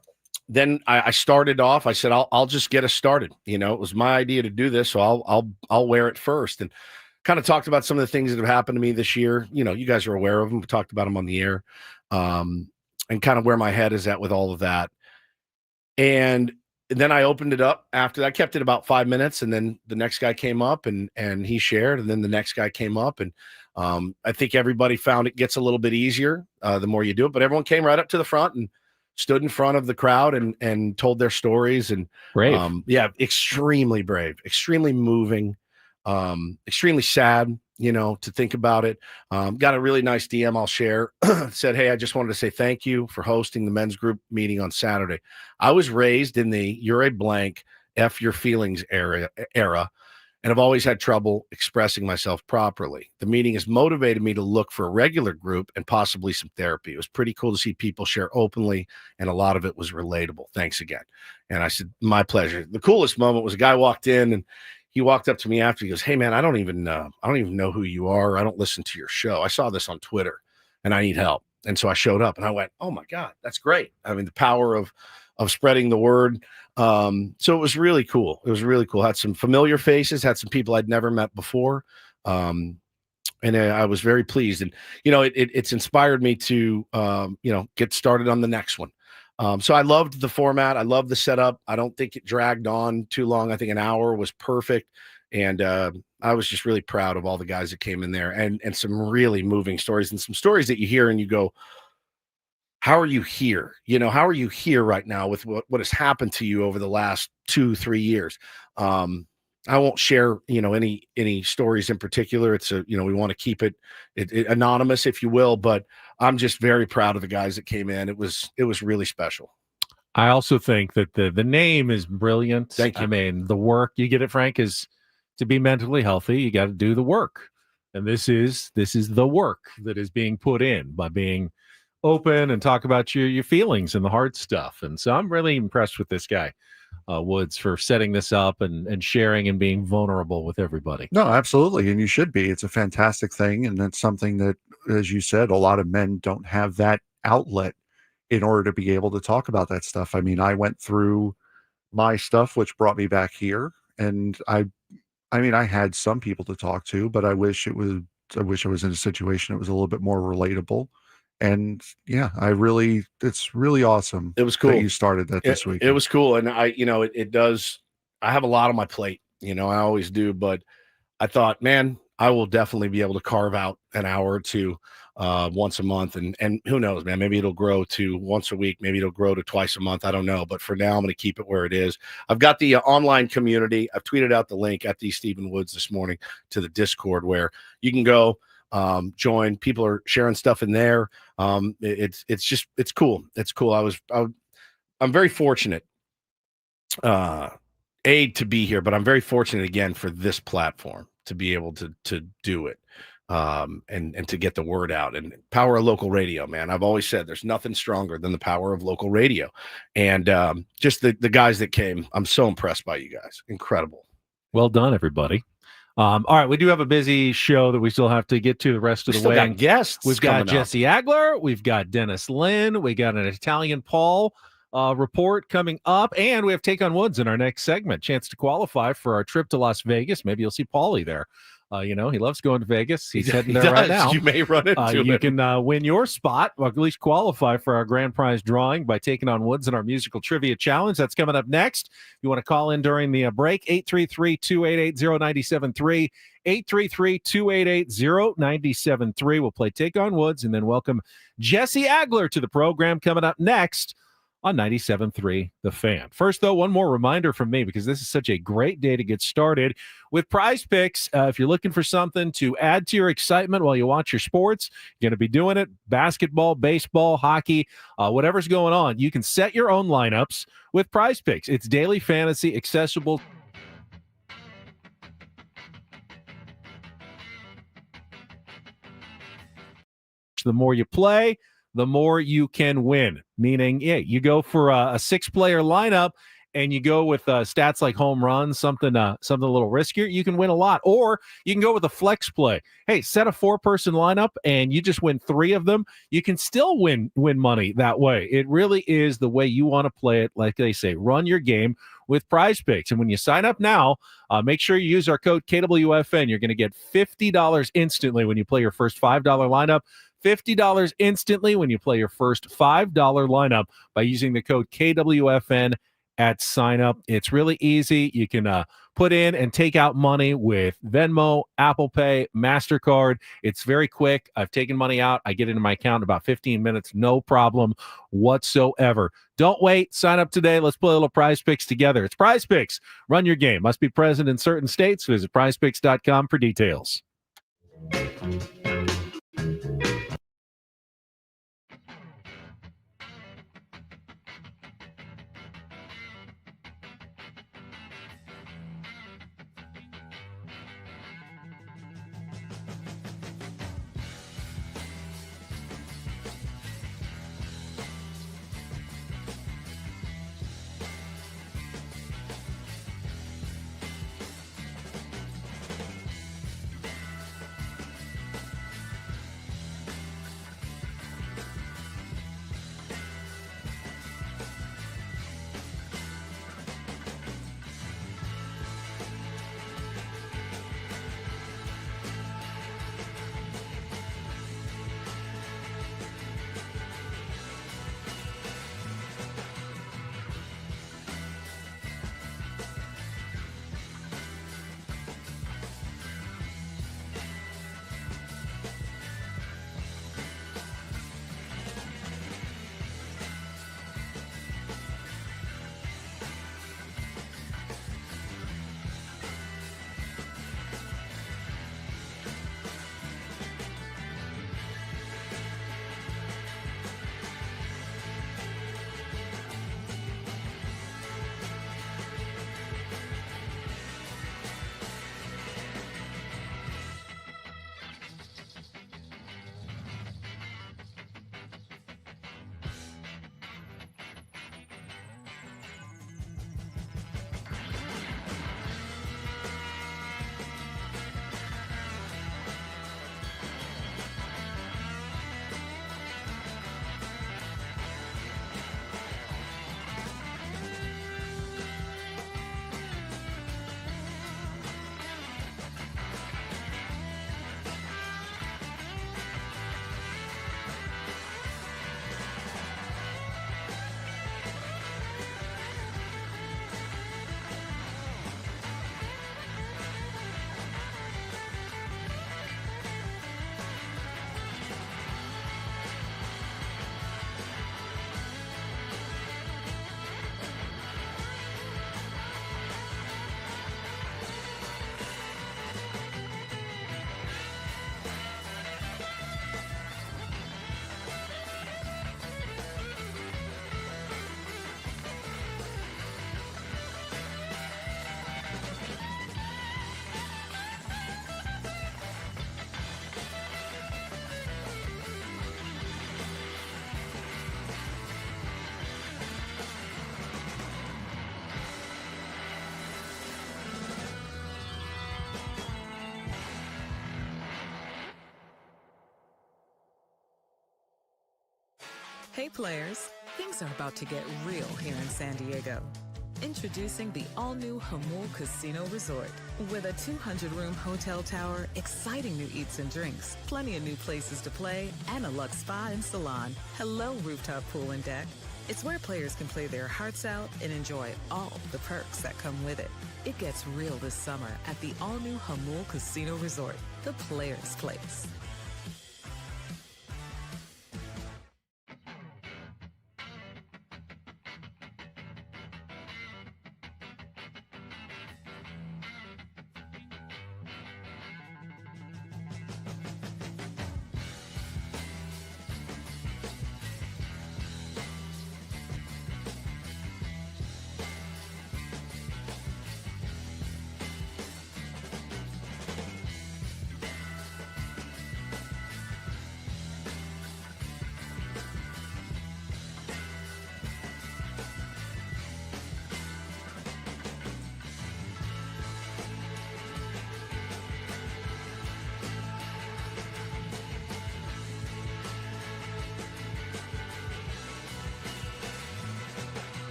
then I started off, I said, I'll just get us started. It was my idea to do this. So I'll wear it first, and kind of talked about some of the things that have happened to me this year. You guys are aware of them. We talked about them on the air, and kind of where my head is at with all of that. And then I opened it up after that. I kept it about 5 minutes, and then the next guy came up and he shared, and then the next guy came up, and I think everybody found it gets a little bit easier the more you do it. But everyone came right up to the front and stood in front of the crowd and told their stories. And brave. Extremely brave, extremely moving, extremely sad, to think about it. Got a really nice DM I'll share. Said, "Hey, I just wanted to say thank you for hosting the men's group meeting on Saturday. I was raised in the you're a blank, F your feelings era, and I've always had trouble expressing myself properly. The meeting has motivated me to look for a regular group and possibly some therapy. It was pretty cool to see people share openly, and a lot of it was relatable. Thanks again." And I said, "My pleasure." The coolest moment was a guy walked in, and he walked up to me after. He goes, "Hey man, I don't even know who you are. I don't listen to your show. I saw this on Twitter and I need help." And so I showed up and I went, "Oh my God, that's great." I mean, the power of spreading the word. So it was really cool. It was really cool. Had some familiar faces, had some people I'd never met before. And I was very pleased. And, it's inspired me to, get started on the next one. So I loved the format. I loved the setup. I don't think it dragged on too long. I think an hour was perfect. And I was just really proud of all the guys that came in there, and some really moving stories, and some stories that you hear and you go, how are you here? How are you here right now with what has happened to you over the last 2-3 years? I won't share, any stories in particular. It's we want to keep it anonymous, if you will, but I'm just very proud of the guys that came in. It was really special. I also think that the name is brilliant. Thank you. I mean, the work, you get it, Frank, is to be mentally healthy. You got to do the work. And this is the work that is being put in by being open and talk about your feelings and the hard stuff. And so I'm really impressed with this guy, Woods, for setting this up and sharing and being vulnerable with everybody. No, absolutely. And you should be. It's a fantastic thing. And that's something that, as you said, a lot of men don't have that outlet in order to be able to talk about that stuff. I mean, I went through my stuff, which brought me back here. And I had some people to talk to, but I wish I was in a situation that was a little bit more relatable. And yeah, it's really awesome. It was cool that you started that this week. It was cool. And I have a lot on my plate, I always do, but I thought, man, I will definitely be able to carve out an hour or two once a month, and who knows, man, maybe it'll grow to once a week, maybe it'll grow to twice a month. I don't know, but for now I'm going to keep it where it is. I've got the online community. I've tweeted out the link at the Stephen Woods this morning to the Discord where you can go join. People are sharing stuff in there. It's cool. It's cool. I'm very fortunate to be here, but I'm very fortunate again for this platform to be able to do it. And to get the word out, and power of local radio, man. I've always said there's nothing stronger than the power of local radio. And just the guys that came, I'm so impressed by you guys. Incredible. Well done, everybody. All right, we do have a busy show that we still have to get to the rest of the way. Got guests. We've got Jesse Agler, we've got Dennis Lynn, we got an Italian Paul report coming up, and we have Take on Woods in our next segment. Chance to qualify for our trip to Las Vegas. Maybe you'll see Paulie there. He loves going to Vegas. He's heading there right now. You may run into him. You can win your spot, or at least qualify for our grand prize drawing by taking on Woods in our musical trivia challenge. That's coming up next. You want to call in during the break, 833-288-0973, 833-288-0973. We'll play Take on Woods and then welcome Jesse Agler to the program coming up next on 97.3 The Fan. First, though, one more reminder from me, because this is such a great day to get started with Prize Picks. If you're looking for something to add to your excitement while you watch your sports, you're going to be doing it, basketball, baseball, hockey, whatever's going on, you can set your own lineups with Prize Picks. It's daily fantasy, accessible. The more you play, the more you can win. Meaning, you go for a 6-player lineup and you go with stats like home runs, something a little riskier, you can win a lot. Or you can go with a flex play. Hey, set a 4-person lineup and you just win 3 of them. You can still win money that way. It really is the way you want to play it. Like they say, run your game with Prize Picks. And when you sign up now, make sure you use our code KWFN. You're going to get $50 instantly when you play your first $5 lineup. $50 instantly when you play your first $5 lineup by using the code KWFN at sign up. It's really easy. You can put in and take out money with Venmo, Apple Pay, MasterCard. It's very quick. I've taken money out. I get it in my account in about 15 minutes. No problem whatsoever. Don't wait. Sign up today. Let's play a little Prize Picks together. It's Prize Picks. Run your game. Must be present in certain states. Visit prizepicks.com for details. Hey players, things are about to get real here in San Diego. Introducing the all-new Hamul Casino Resort. With a 200-room hotel tower, exciting new eats and drinks, plenty of new places to play, and a luxe spa and salon. Hello, rooftop pool and deck. It's where players can play their hearts out and enjoy all the perks that come with it. It gets real this summer at the all-new Hamul Casino Resort, the players' place.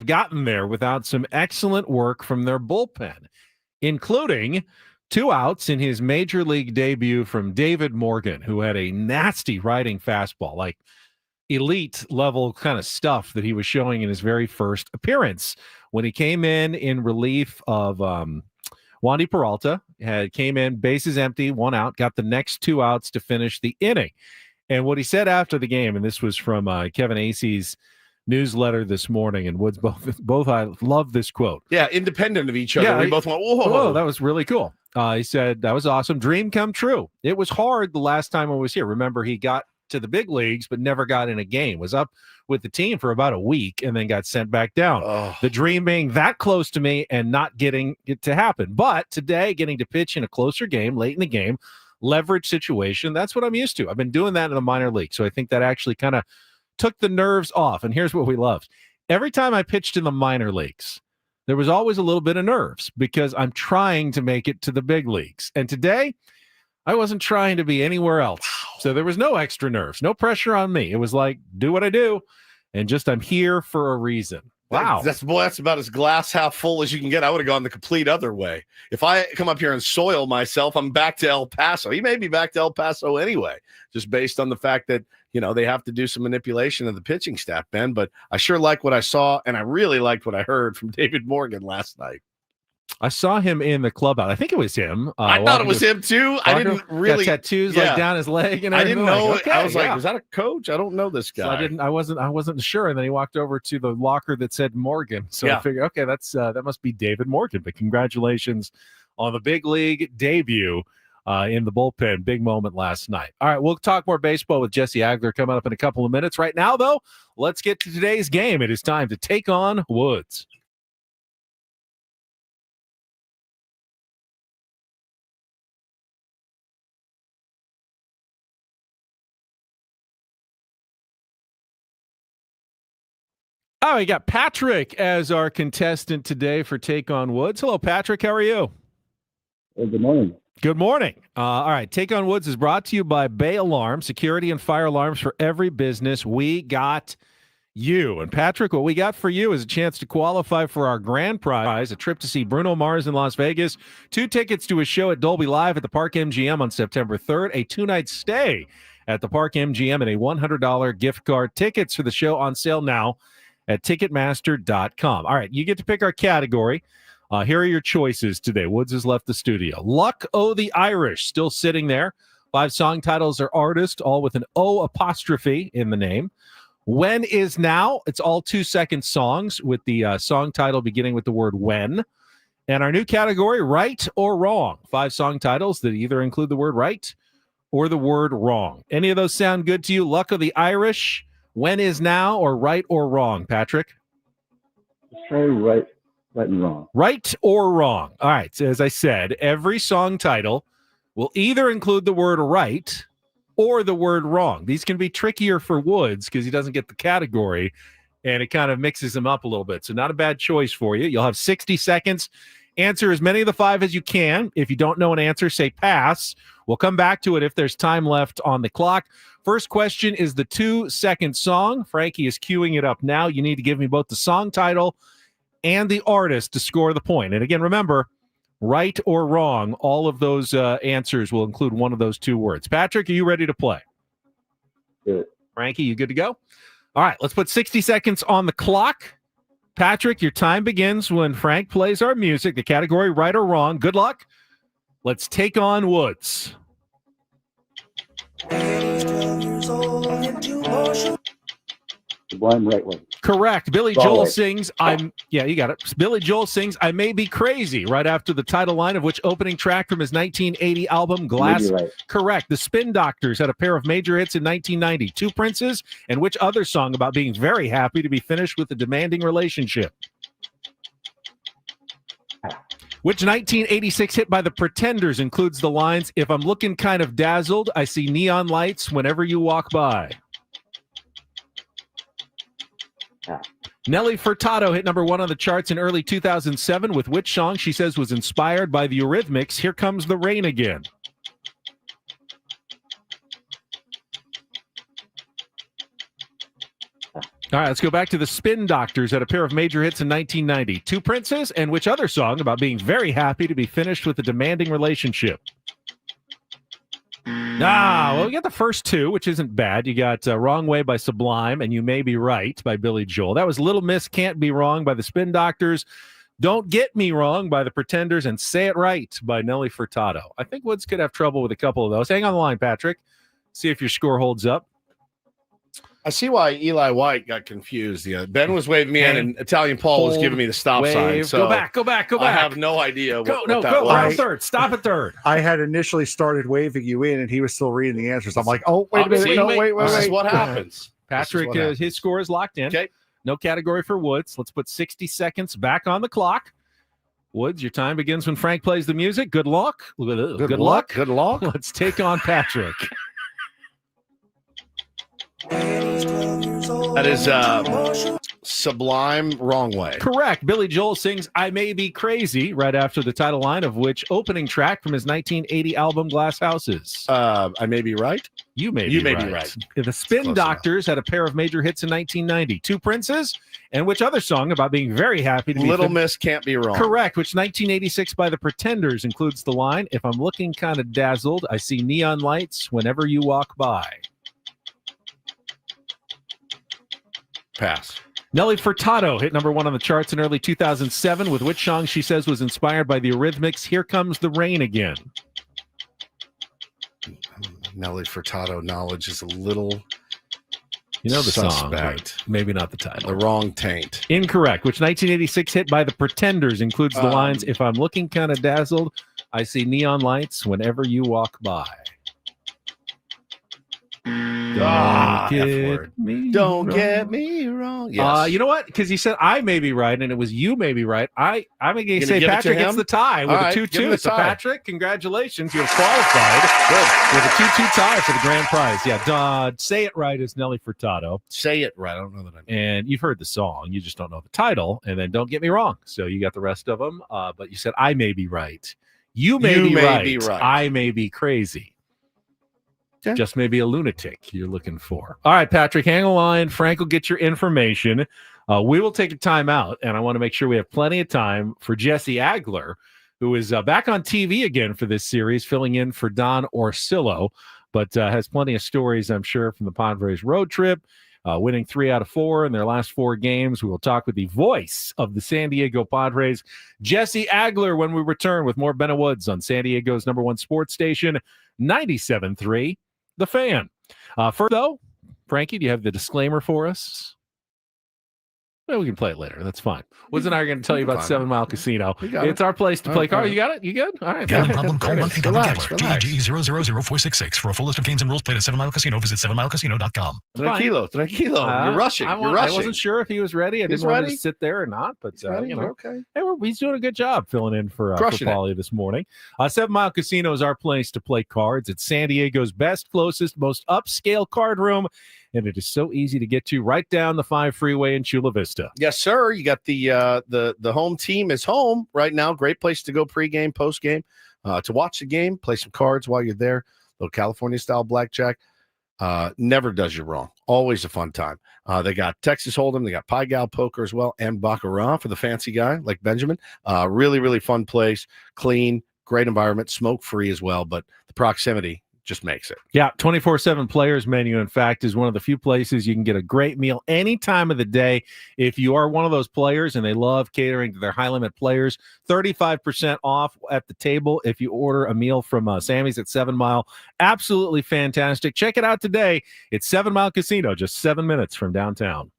Gotten there without some excellent work from their bullpen, including 2 outs in his major league debut from David Morgan, who had a nasty riding fastball, like elite level kind of stuff that he was showing in his very first appearance when he came in relief of Wandy Peralta. Came in, bases empty, 1 out, got the next 2 outs to finish the inning. And what he said after the game, and this was from Kevin Acey's newsletter this morning, and Woods both I love this quote. Yeah, independent of each other. Yeah, we both went, whoa. Whoa, that was really cool. He said, that was awesome. Dream come true. It was hard the last time I was here. Remember, he got to the big leagues, but never got in a game. Was up with the team for about a week and then got sent back down. Oh. The dream being that close to me and not getting it to happen. But today, getting to pitch in a closer game, late in the game, leverage situation, that's what I'm used to. I've been doing that in the minor league. So I think that actually kind of took the nerves off. And here's what we loved. Every time I pitched in the minor leagues, there was always a little bit of nerves because I'm trying to make it to the big leagues. And today, I wasn't trying to be anywhere else. So there was no extra nerves, no pressure on me. It was like, do what I do. And just, I'm here for a reason. Wow. That's about as glass half full as you can get. I would have gone the complete other way. If I come up here and soil myself, I'm back to El Paso. He may be back to El Paso anyway, just based on the fact that, you know, they have to do some manipulation of the pitching staff, Ben. But I sure like what I saw, and I really liked what I heard from David Morgan last night. I saw him in the clubhouse. I think it was him. I thought it was him too. I didn't really got tattoos like down his leg, and I didn't know. Like, okay, I was like, was that a coach? I don't know this guy. So I wasn't sure. And then he walked over to the locker that said Morgan. So I figured, okay, that must be David Morgan. But congratulations on the big league debut in the bullpen. Big moment last night. All right, we'll talk more baseball with Jesse Agler coming up in a couple of minutes. Right now, though, let's get to today's game. It is time to take on Woods. Oh, we got Patrick as our contestant today for Take on Woods. Hello, Patrick. How are you? Hey, good morning. Good morning. All right. Take on Woods is brought to you by Bay Alarm, security and fire alarms for every business. We got you. And Patrick, what we got for you is a chance to qualify for our grand prize, a trip to see Bruno Mars in Las Vegas, 2 tickets to a show at Dolby Live at the Park MGM on September 3rd, a 2-night stay at the Park MGM, and a $100 gift card. Tickets for the show on sale now at Ticketmaster.com. All right, you get to pick our category. Here are your choices today. Woods has left the studio. Luck O' the Irish, still sitting there. 5 song titles are artist, all with an O apostrophe in the name. When Is Now, it's all 2-second songs with the song title beginning with the word when. And our new category, Right or Wrong. 5 song titles that either include the word right or the word wrong. Any of those sound good to you? Luck of the Irish, When Is Now, or Right or Wrong, Patrick? Let's try right and wrong. Right or wrong. All right. So as I said, every song title will either include the word right or the word wrong. These can be trickier for Woods because he doesn't get the category, and it kind of mixes him up a little bit. So not a bad choice for you. You'll have 60 seconds. Answer as many of the 5 as you can. If you don't know an answer, say pass. We'll come back to it if there's time left on the clock. First question is the 2-second song. Frankie is queuing it up now. You need to give me both the song title and the artist to score the point. And again, remember, right or wrong, all of those answers will include one of those 2 words. Patrick, are you ready to play? Good. Frankie, you good to go? All right, let's put 60 seconds on the clock. Patrick, your time begins when Frank plays our music. The category, right or wrong. Good luck. Let's take on Woods. Sublime Right Way. Correct. Billy Wrong Joel way. sings, you got it. Billy Joel sings I May Be Crazy, right after the title line of which opening track from his 1980 album, Glass. Maybe right. Correct. The Spin Doctors had a pair of major hits in 1990, 2 Princes, and which other song about being very happy to be finished with a demanding relationship? Which 1986 hit by the Pretenders includes the lines, If I'm looking kind of dazzled, I see neon lights whenever you walk by? Nelly Furtado hit number 1 on the charts in early 2007 with which song she says was inspired by the Eurythmics, Here Comes the Rain Again? All right, let's go back to the Spin Doctors. Had a pair of major hits in 1990. 2 Princes, and which other song about being very happy to be finished with a demanding relationship? Well, we got the first 2, which isn't bad. You got Wrong Way by Sublime and You May Be Right by Billy Joel. That was Little Miss Can't Be Wrong by the Spin Doctors, Don't Get Me Wrong by the Pretenders, and Say It Right by Nelly Furtado. I think Woods could have trouble with a couple of those. Hang on the line, Patrick. See if your score holds up. I see why Eli White got confused. Ben was waving me in, and Italian Paul was giving me the stop sign. So go back. I have no idea what that go was. third. Stop at third. I had initially started waving you in, and he was still reading the answers. I'm like, oh, wait a minute. No, wait. This is what happens. Patrick, his score is locked in. Okay. No category for Woods. Let's put 60 seconds back on the clock. Woods, your time begins when Frank plays the music. Good luck. Good luck. Good luck. Let's take on Patrick. That is Sublime Wrong Way. Correct. Billy Joel sings I May Be Crazy right after the title line of which opening track from his 1980 album Glass Houses? I May Be Right. You may be right. The Spin Doctors had a pair of major hits in 1990. 2 Princes, and which other song about being very happy to be Little Miss Can't Be Wrong. Correct, which 1986 by the Pretenders includes the line, If I'm looking kind of dazzled, I see neon lights whenever you walk by. Pass. Nelly Furtado hit number 1 on the charts in early 2007 with which song she says was inspired by the Eurythmics' Here Comes the Rain Again. Nelly Furtado knowledge is a little the suspect. song, but maybe not the title. The wrong taint. Incorrect. Which 1986 hit by the Pretenders includes the lines, "If I'm looking kind of dazzled, I see neon lights whenever you walk by." Don't get me wrong. Yes. You know what? Because he said I may be right, and it was you may be right. I'm going to say Patrick gets the tie with a 2-2. So Patrick, congratulations. You're qualified with a 2-2 tie for the grand prize. Yeah, Say It Right is Nelly Furtado. Say It Right. I don't know that I know. And you've heard the song. You just don't know the title. And then Don't Get Me Wrong. So you got the rest of them. But you said I may be right. You may be right. I may be crazy. Yeah. Just maybe a lunatic you're looking for. All right, Patrick, hang on line. Frank will get your information. We will take a timeout, and I want to make sure we have plenty of time for Jesse Agler, who is back on TV again for this series, filling in for Don Orsillo, but has plenty of stories, I'm sure, from the Padres road trip, winning 3 out of 4 in their last 4 games. We will talk with the voice of the San Diego Padres, Jesse Agler, when we return with more Ben Woods on San Diego's #1 sports station, 97.3. The Fan. First, though, Frankie, do you have the disclaimer for us? Well, we can play it later. That's fine. Woods and I are going to tell you about 7 Mile Casino. It's our place to play cards. You got it? You good? All right. Gambling problem? Call 1-800-GAMBLER. GG 000-466. For a full list of games and rules, played at 7 Mile Casino. Visit 7milecasino.com. Tranquilo. You're rushing. I wasn't sure if he was ready. I didn't want him to sit there or not, but okay. Hey, he's doing a good job filling in for Paulie this morning. 7 Mile Casino is our place to play cards. It's San Diego's best, closest, most upscale card room, and it is so easy to get to right down the 5 freeway in Chula Vista. Yes, sir. You got the home team is home right now. Great place to go pregame, postgame, to watch the game, play some cards while you're there. Little California-style blackjack. Never does you wrong. Always a fun time. They got Texas Hold'em. They got Pai Gow Poker as well, and Baccarat for the fancy guy like Benjamin. Really, really fun place. Clean, great environment, smoke-free as well, but the proximity just makes it. Yeah, 24/7 players menu, in fact, is one of the few places you can get a great meal any time of the day. If you are one of those players and they love catering to their high-limit players, 35% off at the table if you order a meal from Sammy's at 7 Mile. Absolutely fantastic. Check it out today. It's 7 Mile Casino, just 7 minutes from downtown.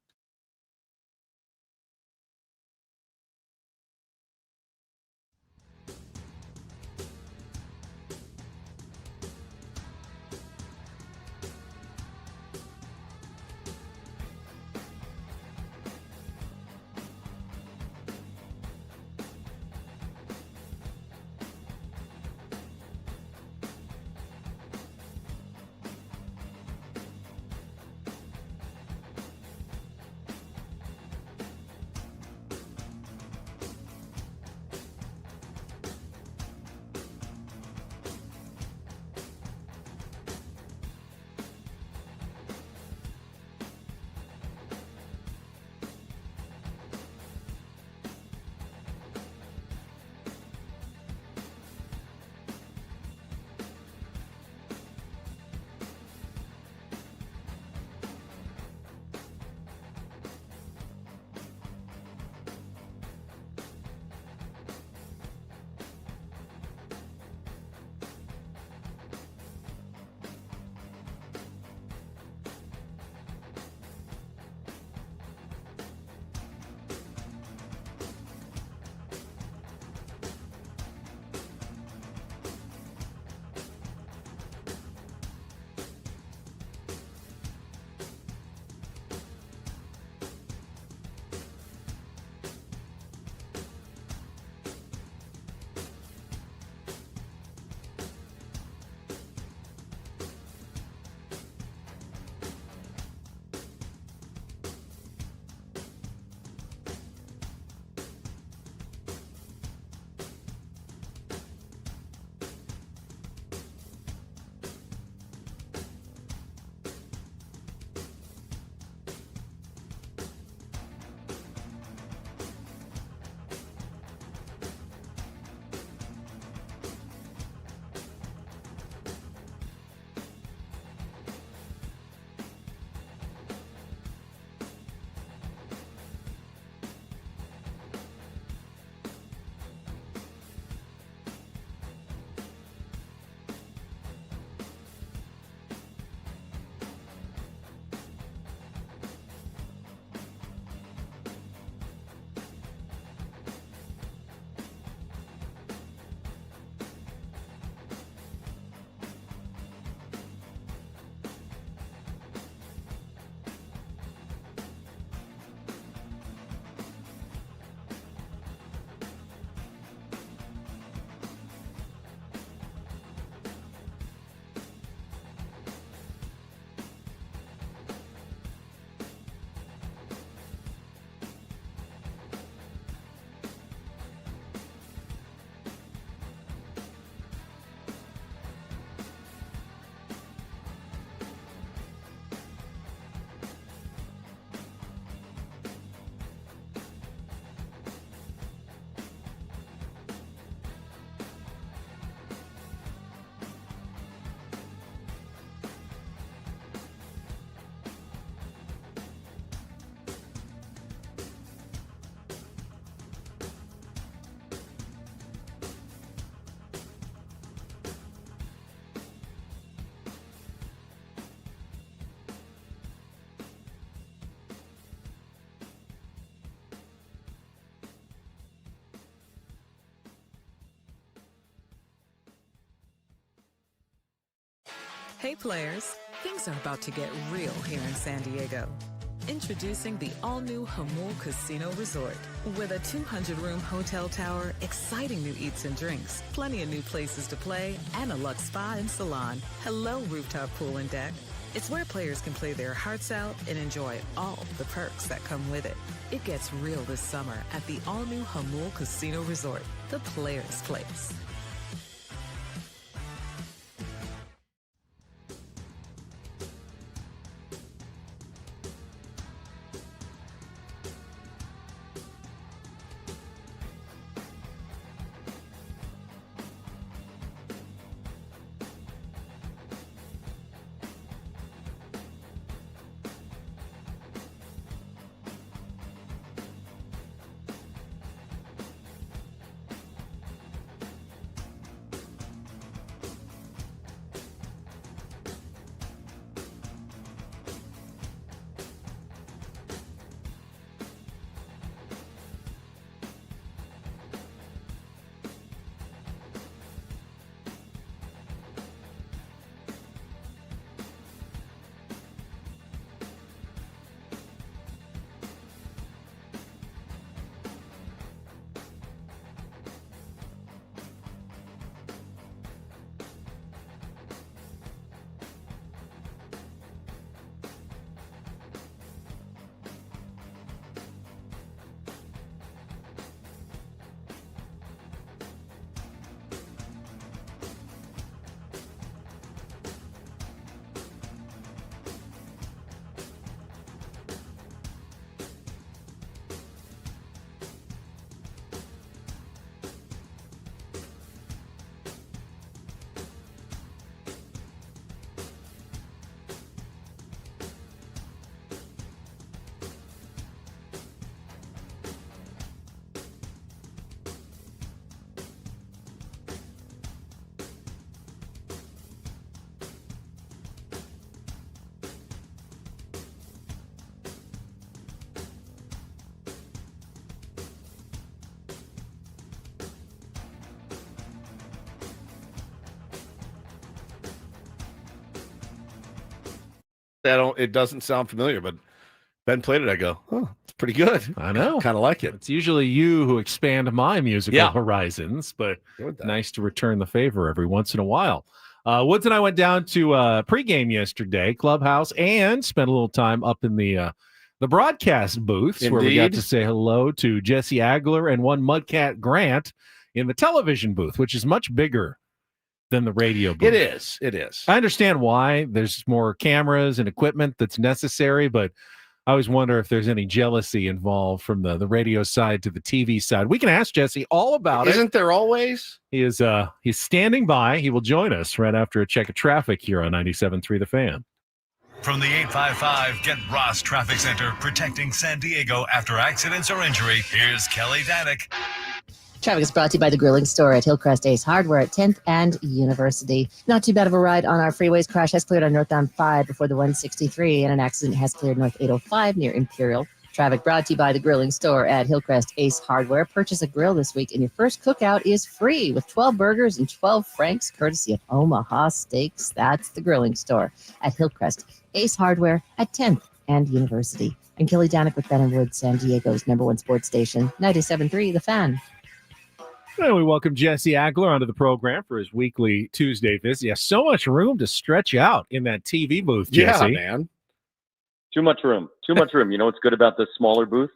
Hey players, things are about to get real here in San Diego. Introducing the all-new Jamul Casino Resort. With a 200-room hotel tower, exciting new eats and drinks, plenty of new places to play, and a luxe spa and salon. Hello, rooftop pool and deck. It's where players can play their hearts out and enjoy all the perks that come with it. It gets real this summer at the all-new Jamul Casino Resort, the players' place. It doesn't sound familiar, but Ben played it. I go, oh, it's pretty good. I know. Kind of like it. It's usually you who expand my musical Yeah. horizons, but nice to return the favor every once in a while. Woods and I went down to pregame yesterday, clubhouse, and spent a little time up in the broadcast booths where we got Indeed. to say hello to Jesse Agler and one Mudcat Grant in the television booth, which is much bigger than the radio booth. It is. I understand why. There's more cameras and equipment that's necessary, but I always wonder if there's any jealousy involved from the radio side to the TV side. We can ask Jesse all about it. Isn't there always? He's standing by. He will join us right after a check of traffic here on 97.3 The Fan. From the 855 Get Ross Traffic Center, protecting San Diego after accidents or injury, here's Kelly Danick. Traffic is brought to you by the Grilling Store at Hillcrest Ace Hardware at 10th and University. Not too bad of a ride on our freeways. Crash has cleared on northbound 5 before the 163, and an accident has cleared north 805 near Imperial. Traffic brought to you by the Grilling Store at Hillcrest Ace Hardware. Purchase a grill this week, and your first cookout is free with 12 burgers and 12 franks, courtesy of Omaha Steaks. That's the Grilling Store at Hillcrest Ace Hardware at 10th and University. And Kelly Danick with Ben and Wood, San Diego's #1 sports station, 97.3 The Fan. And we welcome Jesse Agler onto the program for his weekly Tuesday visit. Yeah, so much room to stretch out in that TV booth, Jesse. Yeah, man. Too much room. Too much room. You know what's good about this smaller booth?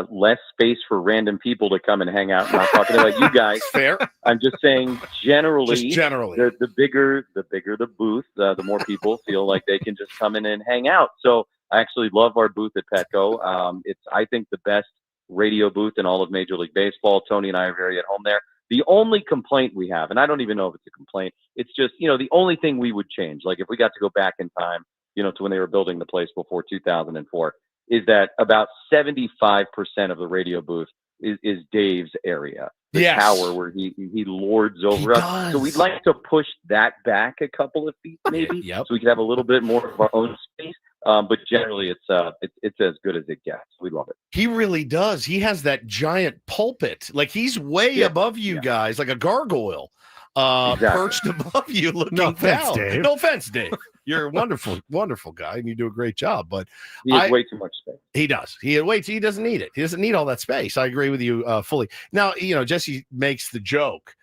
Less space for random people to come and hang out. I'm not talking about you guys. Fair. I'm just saying generally. Just generally. The bigger the booth, the more people feel like they can just come in and hang out. So I actually love our booth at Petco. It's, I think, the best radio booth in all of Major League Baseball. Tony and I are very at home there. The only complaint we have, and I don't even know if it's a complaint, it's just, the only thing we would change, like if we got to go back in time, to when they were building the place before 2004, is that about 75% of the radio booth is Dave's area. The tower where he lords over us. So we'd like to push that back a couple of feet, maybe, so we could have a little bit more of our own space. But generally, it's as good as it gets. We love it. He really does. He has that giant pulpit. Like he's way above you guys, like a gargoyle. perched above you looking No offense, down. Dave. No offense, Dave. You're a wonderful, wonderful guy, and you do a great job. But He has way too much space. He does. He doesn't need it. He doesn't need all that space. I agree with you fully. Now, Jesse makes the joke.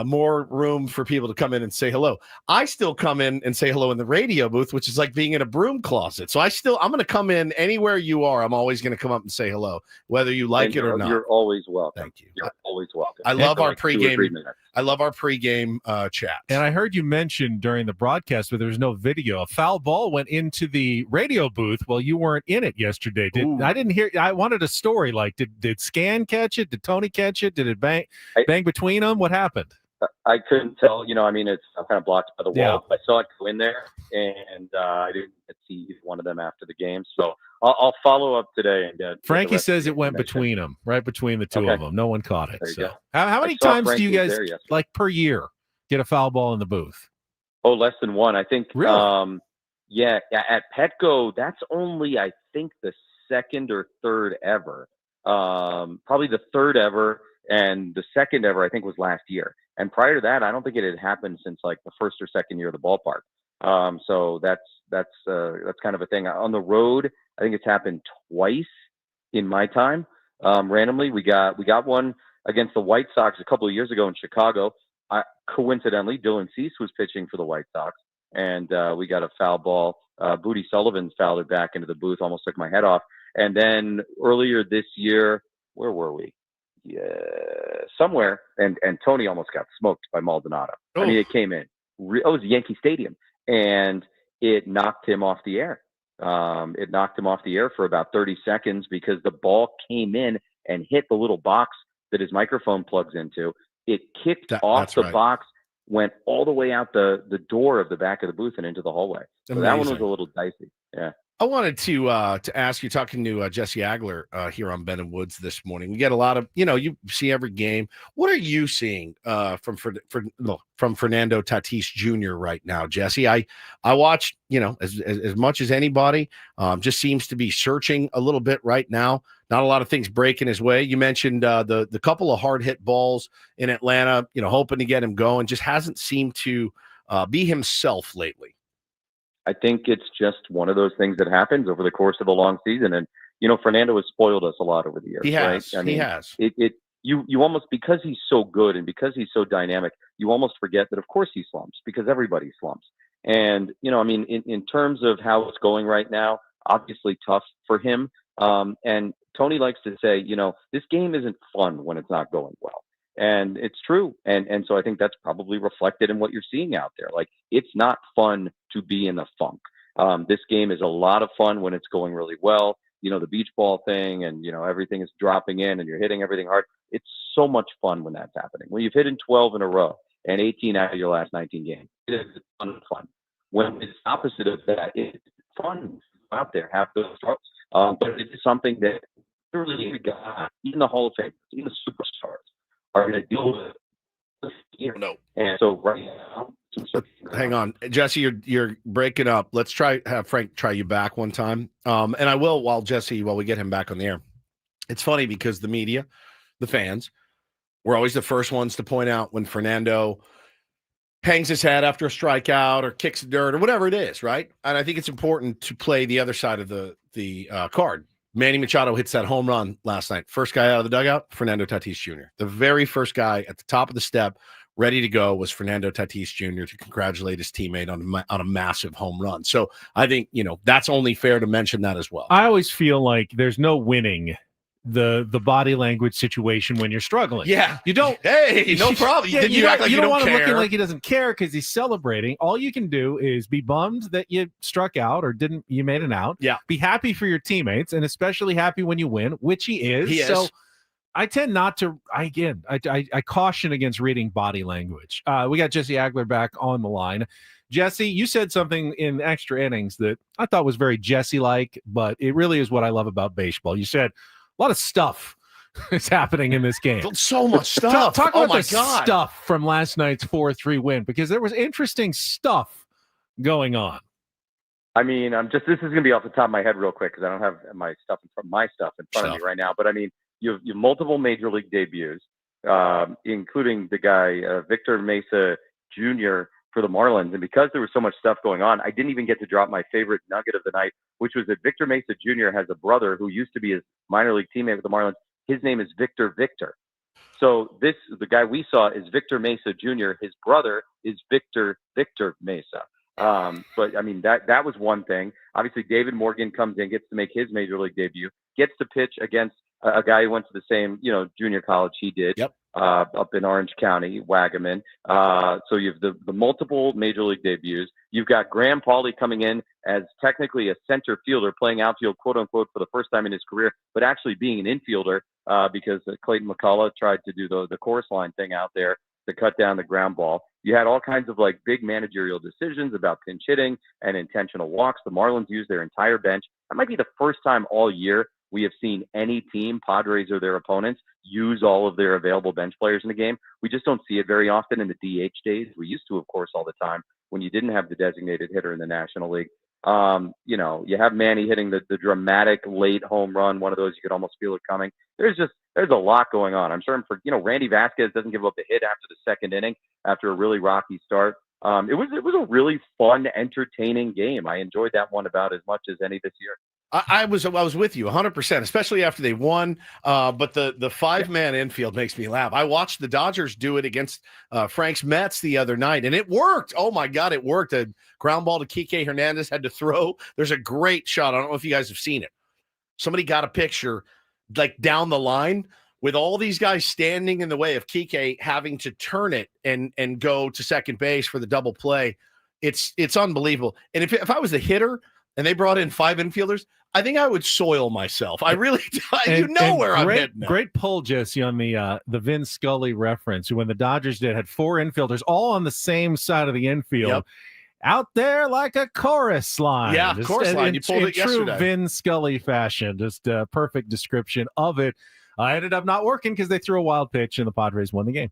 More room for people to come in and say hello. I still come in and say hello in the radio booth, which is like being in a broom closet. So I'm going to come in anywhere you are. I'm always going to come up and say hello, whether you like it or not. You're always welcome. Thank you. You're always welcome. I love our like 2 or 3 pregame. minutes. I love our pregame chat. And I heard you mention during the broadcast, but there was no video. A foul ball went into the radio booth while you weren't in it yesterday. I didn't hear. I wanted a story. Like, did Scan catch it? Did Tony catch it? Did it bang between them? What happened? I couldn't tell. It's kind of blocked by the wall. I saw it go in there, and I didn't see either one of them after the game. So I'll follow up today and get. Frankie says it went between them, right between the two of them. No one caught it. There you So go. how many times do you guys per year get a foul ball in the booth? Oh, less than one. I think. Really? Yeah. At Petco, that's only I think the second or third ever. Probably the third ever, and the second ever I think was last year. And prior to that, I don't think it had happened since like the first or second year of the ballpark. So that's kind of a thing. On the road, I think it's happened twice in my time. Randomly, we got one against the White Sox a couple of years ago in Chicago. Coincidentally, Dylan Cease was pitching for the White Sox, and we got a foul ball. Booty Sullivan fouled it back into the booth, almost took my head off. And then earlier this year, where were we? Somewhere, and Tony almost got smoked by Maldonado. Oh. I mean, it came in. It was Yankee Stadium, and it knocked him off the air. It knocked him off the air for about 30 seconds because the ball came in and hit the little box that his microphone plugs into. It kicked off the box, went all the way out the door of the back of the booth and into the hallway. So that one was a little dicey. Yeah. I wanted to ask you, talking to Jesse Agler here on Ben and Woods this morning. We get a lot of, you see every game. What are you seeing from Fernando Tatis Jr. right now, Jesse? I watched, as much as anybody, just seems to be searching a little bit right now. Not a lot of things breaking his way. You mentioned the couple of hard hit balls in Atlanta, hoping to get him going. Just hasn't seemed to be himself lately. I think it's just one of those things that happens over the course of a long season. And, Fernando has spoiled us a lot over the years. He has. Right? I mean, he has. You almost, because he's so good and because he's so dynamic, you almost forget that, of course, he slumps because everybody slumps. And, in terms of how it's going right now, obviously tough for him. And Tony likes to say, this game isn't fun when it's not going well. And it's true. And so I think that's probably reflected in what you're seeing out there. Like, it's not fun to be in the funk. This game is a lot of fun when it's going really well. The beach ball thing and, everything is dropping in and you're hitting everything hard. It's so much fun when that's happening. When you've hit in 12 in a row and 18 out of your last 19 games, it is a ton of fun. When it's opposite of that, it's fun to go out there, have those starts. But it's something that literally every guy, even the Hall of Fame, even the superstars, are going to deal with this year. No. And so right now, hang on, Jesse, you're breaking up. Let's have Frank try you back one time. And I will while we get him back on the air. It's funny because the media, the fans, we're always the first ones to point out when Fernando hangs his head after a strikeout or kicks the dirt or whatever it is, right? And I think it's important to play the other side of the card. Manny Machado hits that home run last night. First guy out of the dugout, Fernando Tatis Jr. The very first guy at the top of the step, ready to go, was Fernando Tatis Jr. to congratulate his teammate on a massive home run. So I think, that's only fair to mention that as well. I always feel like there's no winning the body language situation when you're struggling. Yeah. You don't. Hey, no problem. Yeah, you act like you don't want care. him looking like he doesn't care because he's celebrating. All you can do is be bummed that you struck out or you made an out. Yeah. Be happy for your teammates and especially happy when you win, which he is. So I tend not to, I caution against reading body language. We got Jesse Agler back on the line. Jesse, you said something in extra innings that I thought was very Jesse-like, but it really is what I love about baseball. You said a lot of stuff is happening in this game. So much stuff. Talk about the stuff from last night's 4-3 win, because there was interesting stuff going on. I mean, this is going to be off the top of my head real quick because I don't have my stuff in front of me right now. But I mean, you have multiple major league debuts. including the guy, Victor Mesa Jr. for the Marlins. And because there was so much stuff going on, I didn't even get to drop my favorite nugget of the night, which was that Victor Mesa Jr. has a brother who used to be his minor league teammate with the Marlins. His name is Victor. So the guy we saw is Victor Mesa Jr. His brother is Victor Mesa. But I mean, that was one thing. Obviously, David Morgan comes in, gets to make his major league debut, gets to pitch against a guy who went to the same, junior college he did. Yep. Up in Orange County, Wagaman. So you have the multiple major league debuts. You've got Graham Pauley coming in as technically a center fielder, playing outfield, quote unquote, for the first time in his career, but actually being an infielder because Clayton McCullough tried to do the chorus line thing out there to cut down the ground ball. You had all kinds of like big managerial decisions about pinch hitting and intentional walks. The Marlins used their entire bench. That might be the first time all year we have seen any team, Padres or their opponents, use all of their available bench players in the game. We just don't see it very often in the DH days. We used to, of course, all the time when you didn't have the designated hitter in the National League. You have Manny hitting the dramatic late home run, one of those you could almost feel it coming. There's a lot going on. I'm sure Randy Vasquez doesn't give up a hit after the second inning after a really rocky start. It was a really fun, entertaining game. I enjoyed that one about as much as any this year. I was with you 100%, especially after they won. But the 5-man infield makes me laugh. I watched the Dodgers do it against Frank's Mets the other night, and it worked. Oh my God, it worked. A ground ball to Kike Hernandez had to throw. There's a great shot. I don't know if you guys have seen it. Somebody got a picture like down the line with all these guys standing in the way of Kike having to turn it and go to second base for the double play. It's unbelievable. And if I was a hitter and they brought in 5 infielders, I think I would soil myself. I really do. Where I'm heading. Great pull, Jesse, on the Vin Scully reference. When the Dodgers had 4 infielders all on the same side of the infield. Yep. Out there like a chorus line. Yeah, chorus line. You pulled it true yesterday. Vin Scully fashion. Just a perfect description of it. I ended up not working because they threw a wild pitch and the Padres won the game.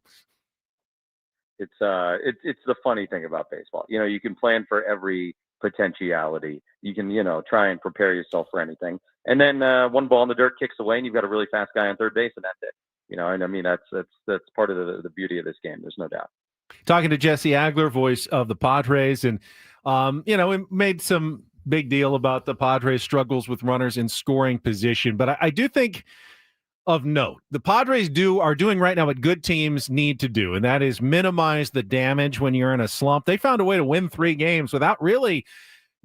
It's the funny thing about baseball. You can plan for every potentiality. You can, try and prepare yourself for anything. And then one ball in the dirt kicks away and you've got a really fast guy on third base and that's it. And I mean, that's part of the beauty of this game. There's no doubt. Talking to Jesse Agler, voice of the Padres, and we made some big deal about the Padres' struggles with runners in scoring position, but I do think of note the Padres are doing right now what good teams need to do, and that is minimize the damage when you're in a slump. They found a way to win 3 games without really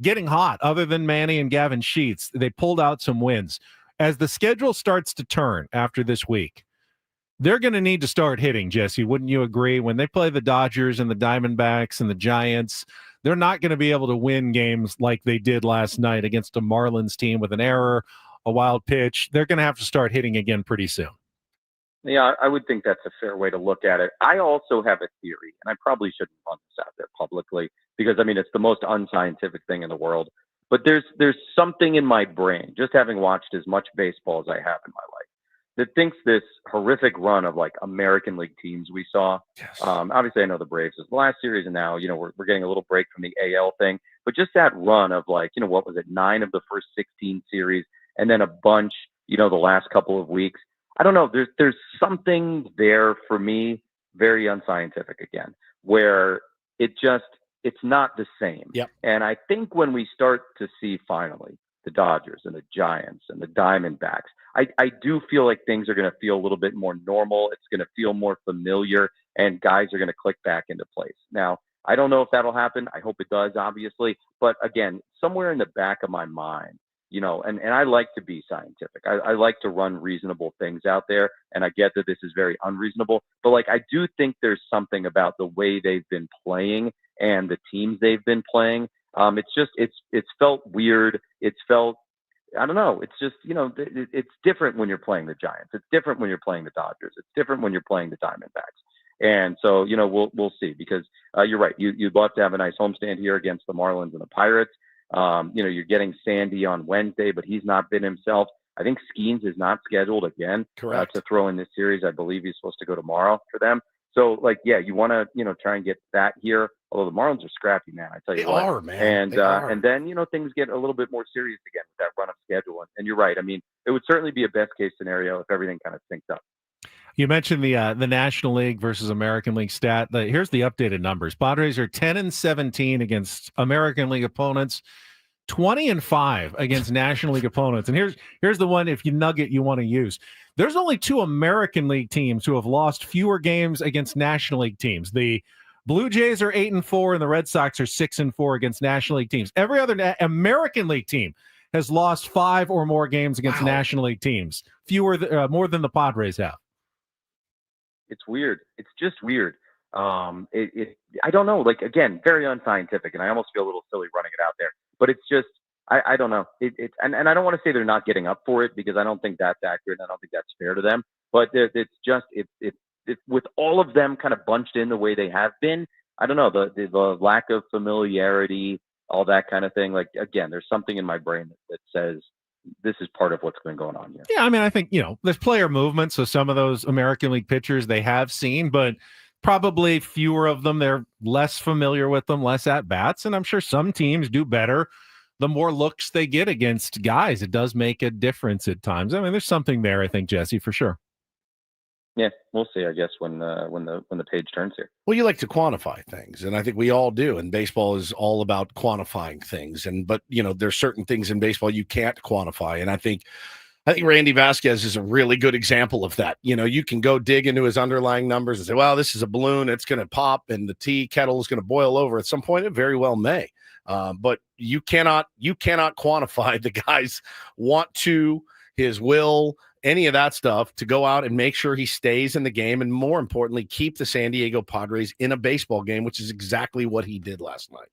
getting hot, other than Manny and Gavin Sheets. They pulled out some wins. As the schedule starts to turn after this week, they're going to need to start hitting, Jesse. Wouldn't you agree? When they play the Dodgers and the Diamondbacks and the Giants, they're not going to be able to win games like they did last night against a Marlins team with an error, a wild pitch. They're going to have to start hitting again pretty soon. Yeah, I would think that's a fair way to look at it. I also have a theory, and I probably shouldn't run this out there publicly because, I mean, it's the most unscientific thing in the world. But there's something in my brain, just having watched as much baseball as I have in my life, that thinks this horrific run of like American League teams we saw. Yes. Obviously, I know the Braves was the last series, and now we're getting a little break from the AL thing. But just that run of like what was it, 9 of the first 16 series, and then a bunch the last couple of weeks. I don't know. There's something there for me, very unscientific again, where it's not the same. Yep. And I think when we start to see finally the Dodgers and the Giants and the Diamondbacks, I do feel like things are going to feel a little bit more normal. It's going to feel more familiar, and guys are going to click back into place. Now, I don't know if that'll happen. I hope it does, obviously. But again, somewhere in the back of my mind, and I like to be scientific. I like to run reasonable things out there, and I get that this is very unreasonable. But like, I do think there's something about the way they've been playing and the teams they've been playing. It's felt weird. It's felt, I don't know. It's just, it's different when you're playing the Giants. It's different when you're playing the Dodgers. It's different when you're playing the Diamondbacks. And so, we'll see, because you're right. You'd love to have a nice homestand here against the Marlins and the Pirates. You're getting Sandy on Wednesday, but he's not been himself. I think Skeens is not scheduled again to throw in this series. I believe he's supposed to go tomorrow for them. So, like, yeah, you want to, try and get that here. Although the Marlins are scrappy, man. I tell you what. They are, man. And then, things get a little bit more serious again with that run of schedule. And you're right. I mean, it would certainly be a best case scenario if everything kind of synced up. You mentioned the National League versus American League stat. Here's the updated numbers. Padres are 10-17 against American League opponents, 20-5 against National League opponents. And here's the one, if you nugget you want to use. There's only 2 American League teams who have lost fewer games against National League teams. The Blue Jays are 8-4 and the Red Sox are 6-4 against National League teams. Every other American League team has lost 5 or more games against National League teams. More than the Padres have. It's weird. It's just weird. I don't know. Like, again, very unscientific, and I almost feel a little silly running it out there. But it's just, I don't know. And I don't want to say they're not getting up for it, because I don't think that's accurate. And I don't think that's fair to them. But it's just with all of them kind of bunched in the way they have been. I don't know, the lack of familiarity, all that kind of thing. Like, again, there's something in my brain that says this is part of what's been going on here. Yeah, I mean, I think, there's player movement. So some of those American League pitchers they have seen, but probably fewer of them. They're less familiar with them, less at bats. And I'm sure some teams do better the more looks they get against guys. It does make a difference at times. I mean, there's something there, I think, Jesse, for sure. Yeah, we'll see, I guess, when the page turns here. Well, you like to quantify things, and I think we all do. And baseball is all about quantifying things. But there's certain things in baseball you can't quantify. And I think Randy Vasquez is a really good example of that. You can go dig into his underlying numbers and say, well, this is a balloon, it's going to pop, and the tea kettle is going to boil over at some point. It very well may. But you cannot quantify the guy's want to, his will, any of that stuff to go out and make sure he stays in the game, and more importantly, keep the San Diego Padres in a baseball game, which is exactly what he did last night.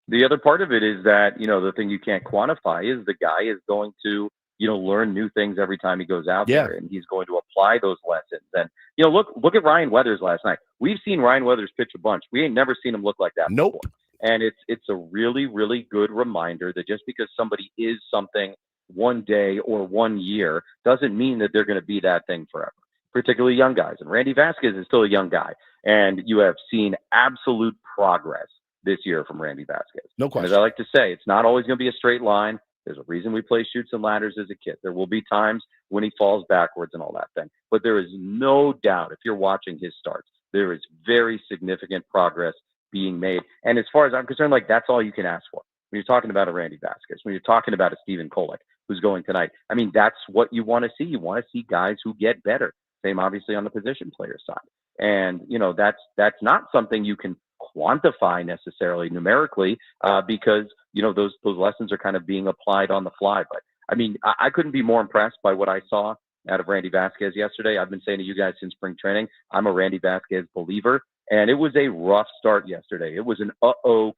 The other part of it is that, the thing you can't quantify is the guy is going to, learn new things every time he goes out there, and he's going to apply those lessons. And, look at Ryan Weathers last night. We've seen Ryan Weathers pitch a bunch. We ain't never seen him look like that before. And it's a really, really good reminder that just because somebody is something one day or 1 year doesn't mean that they're going to be that thing forever, particularly young guys. And Randy Vasquez is still a young guy, and you have seen absolute progress this year from Randy Vasquez. No question. And as I like to say, it's not always going to be a straight line. There's a reason we play chutes and ladders as a kid. There will be times when he falls backwards and all that thing, but there is no doubt, if you're watching his starts, there is very significant progress being made. And as far as I'm concerned, like, that's all you can ask for. When you're talking about a Randy Vasquez, when you're talking about a Stephen Kolek, who's going tonight, I mean, that's what you want to see. You want to see guys who get better. Same, obviously, on the position player side. And, that's not something you can quantify necessarily numerically, because, those lessons are kind of being applied on the fly. But, I mean, I couldn't be more impressed by what I saw out of Randy Vasquez yesterday. I've been saying to you guys since spring training, I'm a Randy Vasquez believer. And it was a rough start yesterday. It was an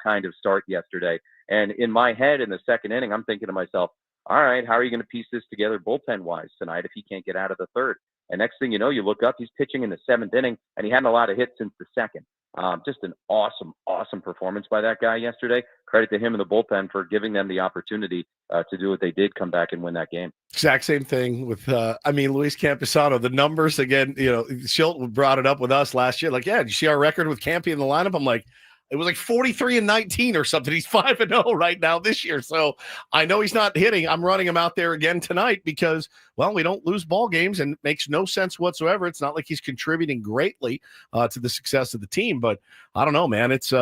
kind of start yesterday. And in my head, in the second inning, I'm thinking to myself, all right, how are you going to piece this together bullpen-wise tonight if he can't get out of the third? And next thing you know, you look up, he's pitching in the seventh inning, and he hadn't a lot of hits since the second. Just an awesome performance by that guy yesterday. Credit to him and the bullpen for giving them the opportunity to do what they did, come back and win that game. Exact same thing with, Luis Camposano. The numbers, again, Schilt brought it up with us last year. Like, yeah, did you see our record with Campy in the lineup? I'm like, it was like 43-19 or something. He's 5-0 right now this year. So I know he's not hitting. I'm running him out there again tonight because, well, we don't lose ball games, and it makes no sense whatsoever. It's not like he's contributing greatly to the success of the team. But I don't know, man. It's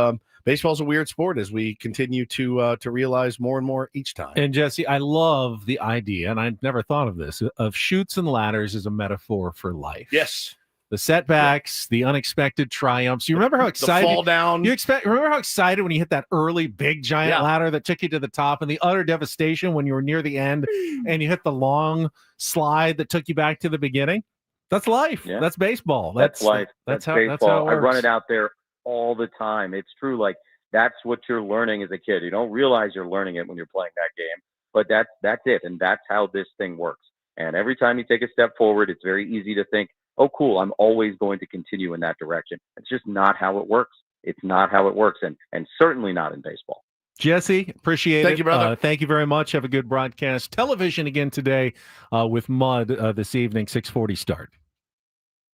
baseball's a weird sport as we continue to realize more and more each time. And Jesse, I love the idea, and I never thought of this, of chutes and ladders as a metaphor for life. Yes. The setbacks, the unexpected triumphs. You remember how excited the fall down. Remember how excited when you hit that early big giant ladder that took you to the top, and the utter devastation when you were near the end and you hit the long slide that took you back to the beginning? That's life. Yeah. That's baseball. That's life. That's how baseball. That's how it works. I run it out there all the time. It's true. Like, that's what you're learning as a kid. You don't realize you're learning it when you're playing that game, but that's it. And that's how this thing works. And every time you take a step forward, it's very easy to think, oh, cool, I'm always going to continue in that direction. It's just not how it works. It's not how it works, and certainly not in baseball. Jesse, appreciate it. Thank you, brother. Thank you very much. Have a good broadcast. Television again today with Mud this evening, 6:40 start.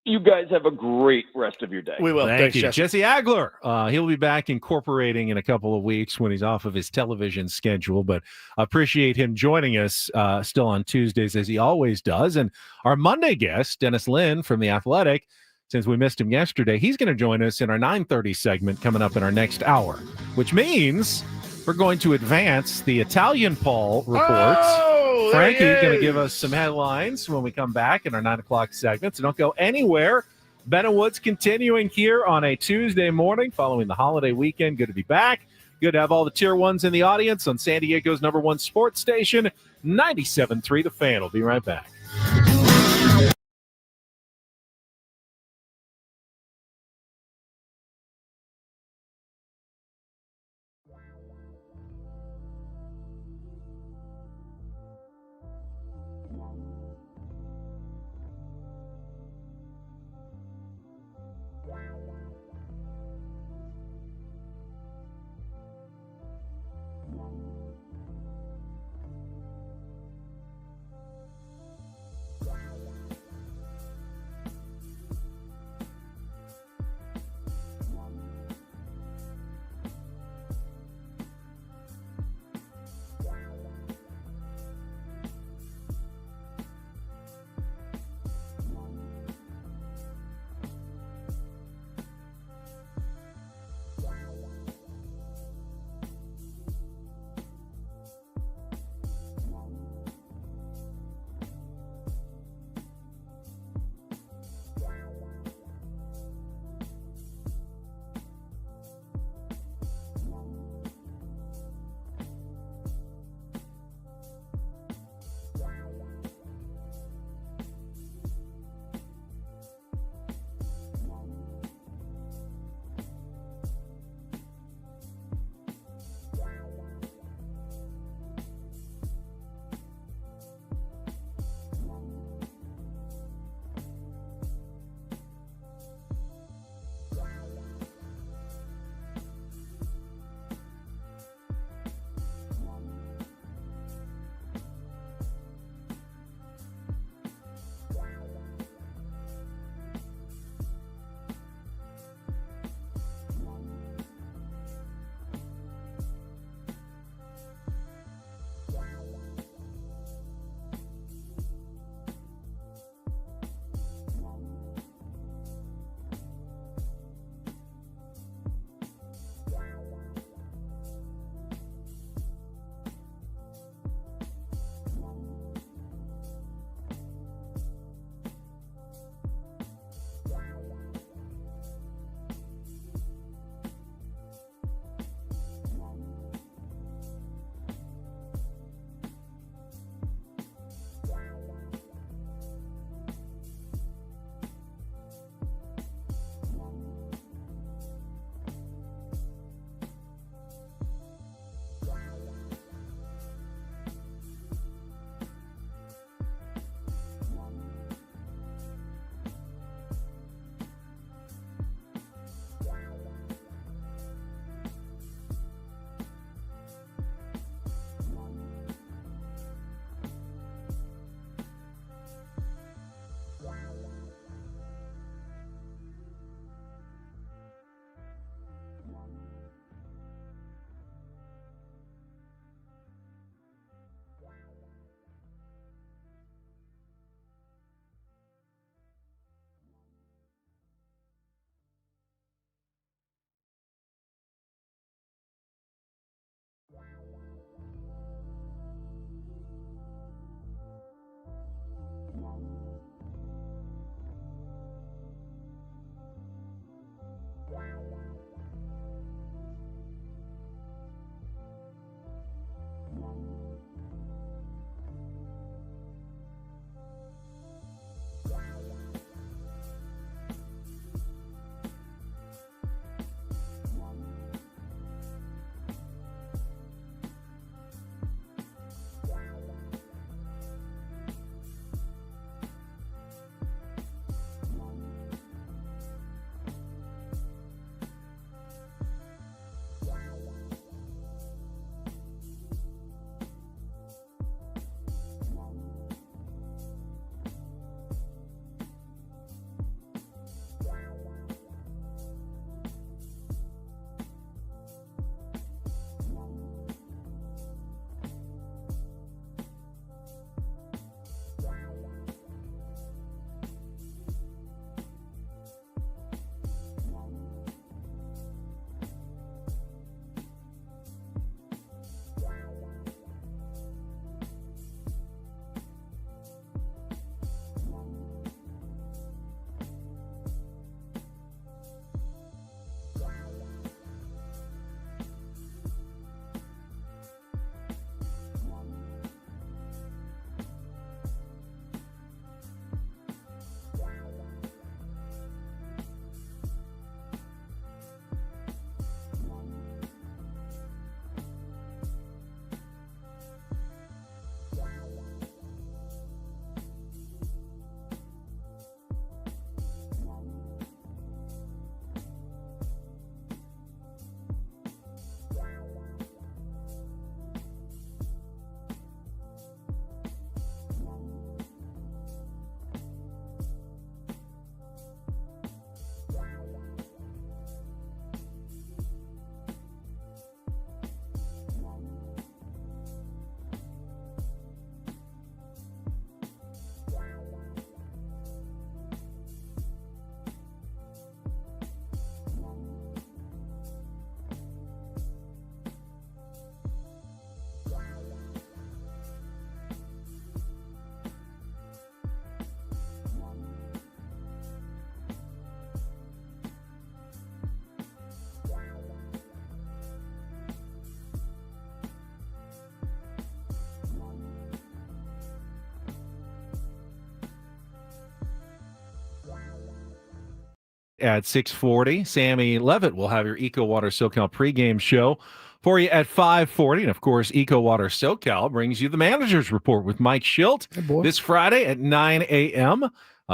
You guys have a great rest of your day. We will. Thank Thanks, you. Jesse. Jesse Agler. He'll be back incorporating in a couple of weeks when he's off of his television schedule, but I appreciate him joining us still on Tuesdays as he always does. And our Monday guest, Dennis Lynn from The Athletic, since we missed him yesterday, he's going to join us in our 9:30 segment coming up in our next hour, which means we're going to advance the Italian Paul reports. Frankie's going to give us some headlines when we come back in our 9 o'clock segment, so don't go anywhere. Ben and Woods continuing here on a Tuesday morning following the holiday weekend. Good to be back. Good to have all the tier ones in the audience on San Diego's #1 sports station, 97.3 The Fan. We'll be right back. at 6:40. Sammy Levitt will have your Eco Water SoCal pregame show for you at 5:40. And, of course, Eco Water SoCal brings you the Manager's Report with Mike Schilt this Friday at 9 a.m.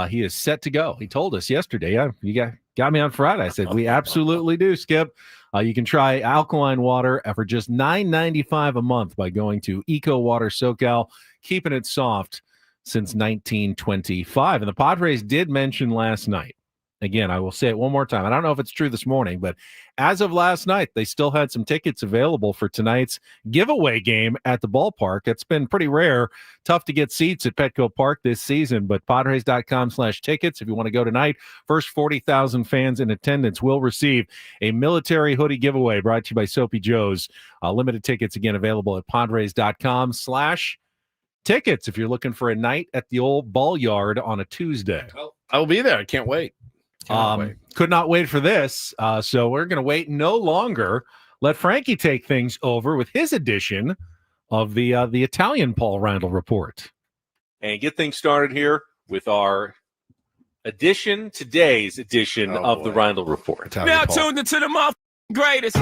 He is set to go. He told us yesterday, you got me on Friday. I said, we absolutely do, Skip. You can try alkaline water for just $9.95 a month by going to Eco Water SoCal, keeping it soft since 1925. And the Padres did mention last night, again, I will say it one more time. I don't know if it's true this morning, but as of last night, they still had some tickets available for tonight's giveaway game at the ballpark. It's been pretty rare. Tough to get seats at Petco Park this season, but Padres.com/tickets. If you want to go tonight, first 40,000 fans in attendance will receive a military hoodie giveaway brought to you by Soapy Joe's. Limited tickets, again, available at Padres.com/tickets if you're looking for a night at the old ball yard on a Tuesday. I will be there. I can't wait. Could not wait for this. So we're going to wait no longer. Let Frankie take things over with his edition of the Italian Paul Randall Report. And get things started here with our today's edition of the Randall Report. Now tuned into the greatest.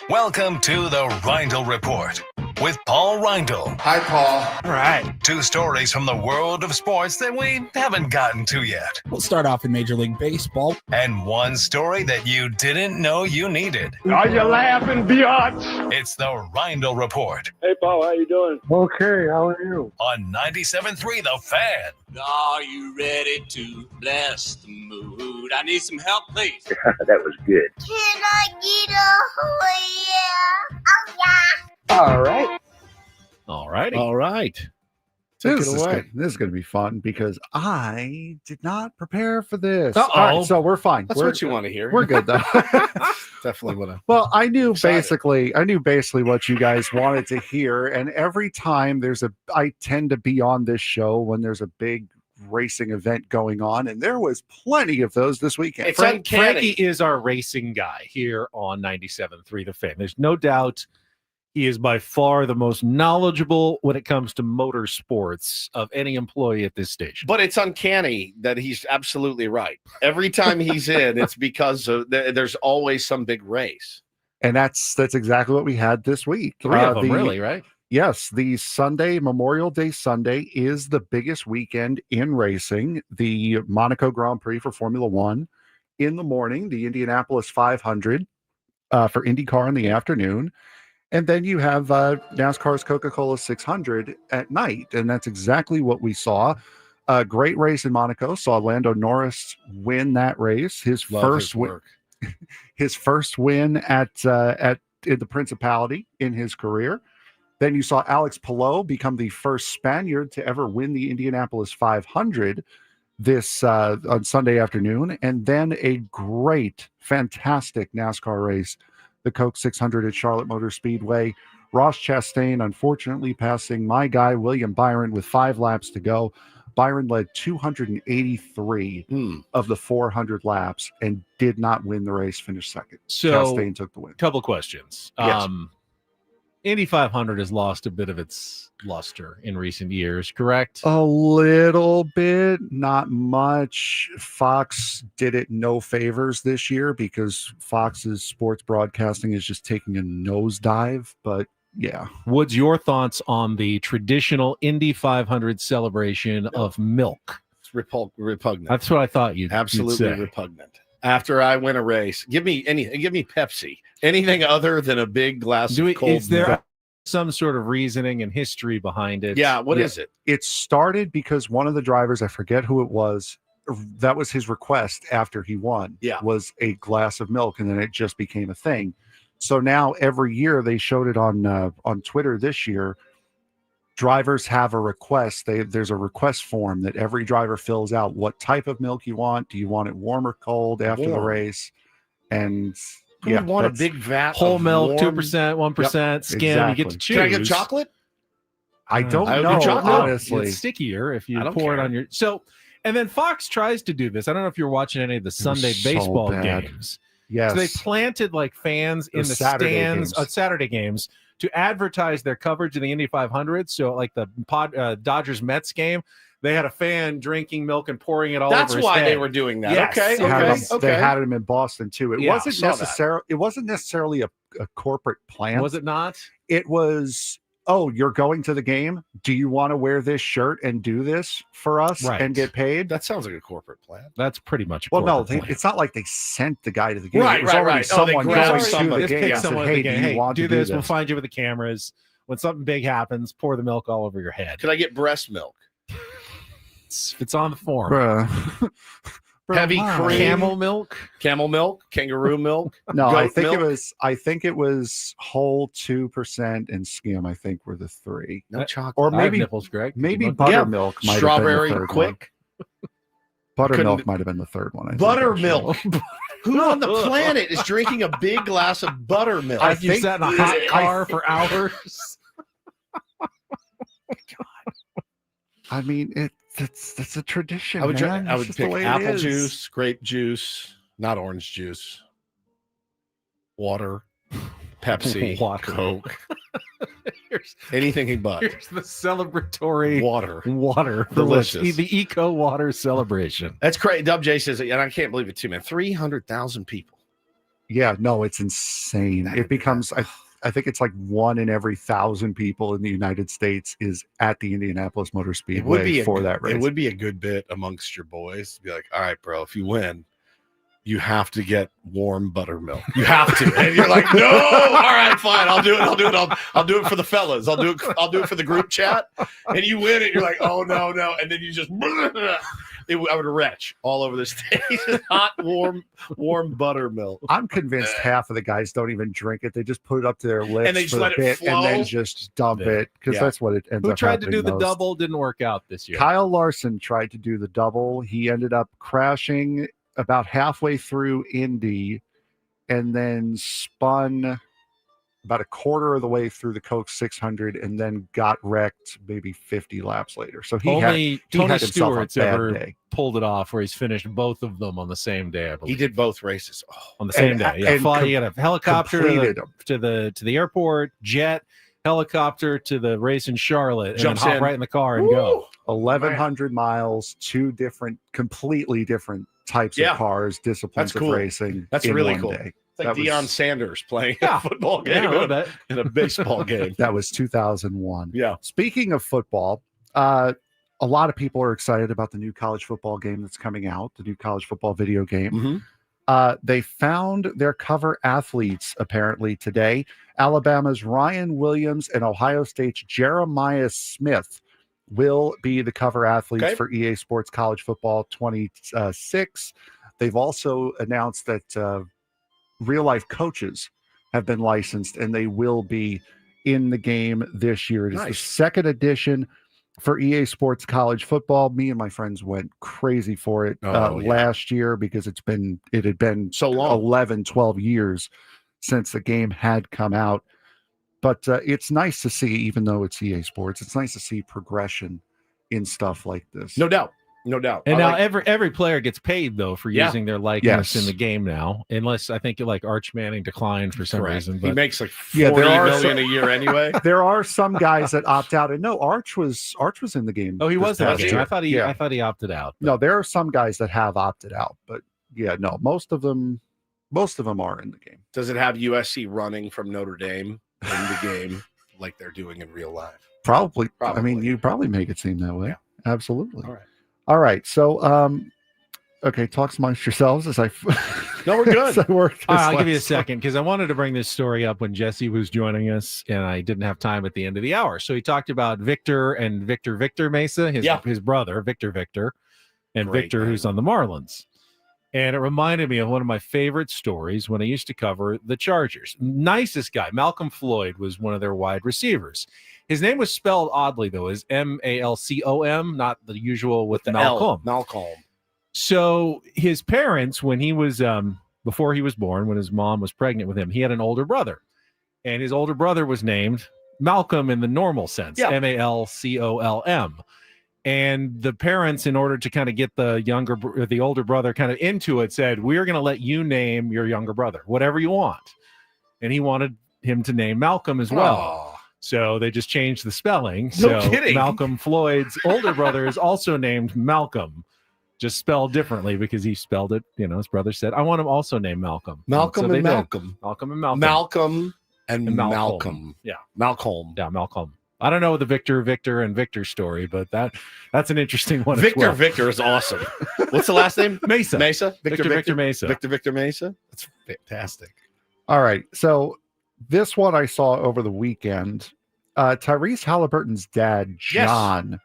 Welcome to the Rindle Report with Paul Rindle. Hi, Paul. All right. 2 stories from the world of sports that we haven't gotten to yet. We'll start off in Major League Baseball. And 1 story that you didn't know you needed. Are you laughing, biatch? It's the Rindle Report Hey, Paul, how you doing? Okay, how are you? on 97.3 The Fan. Are you ready to bless the mood? I need some help, please. That was good. Can I get a yeah? Oh, yeah. All right. All righty. All right. Take This it is, away. gonna, this is going to be fun because I did not prepare for this. Uh-oh. All right, so we're fine. That's what you want to hear. We're good though. Definitely want to. Well, I knew Excited. basically what you guys wanted to hear, and every time I tend to be on this show when there's a big racing event going on, and there was plenty of those this weekend. It's uncanny. Frankie is our racing guy here on 97.3 The Fan. There's no doubt he is by far the most knowledgeable when it comes to motorsports of any employee at this station. But it's uncanny that he's absolutely right. Every time he's in, it's because there's always some big race. And that's exactly what we had this week. 3 of them, really, right? Yes, the Sunday, Memorial Day Sunday, is the biggest weekend in racing. The Monaco Grand Prix for Formula One in the morning, the Indianapolis 500 for IndyCar in the afternoon, and then you have NASCAR's Coca-Cola 600 at night, and that's exactly what we saw. A great race in Monaco. Saw Lando Norris win that race. His first win at in the Principality in his career. Then you saw Alex Palou become the first Spaniard to ever win the Indianapolis 500 this on Sunday afternoon. And then a great, fantastic NASCAR race, the Coke 600 at Charlotte Motor Speedway. Ross Chastain, unfortunately, passing my guy, William Byron, with 5 laps to go. Byron led 283 of the 400 laps and did not win the race, finished second. So, Chastain took the win. Couple questions. Yes. Indy 500 has lost a bit of its luster in recent years, correct? A little bit, not much. Fox did it no favors this year because Fox's sports broadcasting is just taking a nosedive. But yeah. What's your thoughts on the traditional Indy 500 celebration of milk? It's repugnant. That's what I thought you'd Absolutely you'd say. repugnant. After I win a race, give me Pepsi. Anything other than a big glass of cold Is there milk. some sort of reasoning and history behind it? Yeah, what is it? It started because one of the drivers, I forget who it was, that was his request after he won. Yeah. Was a glass of milk, and then it just became a thing. So now every year they showed it on Twitter this year. Drivers have a request. There's a request form that every driver fills out. What type of milk you want? Do you want it warm or cold after the race? And Who would want a big vat Whole of milk, warm- 2%, 1%, skim. exactly. You get to choose. Can I get chocolate? I don't I would know, do chocolate. honestly. It's stickier if you I don't pour it care. on your. So, and then Fox tries to do this. I don't know if you're watching any of the Sunday so baseball bad. games. Yes. So they planted like fans in the Saturday stands games. Saturday games to advertise their coverage of the Indy 500. So like the Dodgers Mets game, They had a fan drinking milk and pouring it all That's over his why head. they were doing that. Yes. Okay. They had him in Boston too. It Yeah, wasn't necessarily a corporate plan. Was it not? It was, oh, you're going to the game? Do you want to wear this shirt and do this for us and get paid? That sounds like a corporate plan. That's pretty much a well, no, corporate plan. it's not like they sent the guy to the game. Right, it was right, already right. someone They grabbed going to somebody. the game and said, hey, do you want to do this? this? We'll find you with the cameras. When something big happens, pour the milk all over your head. Can I get breast milk? It's on the form. Bruh. Heavy cream, camel milk, kangaroo milk. No, goat I think milk? I think it was whole 2% and skim. I think were the three. No chocolate. Or maybe nipples, Greg. Maybe buttermilk might strawberry have been the third quick. One. Buttermilk might have been the third one. I think, Buttermilk. actually. Who on the planet is drinking a big glass of buttermilk? Like you sat in a hot car for hours. I mean, that's a tradition. I would man. I It's would just the pick way it apple is. juice, grape juice, not orange juice, water, Pepsi, Water. Coke, anything but Here's the celebratory water. Delicious. The eco water celebration. That's crazy. Dub J says, and I can't believe it too, man. 300,000 people. Yeah, no, it's insane. It becomes. I think it's like 1 in every 1,000 people in the United States is at the Indianapolis Motor Speedway for that race. It would be a good bit amongst your boys to be like, all right, bro, if you win, you have to get warm buttermilk. You have to. And you're like, no, all right, fine. I'll do it. I'll do it for the fellas. I'll do it for the group chat. And you win it. You're like, oh no. And then you just I would retch all over the stage. Hot, warm buttermilk. I'm convinced half of the guys don't even drink it. They just put it up to their lips And they just for let a it bit flow. and then just dump it because that's what it ends Who up tried to do happening the most. double? Didn't work out this year. Kyle Larson tried to do the double. He ended up crashing about halfway through Indy and then spun about a quarter of the way through the Coke 600 and then got wrecked maybe 50 laps later. So Only he Tony had himself Stewart's a bad ever day. pulled it off where he's finished both of them on the same day, I believe. He did both races. On the same day. Yeah, you got a helicopter to the airport, jet, helicopter to the race in Charlotte, and Jumps then hop in. right in the car and go. 1,100 miles, 2 completely different types Yeah. of cars, disciplines That's cool. of racing. That's in really one cool. day. It's like That was- Deion Sanders playing a football game in a baseball game. That was 2001. Yeah. Speaking of football, a lot of people are excited about the new college football game that's coming out, the new college football video game. They found their cover athletes apparently today. Alabama's Ryan Williams and Ohio State's Jeremiah Smith will be the cover athletes for EA Sports College Football 26. They've also announced that real life coaches have been licensed and they will be in the game this year. It is the second edition for EA Sports College Football. Me and my friends went crazy for it last year because it had been so long, 11, 12 years since the game had come out. But it's nice to see, even though it's EA Sports, it's nice to see progression in stuff like this. No doubt. No doubt. And now every player gets paid though for Yeah. using their likeness Yes. in the game now, unless I think like Arch Manning declined for some Correct. reason. He But makes like Yeah, 40 there are million some- a year anyway. There are some guys that opt out, and no, Arch was in the game. oh, he this was past that year. I thought he opted out. No, there are some guys that have opted out, but yeah, no, most of them are in the game. Does it have USC running from Notre Dame in the game like they're doing in real life? Probably. I mean, you probably make it seem that way. Yeah. Absolutely. All right. All right. So, okay, talk amongst yourselves as I. No, we're good. as I work this I'll give you a last- second because I wanted to bring this story up when Jesse was joining us, and I didn't have time at the end of the hour. So he talked about Victor Mesa, his brother, Victor, and Great Victor, name. who's on the Marlins. And it reminded me of one of my favorite stories when I used to cover the Chargers. Nicest guy, Malcolm Floyd, was one of their wide receivers. His name was spelled oddly, though, as Malcom, not the usual with the Malcolm. Malcolm. So his parents, when he was before he was born, when his mom was pregnant with him, he had an older brother, and his older brother was named Malcolm in the normal sense, Malcolm. And the parents, in order to kind of get the older brother kind of into it, said, "We're going to let you name your younger brother whatever you want," and he wanted him to name Malcolm as well. Aw. So they just changed the spelling. No So kidding. Malcolm Floyd's older brother is also named Malcolm, just spelled differently because he spelled it. His brother said, "I want him also named Malcolm." Malcolm So and they did. Malcolm. Malcolm and Malcolm. Malcolm and And Malcolm. Malcolm. Yeah. Malcolm. Yeah, Malcolm. I don't know the Victor, and Victor story, but that's an interesting one. Victor is awesome. What's the last name? Mesa. Victor Mesa. Victor Mesa. That's fantastic. All right. So this one I saw over the weekend. Tyrese Halliburton's dad, John,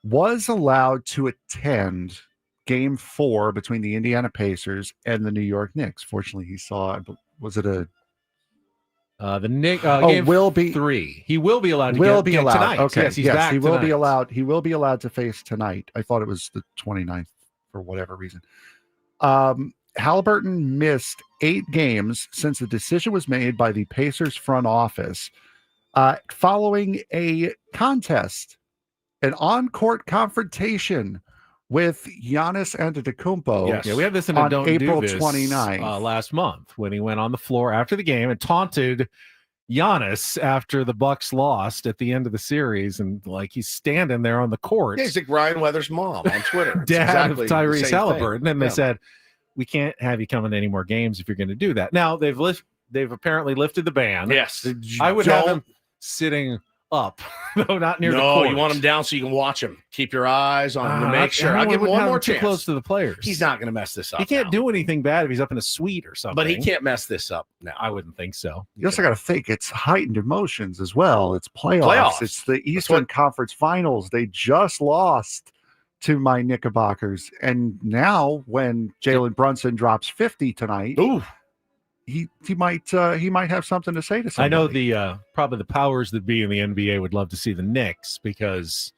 was allowed to attend Game 4 between the Indiana Pacers and the New York Knicks. Fortunately, he saw. Was it a? The Knicks game will be 3. He will be allowed to will get be allowed. tonight. Okay. Yes, he's back he will be tonight. allowed. He will be allowed to face tonight. I thought it was the 29th for whatever reason. Halliburton missed 8 games since the decision was made by the Pacers front office following a contest, an on-court confrontation with Giannis Antetokounmpo. Yes. Yeah, we had this in on Don't April Do This 29th. last month when he went on the floor after the game and taunted Giannis after the Bucks lost at the end of the series, and he's standing there on the court. Yeah, he's like Ryan Weathers' mom on Twitter. It's Dad exactly of the Tyrese same Halliburton, thing. and they said, "We can't have you coming to any more games if you're going to do that." Now they've apparently lifted the ban. Yes, I would have him sitting up, though not near the court. No, you want him down so you can watch him. Keep your eyes on him to make sure. I'll give him one more too chance. close to the players. He's not going to mess this up. He can't do anything bad if he's up in a suite or something. But he can't mess this up now. I wouldn't think so. You also got to think it's heightened emotions as well. It's playoffs. It's the Eastern Conference Finals. They just lost to my Knickerbockers, and now when Jalen Brunson drops 50 tonight, he might have something to say to somebody. I know the probably the powers that be in the NBA would love to see the Knicks, because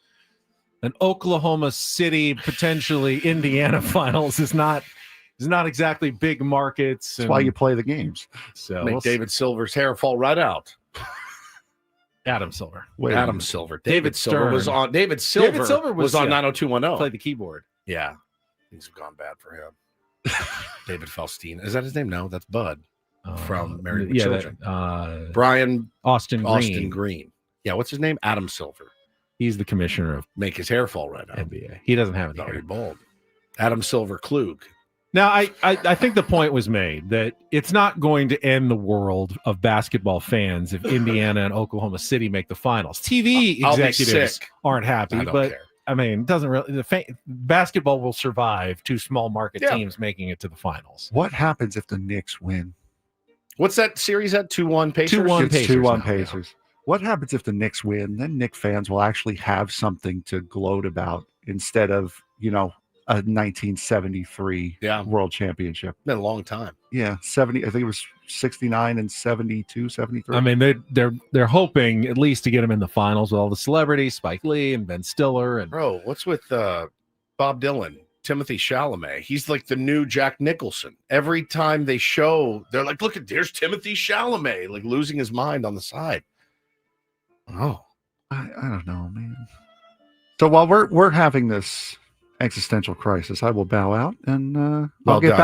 an Oklahoma City, potentially Indiana finals is not exactly big markets. That's why you play the games. So make David Silver's hair fall right out. Adam Silver. Adam Silver. David Silver Stern. was on. David Silver was on 90210. Played the keyboard. Yeah, things have gone bad for him. David Faustine. Is that his name? No, that's Bud from Married with Children. Brian Austin Green. Yeah, what's his name? Adam Silver. He's the commissioner of Make his hair fall right out. NBA. He doesn't have any Already hair. bald. Adam Silver Klug. Now, I think the point was made that it's not going to end the world of basketball fans if Indiana and Oklahoma City make the finals. TV I'll be executives sick. aren't happy, I don't but care. I mean, it doesn't really. Basketball will survive 2 small market teams making it to the finals. What happens if the Knicks win? What's that series at? 2-1 Pacers? 2-1 It's Pacers. 2-1 Pacers. What happens if the Knicks win? Then Knicks fans will actually have something to gloat about instead of, a 1973 World Championship. Been a long time. Yeah, 70. I think it was 69 and 72, 73. I mean, they're hoping at least to get him in the finals with all the celebrities, Spike Lee and Ben Stiller, and Bro, what's with Bob Dylan? Timothy Chalamet. He's like the new Jack Nicholson. Every time they show, they're like, look, there's Timothy Chalamet, like losing his mind on the side. Oh, I don't know, man. So while we're having this existential crisis, I will bow out and I'll get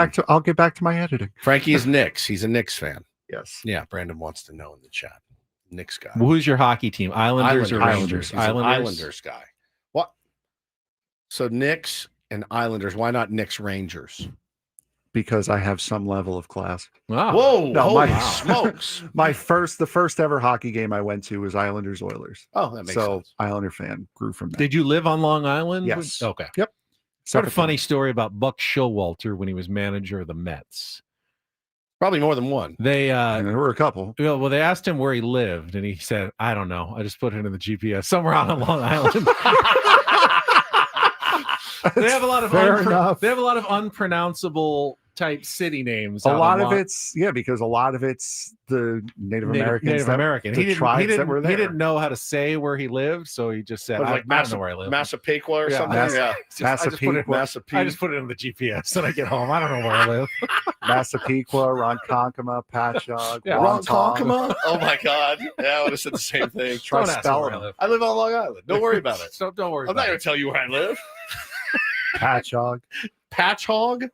back to my editing. Frankie is Knicks. He's a Knicks fan. Yes. Yeah, Brandon wants to know in the chat. Knicks guy. who's your hockey team? Islanders or Rangers? He's an Islanders guy. What? So Knicks and Islanders. Why not Knicks Rangers? Because I have some level of class. Wow. Whoa! No, holy smokes! The first ever hockey game I went to was Islanders Oilers. Oh, that makes so sense. Islander fan grew from that. Did you live on Long Island? Yes. Okay. Yep. Heard a funny story about Buck Showalter when he was manager of the Mets. Probably more than one. There were a couple. Well, they asked him where he lived, and he said, "I don't know. I just put it in the GPS somewhere out on Long Island." They have a lot of enough. They have a lot of unpronounceable type city names. A lot of it's because a lot of it's the Native Americans. The tribes that were there. He didn't know how to say where he lived, so he just said, "I don't know where I live." Massapequa or something. Massapequa. I just put it in the GPS when I get home. I don't know where I live. Massapequa, Ronkonkoma, Patchogue, Ronkonkoma. Oh my God! Yeah, I would have said the same thing. Try Don't ask me where I spelling. live. I live on Long Island. Don't worry about it. So don't worry. I'm not about going it. to tell you where I live. Patchogue. Patchogue.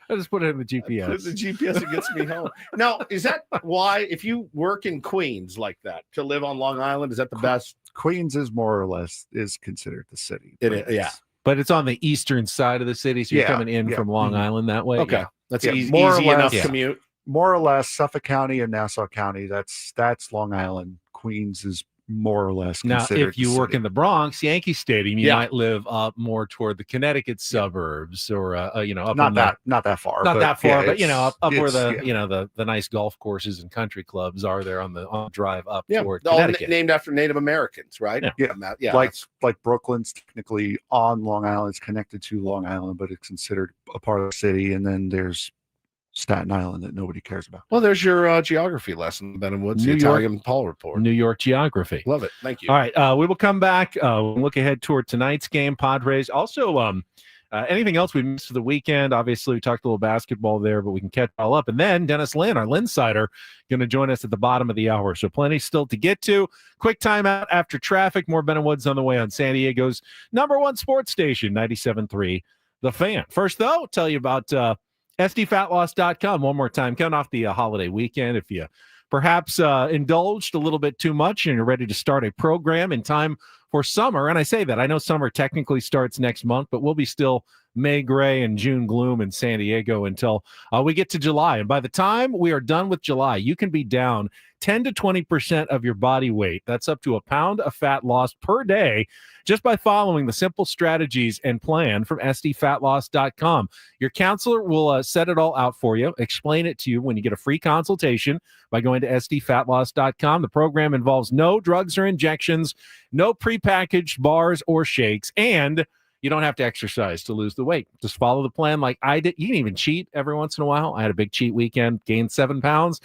I just put it in the GPS. Put the GPS, it gets me home. Now, is that why, if you work in Queens like that, to live on Long Island, is that the best? Queens is more or less is considered the city. It is, yeah. But it's on the eastern side of the city, so you're coming in from Long Island that way. Okay, Yeah. that's easy easy enough commute. More or less, Suffolk County and Nassau County. That's Long Island. Queens is more or less Now, considered if you the work city. in the Bronx, Yankee Stadium, you might live up more toward the Connecticut suburbs, or up not in that that far, not that far, but up where it's- the nice golf courses and country clubs are there on the drive up toward all Connecticut. named after Native Americans, right? Yeah. Like Brooklyn's technically on Long Island. It's connected to Long Island, but it's considered a part of the city. And then there's Staten Island that nobody cares about. well, there's your geography lesson, Ben and Woods, the New York- Italian Paul report. New York geography. Love it. Thank you. All right, we will come back. We'll look ahead toward tonight's game, Padres. Also, anything else we missed for the weekend? Obviously, we talked a little basketball there, but we can catch it all up. And then Dennis Lynn, our Linsider, going to join us at the bottom of the hour. So plenty still to get to. Quick timeout after traffic. More Ben and Woods on the way on San Diego's #1 sports station, 97.3 The Fan. First, though, tell you about SDFatLoss.com one more time. Coming off the holiday weekend, if you perhaps indulged a little bit too much and you're ready to start a program in time for summer, and I say that, I know summer technically starts next month, but we'll be still May gray and June gloom in San Diego until we get to July. And by the time we are done with July, you can be down 10 to 20% of your body weight. That's up to a pound of fat lost per day just by following the simple strategies and plan from SDFatLoss.com. Your counselor will set it all out for you, explain it to you when you get a free consultation by going to SDFatLoss.com. The program involves no drugs or injections, no prepackaged bars or shakes, and you don't have to exercise to lose the weight. Just follow the plan like I did. You can even cheat every once in a while. I had a big cheat weekend, gained 7 pounds,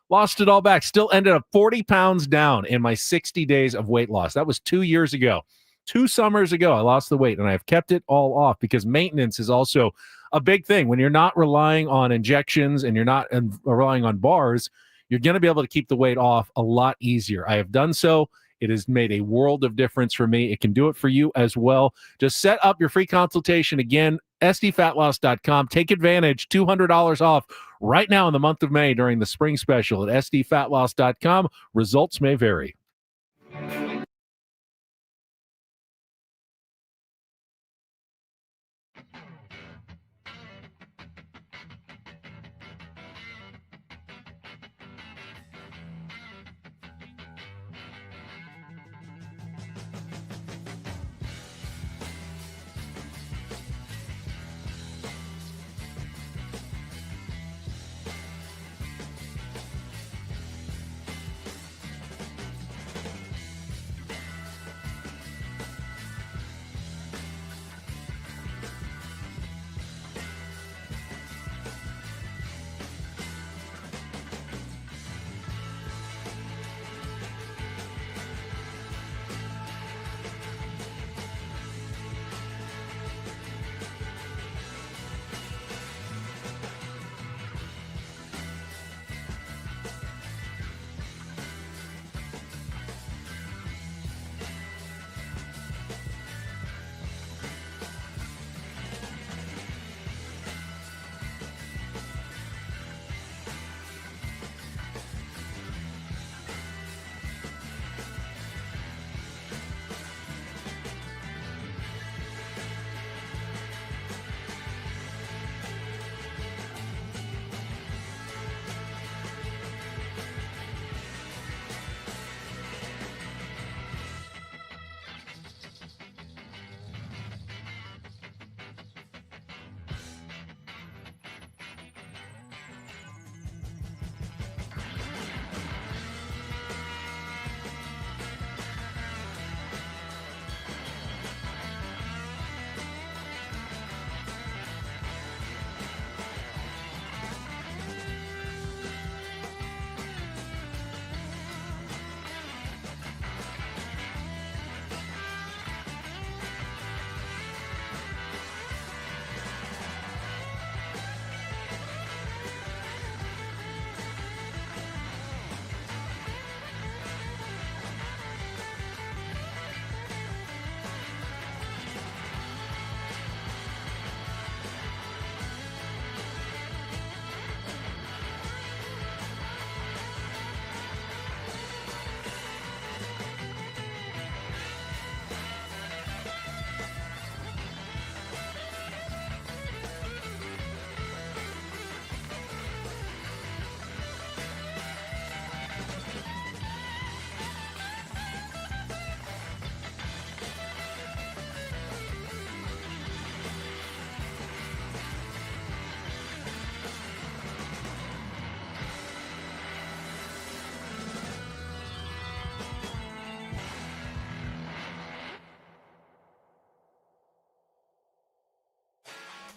lost it all back, still ended up 40 pounds down in my 60 days of weight loss. That was 2 years ago. 2 summers ago, I lost the weight, and I have kept it all off because maintenance is also a big thing. When you're not relying on injections and you're not relying on bars, you're going to be able to keep the weight off a lot easier. I have done so. It has made a world of difference for me. It can do it for you as well. Just set up your free consultation. Again, SDFatLoss.com. Take advantage, $200 off right now in the month of May during the spring special at SDFatLoss.com. Results may vary.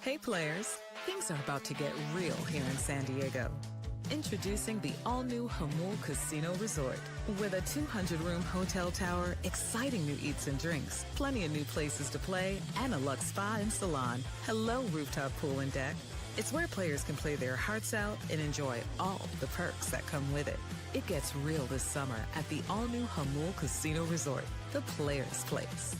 Hey players, things are about to get real here in San Diego. Introducing the all-new Jamul Casino Resort. With a 200-room hotel tower, exciting new eats and drinks, plenty of new places to play, and a luxe spa and salon. Hello, rooftop pool and deck. It's where players can play their hearts out and enjoy all the perks that come with it. It gets real this summer at the all-new Jamul Casino Resort, the players' place.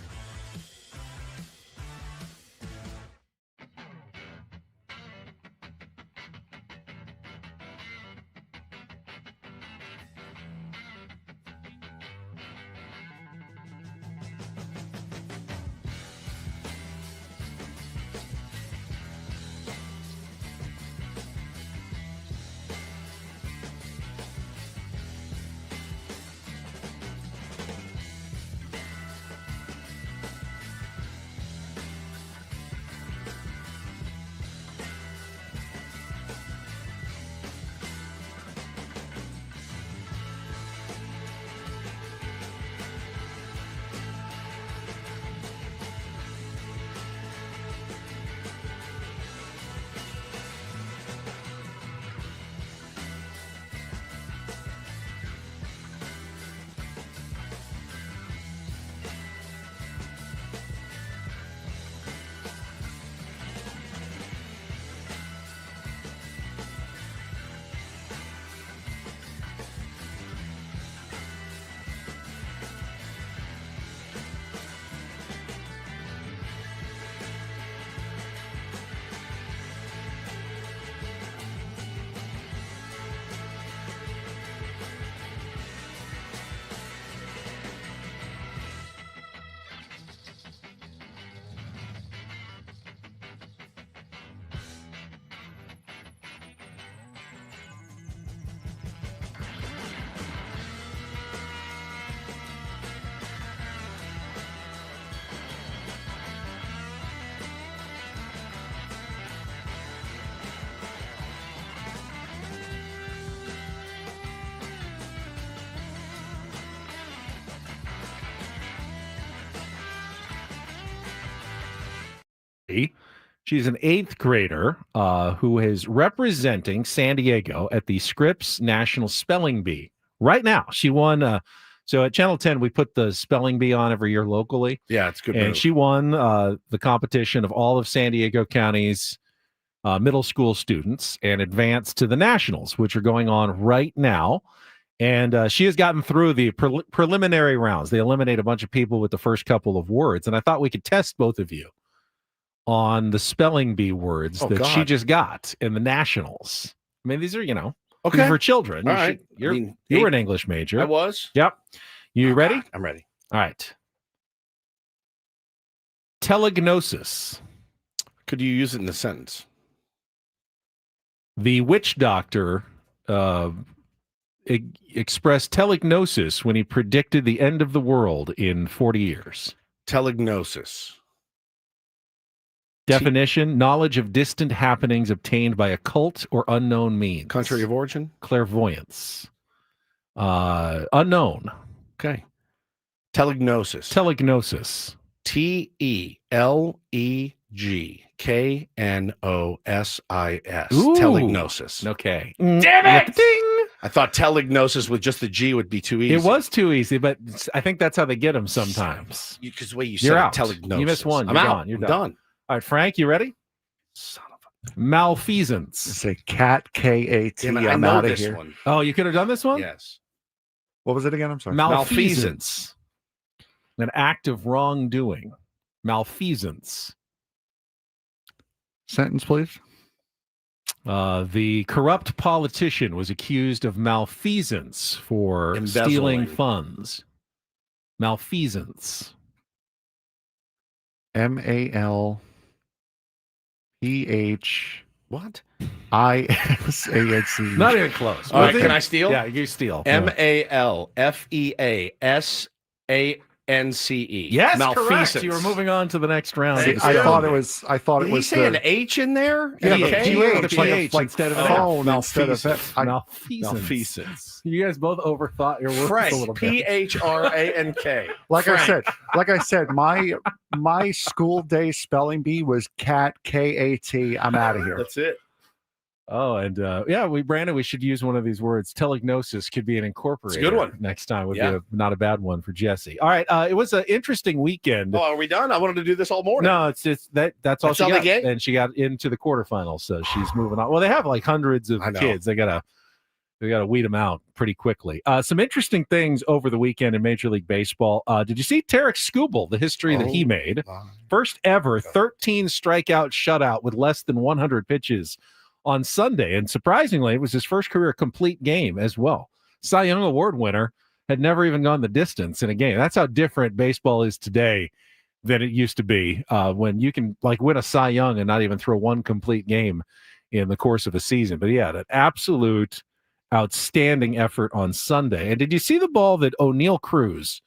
She's an 8th grader who is representing San Diego at the Scripps National Spelling Bee. Right now, she won. So at Channel 10, we put the Spelling Bee on every year locally. Yeah, it's good. And move. she won the competition of all of San Diego County's middle school students and advanced to the Nationals, which are going on right now. And she has gotten through the preliminary rounds. They eliminate a bunch of people with the first couple of words. And I thought we could test both of you on the spelling bee words she just got in the Nationals. I mean, these are, okay, for children. All right. You were an English major. I was. Yep. You ready? I'm ready. All right. Telegnosis. Could you use it in a sentence? The witch doctor expressed telegnosis when he predicted the end of the world in 40 years. Telegnosis. Definition, knowledge of distant happenings obtained by occult or unknown means. Country of origin? Clairvoyance. Unknown. Okay. Telegnosis. Telegnosis. Telegnosis. Ooh. Telegnosis. Okay. Damn it! Ding! I thought telegnosis with just the G would be too easy. It was too easy, but I think that's how they get them sometimes. Because the way you You're said out. it, telegnosis. You missed one. I'm You're out. gone. You're I'm done. All right, Frank, you ready? Son of a... It's Malfeasance. a cat, K-A-T. Damn it, I I'm know out of this here. one. Oh, you could have done this one? Yes. What was it again? I'm sorry. Malfeasance. An act of wrongdoing. Malfeasance. Sentence, please. The corrupt politician was accused of malfeasance for stealing funds. Malfeasance. M-A-L-P-H. What? I-S-A-N-C. Not even close. All right, can I steal? Yeah, you steal. M-A-L-F-E-A-S-A. Yes, Malfeasance. correct. You were moving on to the next round. I thought it was. Did he say an H in there? Yeah, And a the K? PH, PH like instead of phone an instead of Malfeasance. You guys both overthought your words Frank, a little bit. P-H-R-A-N-K. Like Frank. I said, my school day spelling bee was cat, K-A-T. I'm out of here. That's it. Oh, and Brandon, we should use one of these words. Telegnosis could be an incorporator. It's a good one. Next time would be not a bad one for Jesse. All right, it was an interesting weekend. Oh, are we done? I wanted to do this all morning. No, that's all she all got. they get? And she got into the quarterfinals, so she's moving on. Well, they have like hundreds of kids. They gotta weed them out pretty quickly. Some interesting things over the weekend in Major League Baseball. Did you see Tarek Skubal, the history that he made? First ever 13 strikeout shutout with less than 100 pitches on Sunday. And surprisingly, it was his first career complete game as well. Cy Young Award winner, had never even gone the distance in a game. That's how different baseball is today than it used to be, when you can like win a Cy Young and not even throw one complete game in the course of a season. But yeah, an absolute outstanding effort on Sunday. And did you see the ball that O'Neal Cruz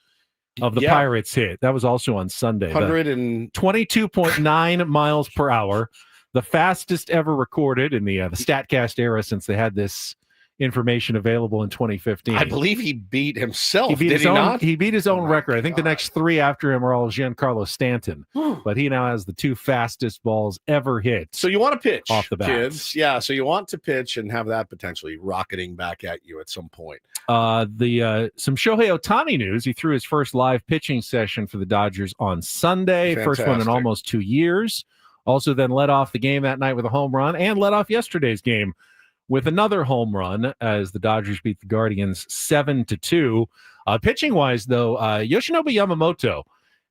of the Pirates hit? That was also on Sunday. 22.9 miles per hour. The fastest ever recorded in the StatCast era since they had this information available in 2015. I believe he beat himself. He beat Did his he own, not? He beat his own record. I think the next three after him are all Giancarlo Stanton. But he now has the two fastest balls ever hit. So you want to pitch off the bat, kids? Yeah. So you want to pitch and have that potentially rocketing back at you at some point. Some Shohei Ohtani news. He threw his first live pitching session for the Dodgers on Sunday. Fantastic. First one in almost 2 years. Also then led off the game that night with a home run and led off yesterday's game with another home run as the Dodgers beat the Guardians 7-2. Pitching-wise, though, Yoshinobu Yamamoto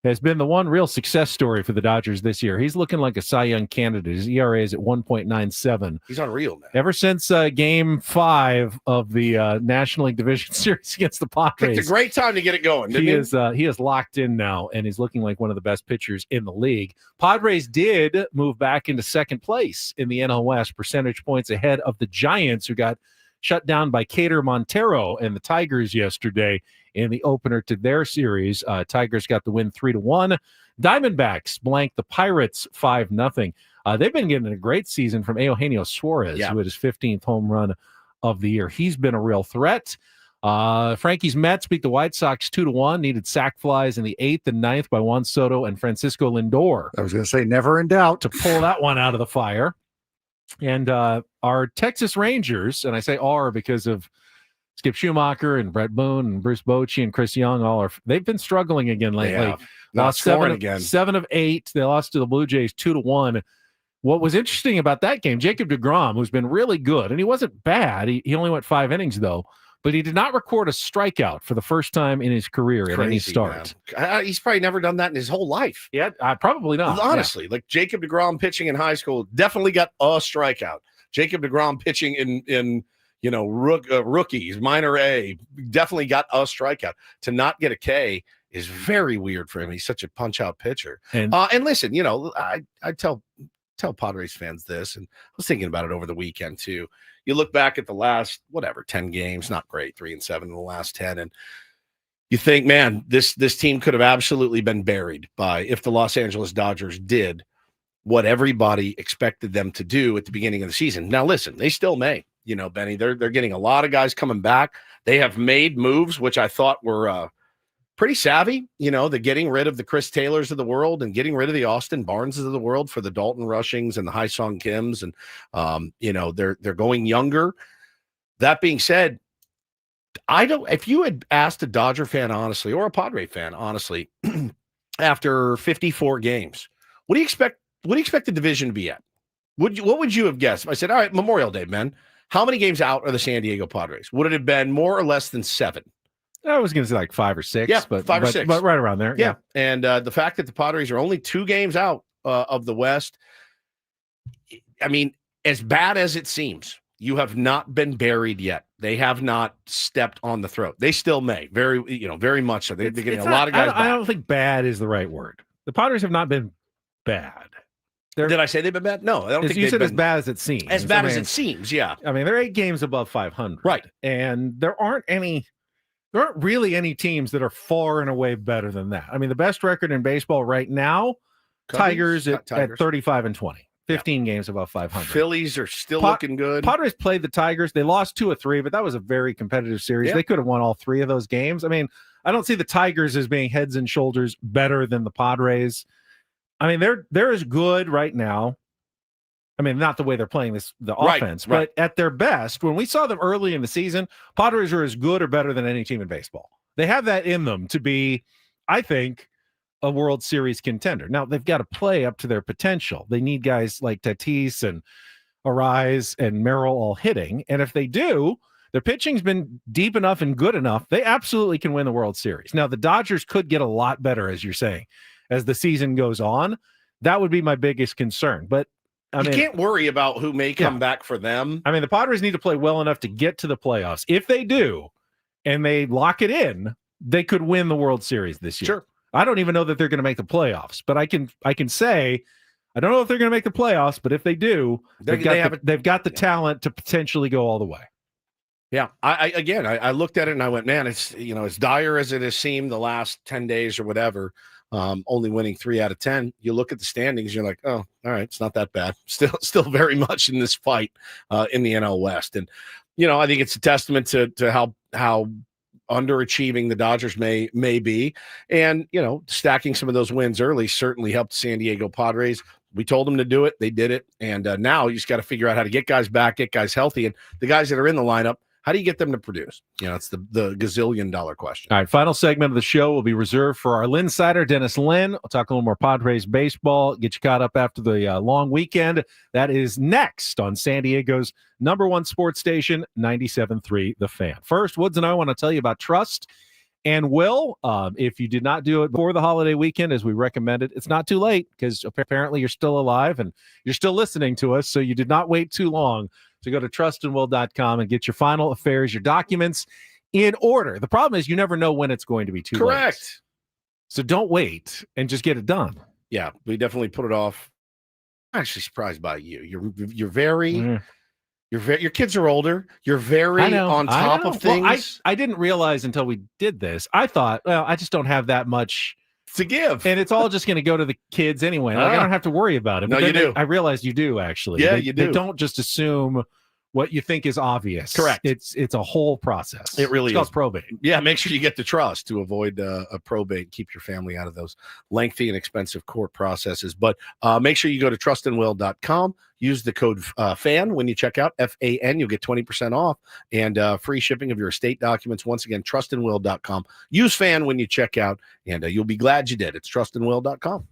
has been the one real success story for the Dodgers this year. He's looking like a Cy Young candidate. His ERA is at 1.97. He's unreal now. Ever since Game 5 of the National League Division Series against the Padres. It's a great time to get it going. He is locked in now, and he's looking like one of the best pitchers in the league. Padres did move back into second place in the NL West, percentage points ahead of the Giants, who got shut down by Cater Montero and the Tigers yesterday in the opener to their series. Tigers got the win 3-1. Diamondbacks blanked the Pirates 5-0. They've been getting a great season from Eugenio Suarez, who had his 15th home run of the year. He's been a real threat. Frankie's Mets beat the White Sox 2-1, needed sac flies in the 8th and 9th by Juan Soto and Francisco Lindor. I was going to say never in doubt to pull that one out of the fire. And our Texas Rangers, and I say are because of Skip Schumacher and Brett Boone and Bruce Bochy and Chris Young, they've been struggling again lately. Lost 7 of 8. They lost to the Blue Jays 2-1. What was interesting about that game, Jacob deGrom, who's been really good, and he wasn't bad. He only went 5 innings, though. But he did not record a strikeout for the first time in his career at any start. He's probably never done that in his whole life. Yeah, probably not. Honestly, like Jacob deGrom pitching in high school definitely got a strikeout. Jacob deGrom pitching in rookies, minor A, definitely got a strikeout. To not get a K is very weird for him. He's such a punch-out pitcher. And listen, I tell Padres fans this, and I was thinking about it over the weekend too. You look back at the last 10 games, not great, 3-7 in the last 10, and you think, man, this team could have absolutely been buried if the Los Angeles Dodgers did what everybody expected them to do at the beginning of the season. Now, listen, they still may. Benny, they're getting a lot of guys coming back. They have made moves which I thought were pretty savvy. The getting rid of the Chris Taylors of the world and getting rid of the Austin Barneses of the world for the Dalton Rushings and the Hai-Sung Kims, and they're going younger. That being said, if you had asked a Dodger fan honestly, or a Padre fan honestly, after 54 games, what do you expect the division to be at? What would you have guessed? If I said, all right, Memorial Day, man, how many games out are the San Diego Padres? Would it have been more or less than 7? I was going to say like 5 or 6. Yeah, but 5 or 6. But right around there. Yeah. And the fact that the Padres are only 2 games out of the West, I mean, as bad as it seems, you have not been buried yet. They have not stepped on the throat. They still may. Very much so. They're getting a lot of guys back. I don't think bad is the right word. The Padres have not been bad. Did I say they've been bad? No, I don't think you said as bad as it seems. As bad as it seems, yeah. I mean, they're 8 games above 500. Right. And there aren't any There aren't really any teams that are far and away better than that. I mean, the best record in baseball right now, Tigers at 35-20. 15 games above 500. Phillies are still looking good. Padres played the Tigers. They lost 2 of 3, but that was a very competitive series. Yeah. They could have won all 3 of those games. I mean, I don't see the Tigers as being heads and shoulders better than the Padres. I mean, they're as good right now. I mean, not the way they're playing the offense, but at their best, when we saw them early in the season, Padres are as good or better than any team in baseball. They have that in them to be, I think, a World Series contender. Now, they've got to play up to their potential. They need guys like Tatis and Arise and Merrill all hitting. And if they do, their pitching's been deep enough and good enough, they absolutely can win the World Series. Now, the Dodgers could get a lot better, as you're saying, as the season goes on. That would be my biggest concern. But I mean, you can't worry about who may come back for them. I mean, the Padres need to play well enough to get to the playoffs. If they do, and they lock it in, they could win the World Series this year. Sure. I don't even know that they're going to make the playoffs, but I can say I don't know if they're going to make the playoffs, but if they do, they've got the talent to potentially go all the way. Yeah. I looked at it and I went, man, it's, as dire as it has seemed the last 10 days or whatever, only winning 3 out of 10. You look at the standings, you're like, oh, all right, it's not that bad. Still very much in this fight in the NL West. And, I think it's a testament to how underachieving the Dodgers may be. And, stacking some of those wins early certainly helped San Diego Padres. We told them to do it. They did it. And now you just got to figure out how to get guys back, get guys healthy. And the guys that are in the lineup, how do you get them to produce? It's the gazillion-dollar question. All right, final segment of the show will be reserved for our Linsider, Dennis Lynn. I'll talk a little more Padres baseball, get you caught up after the long weekend. That is next on San Diego's #1 sports station, 97.3 The Fan. First, Woods and I want to tell you about Trust and Will. If you did not do it before the holiday weekend, as we recommended, it's not too late because apparently you're still alive and you're still listening to us, so you did not wait too long to go to trustandwill.com and get your final affairs, your documents in order. The problem is you never know when it's going to be too late. Correct. So don't wait and just get it done. Yeah, we definitely put it off. I'm actually surprised by you. You're very your kids are older. You're very on top of things. Well, I didn't realize until we did this. I thought, well, I just don't have that much to give, and it's all just going to go to the kids anyway. Like, I don't have to worry about it. But no, you do. I realized you do actually. Yeah, you do. They don't just assume what you think is obvious. Correct. It's a whole process. It really is. It's called probate. Yeah, make sure you get the trust to avoid a probate. Keep your family out of those lengthy and expensive court processes. But make sure you go to trustandwill.com. Use the code FAN when you check out, FAN. You'll get 20% off and free shipping of your estate documents. Once again, trustandwill.com. Use FAN when you check out, and you'll be glad you did. It's trustandwill.com.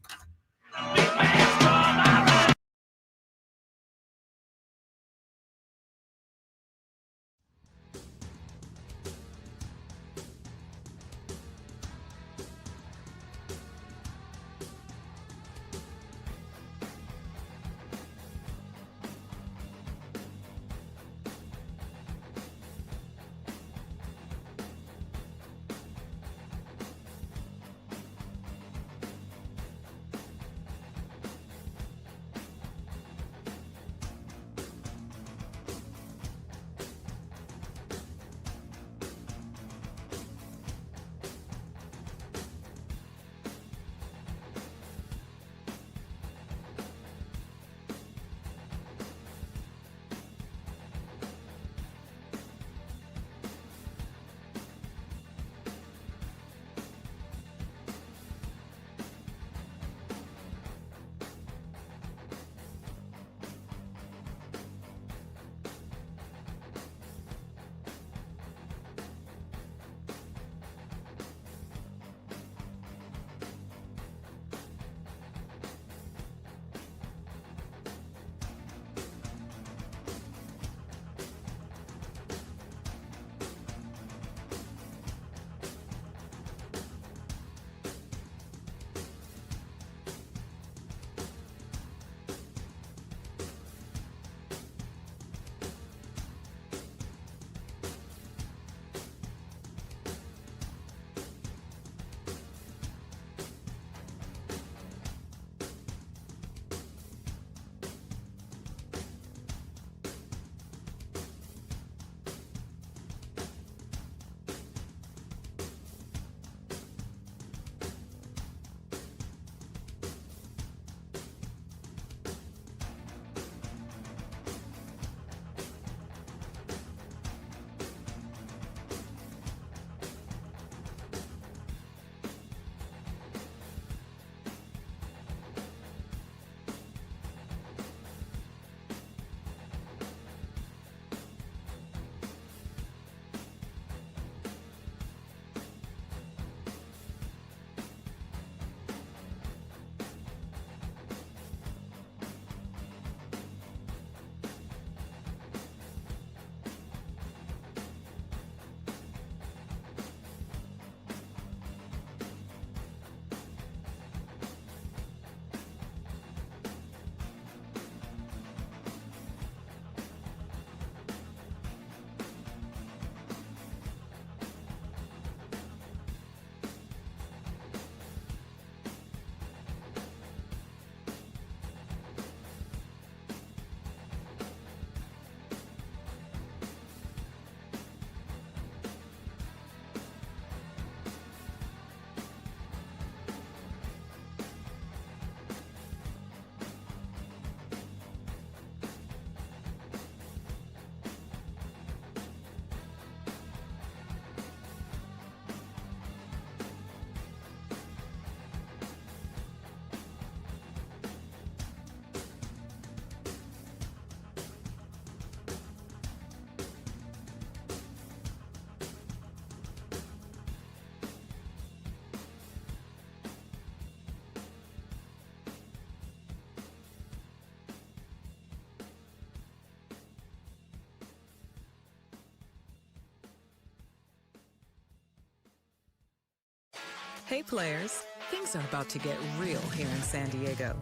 Hey players, things are about to get real here in San Diego.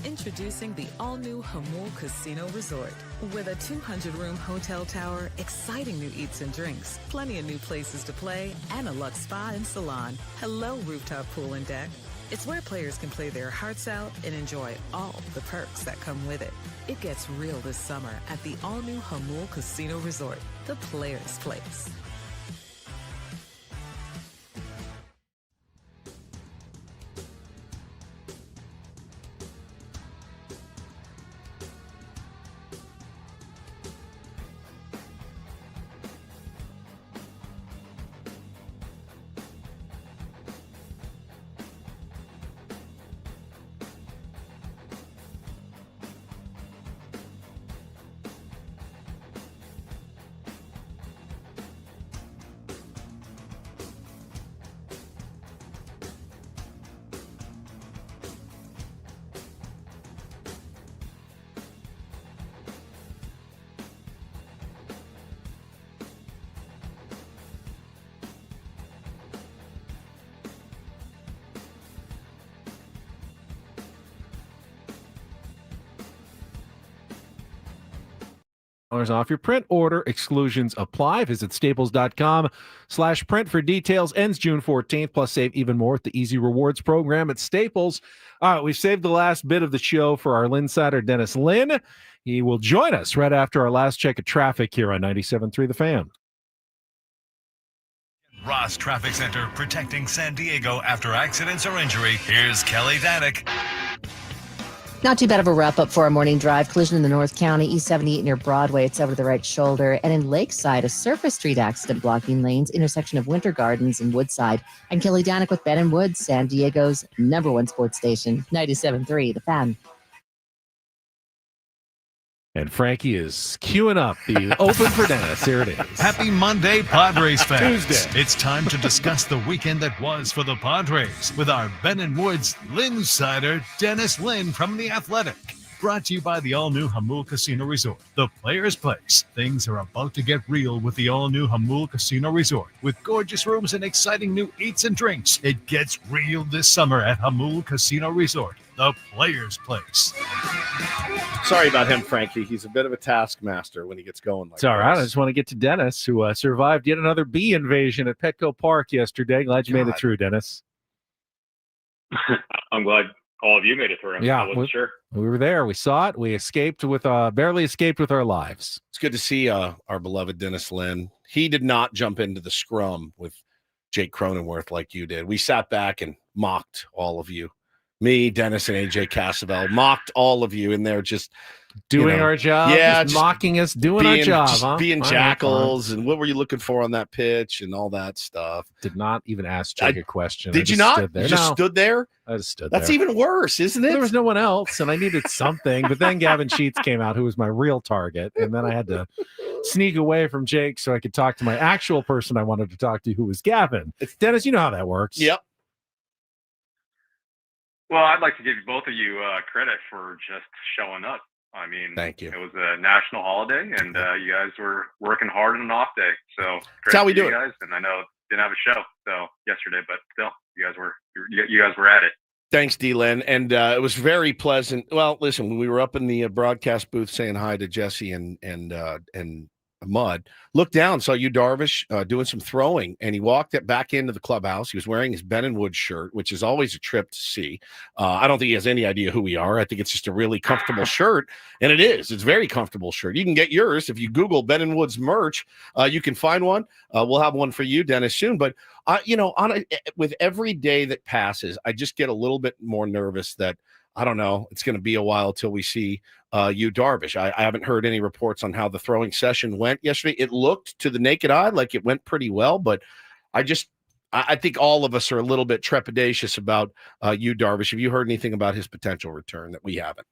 Introducing the all-new Hamul Casino Resort. With a 200-room hotel tower, exciting new eats and drinks, plenty of new places to play, and a luxe spa and salon. Hello, rooftop pool and deck. It's where players can play their hearts out and enjoy all the perks that come with it. It gets real this summer at the all-new Hamul Casino Resort, the players' place. Off your print order. Exclusions apply. Visit staples.com/print for details. Ends June 14th. Plus, save even more with the Easy Rewards program at Staples. All right, we've saved the last bit of the show for our Linsider, Dennis Lynn. He will join us right after our last check of traffic here on 97.3 The Fan. Ross Traffic Center, protecting San Diego after accidents or injury. Here's Kelly Danick. Not too bad of a wrap-up for our morning drive. Collision in the North County, East 78 near Broadway. It's over to the right shoulder. And in Lakeside, a surface street accident blocking lanes, intersection of Winter Gardens and Woodside. I'm Kelly Danick with Ben and Woods, San Diego's #1 sports station, 97.3 The Fan. And Frankie is queuing up the Open for Dennis. Here it is. Happy Monday, Padres fans. Tuesday. It's time to discuss the weekend that was for the Padres with our Ben and Woods Linsider, Dennis Lynn from The Athletic. Brought to you by the all-new Hamul Casino Resort, the players' place. Things are about to get real with the all-new Hamul Casino Resort. With gorgeous rooms and exciting new eats and drinks, it gets real this summer at Hamul Casino Resort, the players' place. Sorry about him, Frankie. He's a bit of a taskmaster when he gets going. It's all right. I just want to get to Dennis, who survived yet another bee invasion at Petco Park yesterday. Glad you made it through, Dennis. I'm glad all of you made it through. Yeah, I wasn't sure. We were there. We saw it. We escaped with barely escaped with our lives. It's good to see our beloved Dennis Lynn. He did not jump into the scrum with Jake Cronenworth like you did. We sat back and mocked all of you. Me, Dennis, and AJ Cassavell mocked all of you in there, just doing our job. Yeah, just mocking us, doing our job, huh? Being jackals, and what were you looking for on that pitch and all that stuff. Did not even ask Jake a question. Did you not? You just stood there? I just stood there. That's even worse, isn't it? There was no one else, and I needed something. But then Gavin Sheets came out, who was my real target, and then I had to sneak away from Jake so I could talk to my actual person I wanted to talk to, who was Gavin. Dennis, you know how that works. Yep. Well, I'd like to give both of you credit for just showing up. I mean, thank you. It was a national holiday, and you guys were working hard on an off day. So that's how we do it, guys. And I know didn't have a show yesterday, but still, you guys were at it. Thanks, D-Len. And it was very pleasant. Well, listen, when we were up in the broadcast booth saying hi to Jesse and Mud, looked down, saw you, Darvish, doing some throwing, and he walked back into the clubhouse. He was wearing his Ben and Woods shirt, which is always a trip to see. I don't think he has any idea who we are. I think it's just a really comfortable shirt, and it is. It's a very comfortable shirt. You can get yours if you Google Ben and Woods merch. You can find one. We'll have one for you, Dennis, soon. But with every day that passes, I just get a little bit more nervous that I don't know. It's going to be a while till we see you, Darvish. I haven't heard any reports on how the throwing session went yesterday. It looked to the naked eye like it went pretty well, but I think all of us are a little bit trepidatious about you, Darvish. Have you heard anything about his potential return that we haven't?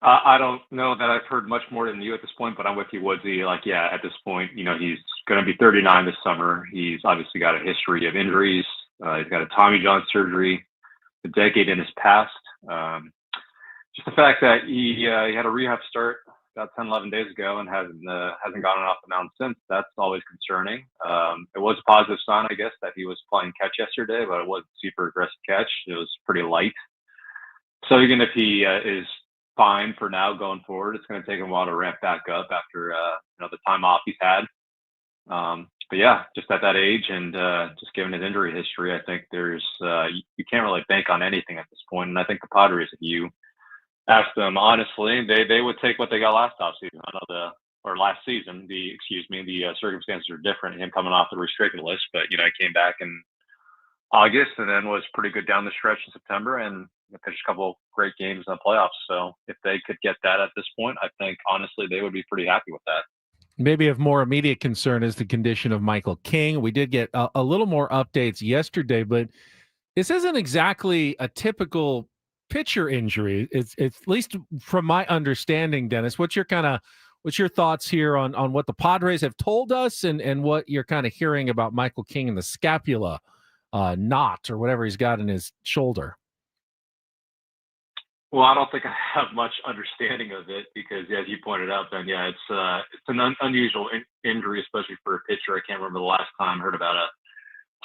I don't know that I've heard much more than you at this point, but I'm with you, Woodsy. At this point, he's going to be 39 this summer. He's obviously got a history of injuries. He's got a Tommy John surgery, a decade in his past. Just the fact that he had a rehab start about 10, 11 days ago and hasn't gotten off the mound since. That's always concerning. It was a positive sign, I guess, that he was playing catch yesterday, but it wasn't super aggressive catch. It was pretty light. So even if he is fine for now going forward, it's going to take him a while to ramp back up after the time off he's had. But yeah, just at that age and just given his injury history, I think there's you can't really bank on anything at this point. And I think the Padres, if you ask them honestly, they would take what they got last offseason. I know last season. The circumstances are different. Him coming off the restricted list, but he came back in August and then was pretty good down the stretch in September and pitched a couple of great games in the playoffs. So if they could get that at this point, I think honestly they would be pretty happy with that. Maybe of more immediate concern is the condition of Michael King. We did get a little more updates yesterday, but this isn't exactly a typical pitcher injury. It's at least from my understanding, Dennis. What's your thoughts here on what the Padres have told us and what you're kind of hearing about Michael King and the scapula knot or whatever he's got in his shoulder? Well, I don't think I have much understanding of it because, as you pointed out, Ben, yeah, it's an unusual injury, especially for a pitcher. I can't remember the last time I heard about a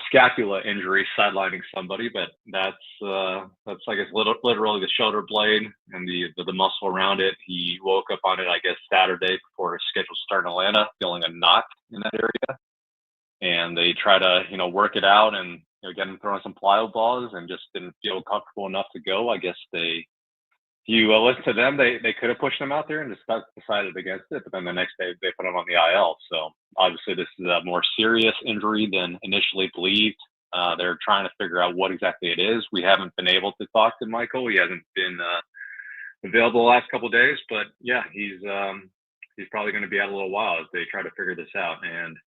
scapula injury sidelining somebody, but that's I guess literally the shoulder blade and the muscle around it. He woke up on it, I guess, Saturday before his scheduled start in Atlanta, feeling a knot in that area, and they try to work it out and get him throwing some plyo balls and just didn't feel comfortable enough to go. I guess you listen to them, they could have pushed him out there and just decided against it, but then the next day they put him on the IL. So obviously this is a more serious injury than initially believed. They're trying to figure out what exactly it is. We haven't been able to talk to Michael. He hasn't been available the last couple of days, but yeah, he's probably going to be out a little while as they try to figure this out. And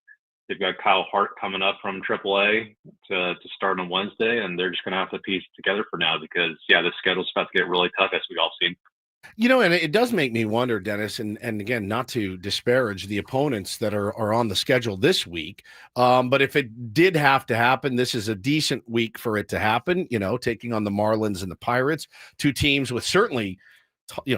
they've got Kyle Hart coming up from AAA to start on Wednesday, and they're just going to have to piece it together for now because, yeah, the schedule's about to get really tough, as we've all seen. And it does make me wonder, Dennis, and again, not to disparage the opponents that are on the schedule this week, but if it did have to happen, this is a decent week for it to happen, taking on the Marlins and the Pirates, two teams with certainly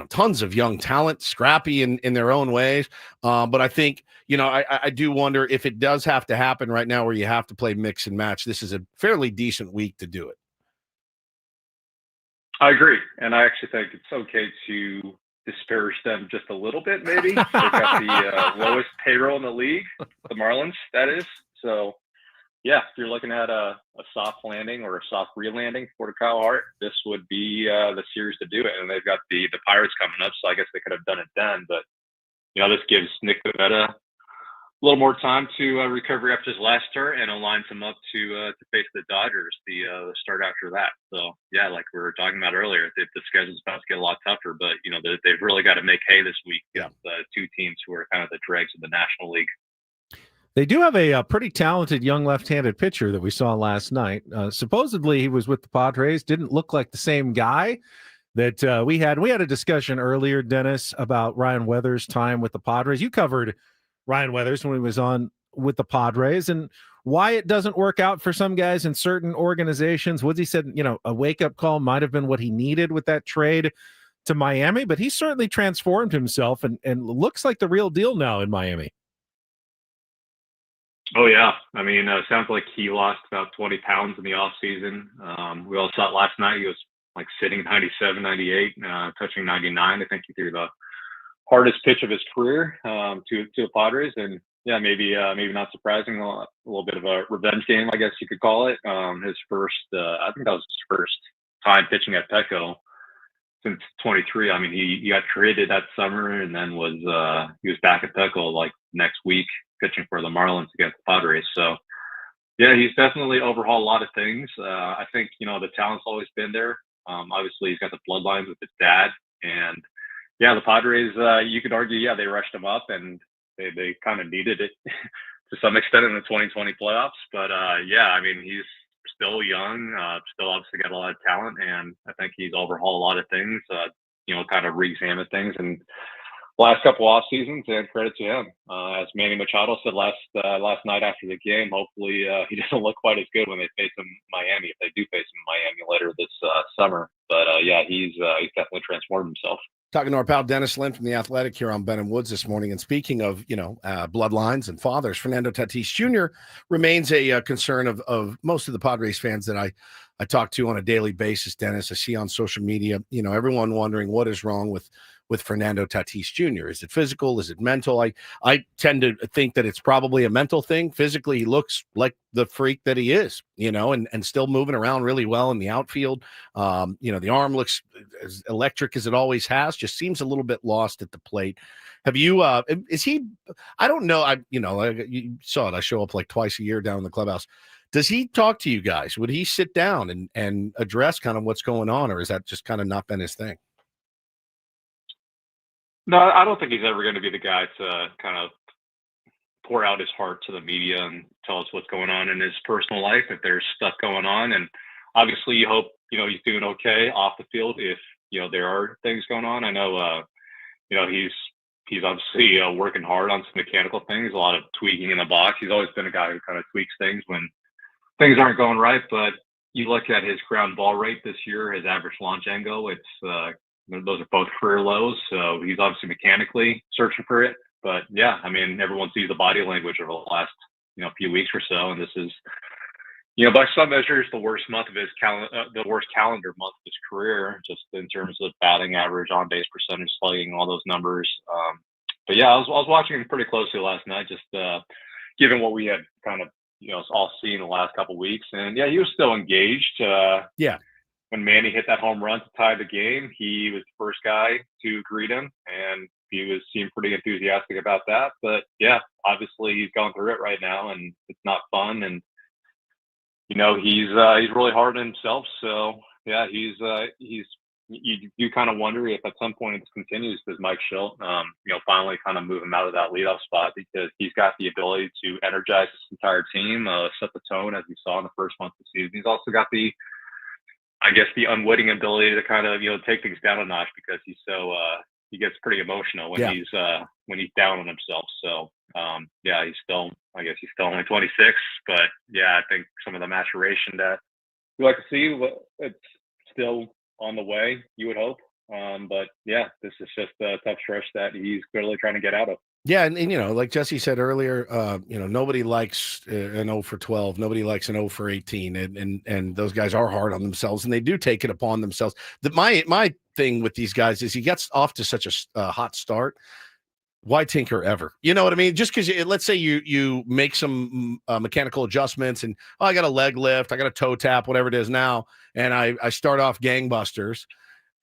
tons of young talent, scrappy in their own ways. But I think, I do wonder if it does have to happen right now where you have to play mix and match. This is a fairly decent week to do it. I agree. And I actually think it's okay to disparage them just a little bit, maybe. They've got the lowest payroll in the league, the Marlins, that is. So, yeah, if you're looking at a soft landing or a soft re-landing for Kyle Hart, this would be the series to do it. And they've got the Pirates coming up, so I guess they could have done it then. But, this gives Nick Pivetta a little more time to recover after his last start and aligns him up to face the Dodgers the start after that. So, yeah, like we were talking about earlier, the schedule's about to get a lot tougher, but, they've really got to make hay this week against two teams who are kind of the dregs of the National League. They do have a pretty talented young left-handed pitcher that we saw last night. Supposedly he was with the Padres, didn't look like the same guy that we had. We had a discussion earlier, Dennis, about Ryan Weathers' time with the Padres. You covered Ryan Weathers when he was on with the Padres and why it doesn't work out for some guys in certain organizations. Woodsy said, a wake-up call might have been what he needed with that trade to Miami, but he certainly transformed himself and looks like the real deal now in Miami. Oh, yeah. I mean, it sounds like he lost about 20 pounds in the offseason. We all saw it last night. He was like sitting 97, 98, touching 99. I think he threw the hardest pitch of his career to the Padres. And, yeah, maybe not surprising, a little bit of a revenge game, I guess you could call it. His first, I think that was his first time pitching at Petco since 23. I mean, he got traded that summer and then he was back at Petco like next week, pitching for the Marlins against the Padres. So, yeah, he's definitely overhauled a lot of things. I think, the talent's always been there. Obviously, he's got the bloodlines with his dad. And, yeah, the Padres, you could argue, yeah, they rushed him up and they kind of needed it to some extent in the 2020 playoffs. But, yeah, I mean, he's still young, still obviously got a lot of talent. And I think he's overhauled a lot of things, kind of re-examined things. And last couple off seasons, and credit to him. As Manny Machado said last night after the game, hopefully he doesn't look quite as good when they face him in Miami, if they do face him in Miami later this summer. But yeah, he's definitely transformed himself. Talking to our pal Dennis Lynn from The Athletic here on Ben and Woods this morning. And speaking of, bloodlines and fathers, Fernando Tatis Jr. remains a concern of most of the Padres fans that I talk to on a daily basis, Dennis. I see on social media, everyone wondering what is wrong with Fernando Tatis Jr. Is it physical? Is it mental? I tend to think that it's probably a mental thing. Physically, he looks like the freak that he is, and still moving around really well in the outfield. The arm looks as electric as it always has, just seems a little bit lost at the plate. Have you, is he, I don't know. You saw it. I show up like twice a year down in the clubhouse. Does he talk to you guys? Would he sit down and address kind of what's going on, or is that just kind of not been his thing? No, I don't think he's ever going to be the guy to kind of pour out his heart to the media and tell us what's going on in his personal life if there's stuff going on. And obviously you hope, he's doing okay off the field if, there are things going on. I know, he's obviously working hard on some mechanical things, a lot of tweaking in the box. He's always been a guy who kind of tweaks things when things aren't going right. But you look at his ground ball rate this year, his average launch angle, it's, those are both career lows, so he's obviously mechanically searching for it. But yeah, I mean, everyone sees the body language over the last, few weeks or so, and this is, by some measures, the worst month of his the worst calendar month of his career, just in terms of batting average, on base percentage, slugging, all those numbers. But yeah, I was watching him pretty closely last night, just given what we had kind of, all seen the last couple of weeks, and yeah, he was still engaged. When Manny hit that home run to tie the game, he was the first guy to greet him, and he seemed pretty enthusiastic about that. But yeah, obviously he's going through it right now, and it's not fun. And he's really hard on himself. So yeah, you kind of wonder if at some point this continues, does Mike Schilt, finally kind of move him out of that leadoff spot, because he's got the ability to energize this entire team, set the tone as we saw in the first month of the season. He's also got the unwitting ability to kind of, take things down a notch, because he's so, he gets pretty emotional when he's down on himself. So, he's still only 26, but yeah, I think some of the maturation that we like to see, it's still on the way, you would hope. But yeah, this is just a tough stretch that he's clearly trying to get out of. Yeah, and like Jesse said earlier, nobody likes an 0 for 12. Nobody likes an 0 for 18, and those guys are hard on themselves, and they do take it upon themselves. My thing with these guys is he gets off to such a hot start. Why tinker ever? You know what I mean? Just because let's say you make some mechanical adjustments, and I got a leg lift, I got a toe tap, whatever it is now, and I start off gangbusters.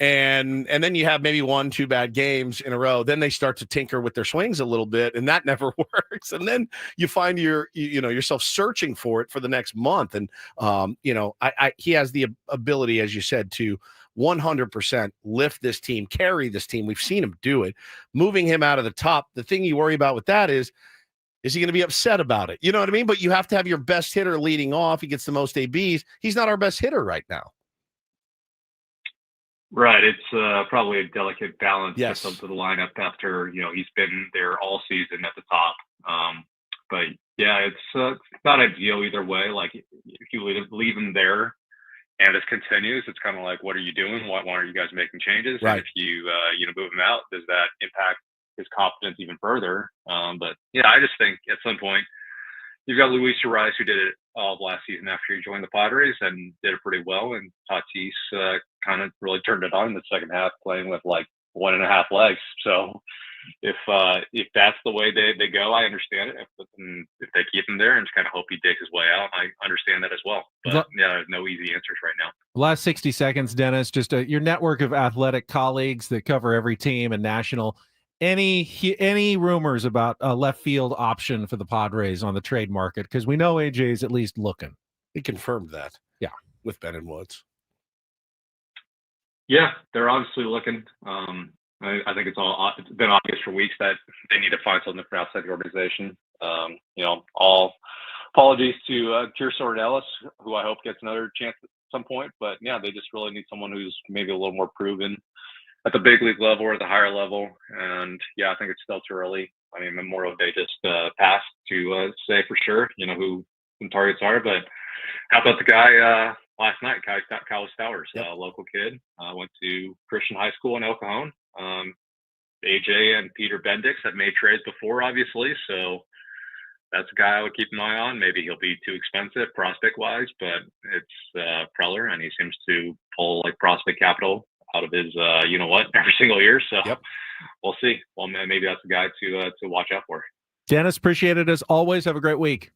And then you have maybe 1-2 bad games in a row. Then they start to tinker with their swings a little bit, and that never works. And then you find yourself searching for it for the next month. And he has the ability, as you said, to 100% lift this team, carry this team. We've seen him do it. Moving him out of the top, the thing you worry about with that is he going to be upset about it? You know what I mean? But you have to have your best hitter leading off. He gets the most ABs. He's not our best hitter right now. Right. It's probably a delicate balance yes. to the lineup after, he's been there all season at the top. But yeah, it's not ideal either way. Like if you leave him there and this continues, it's kind of like, what are you doing? Why aren't you guys making changes? Right. And if you, move him out, does that impact his confidence even further? But yeah, I just think at some point you've got Luis Ariz, who did it all of last season after he joined the Padres and did it pretty well. And Tatis kind of really turned it on in the second half, playing with like 1.5 legs. So if that's the way they go, I understand it. If they keep him there and just kind of hope he digs his way out, I understand that as well. But yeah, there's no easy answers right now. Last 60 seconds, Dennis, just your network of athletic colleagues that cover every team and national. Any rumors about a left field option for the Padres on the trade market? Because we know AJ's at least looking. He confirmed that. Yeah. With Ben and Woods. Yeah, they're obviously looking. I think it's been obvious for weeks that they need to find something for outside the organization. All apologies to Kearsarge Ellis, who I hope gets another chance at some point. But yeah, they just really need someone who's maybe a little more proven at the big league level or at the higher level. And yeah, I think it's still too early. I mean, Memorial Day just passed to say for sure, who some targets are. But how about the guy last night, Kyle Stowers, a local kid, went to Christian High School in El Cajon. AJ and Peter Bendix have made trades before, obviously, so that's a guy I would keep an eye on. Maybe he'll be too expensive prospect-wise, but it's Preller, and he seems to pull like prospect capital out of his every single year. So we'll see. Well, maybe that's a guy to watch out for. Dennis, appreciate it as always. Have a great week.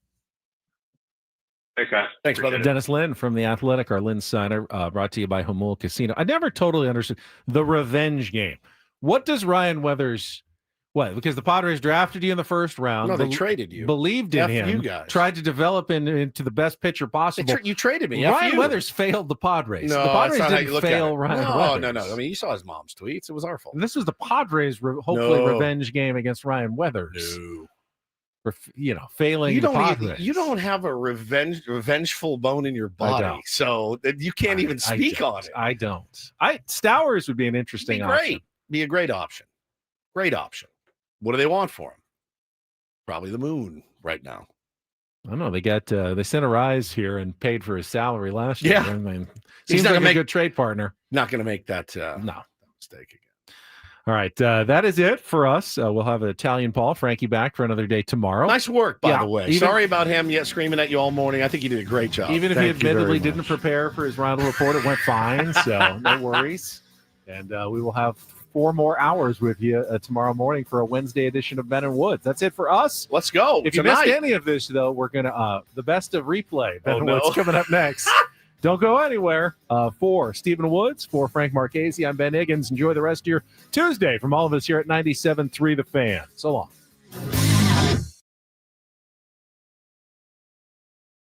Thanks, guys. Thanks, brother. Dennis Lynn from The Athletic, our Lynn Signer, brought to you by Hamul Casino. I never totally understood the revenge game. What does Ryan Weathers... What? Because the Padres drafted you in the first round. No, they traded you. Believed in him. You guys. Tried to develop into the best pitcher possible. You traded me. Ryan Weathers failed the Padres. No, the Padres that's not didn't fail Ryan Weathers. No. I mean, you saw his mom's tweets. It was our fault. This was the Padres' hopefully revenge game against Ryan Weathers. No. For, failing the Padres. You don't have a revengeful bone in your body, so you can't even speak on it. I don't. Stowers would be an interesting option. Be a great option. Great option. What do they want for him? Probably the moon right now. I don't know. They sent a rise here and paid for his salary last year. I mean, seems like a good trade partner. Not going to make that mistake again. All right, that is it for us. We'll have Italian Paul Frankie back for another day tomorrow. Nice work, by the way. Sorry about him yet screaming at you all morning. I think you did a great job. Even if he admittedly didn't prepare for his round report, it went fine. So no worries. And we will have 4 more hours with you tomorrow morning for a Wednesday edition of Ben and Woods. That's it for us. Let's go. If you missed any of this, though, we're going to the best of replay. Ben and Woods coming up next. Don't go anywhere. For Stephen Woods, for Frank Marchese, I'm Ben Higgins. Enjoy the rest of your Tuesday from all of us here at 97.3 The Fan. So long.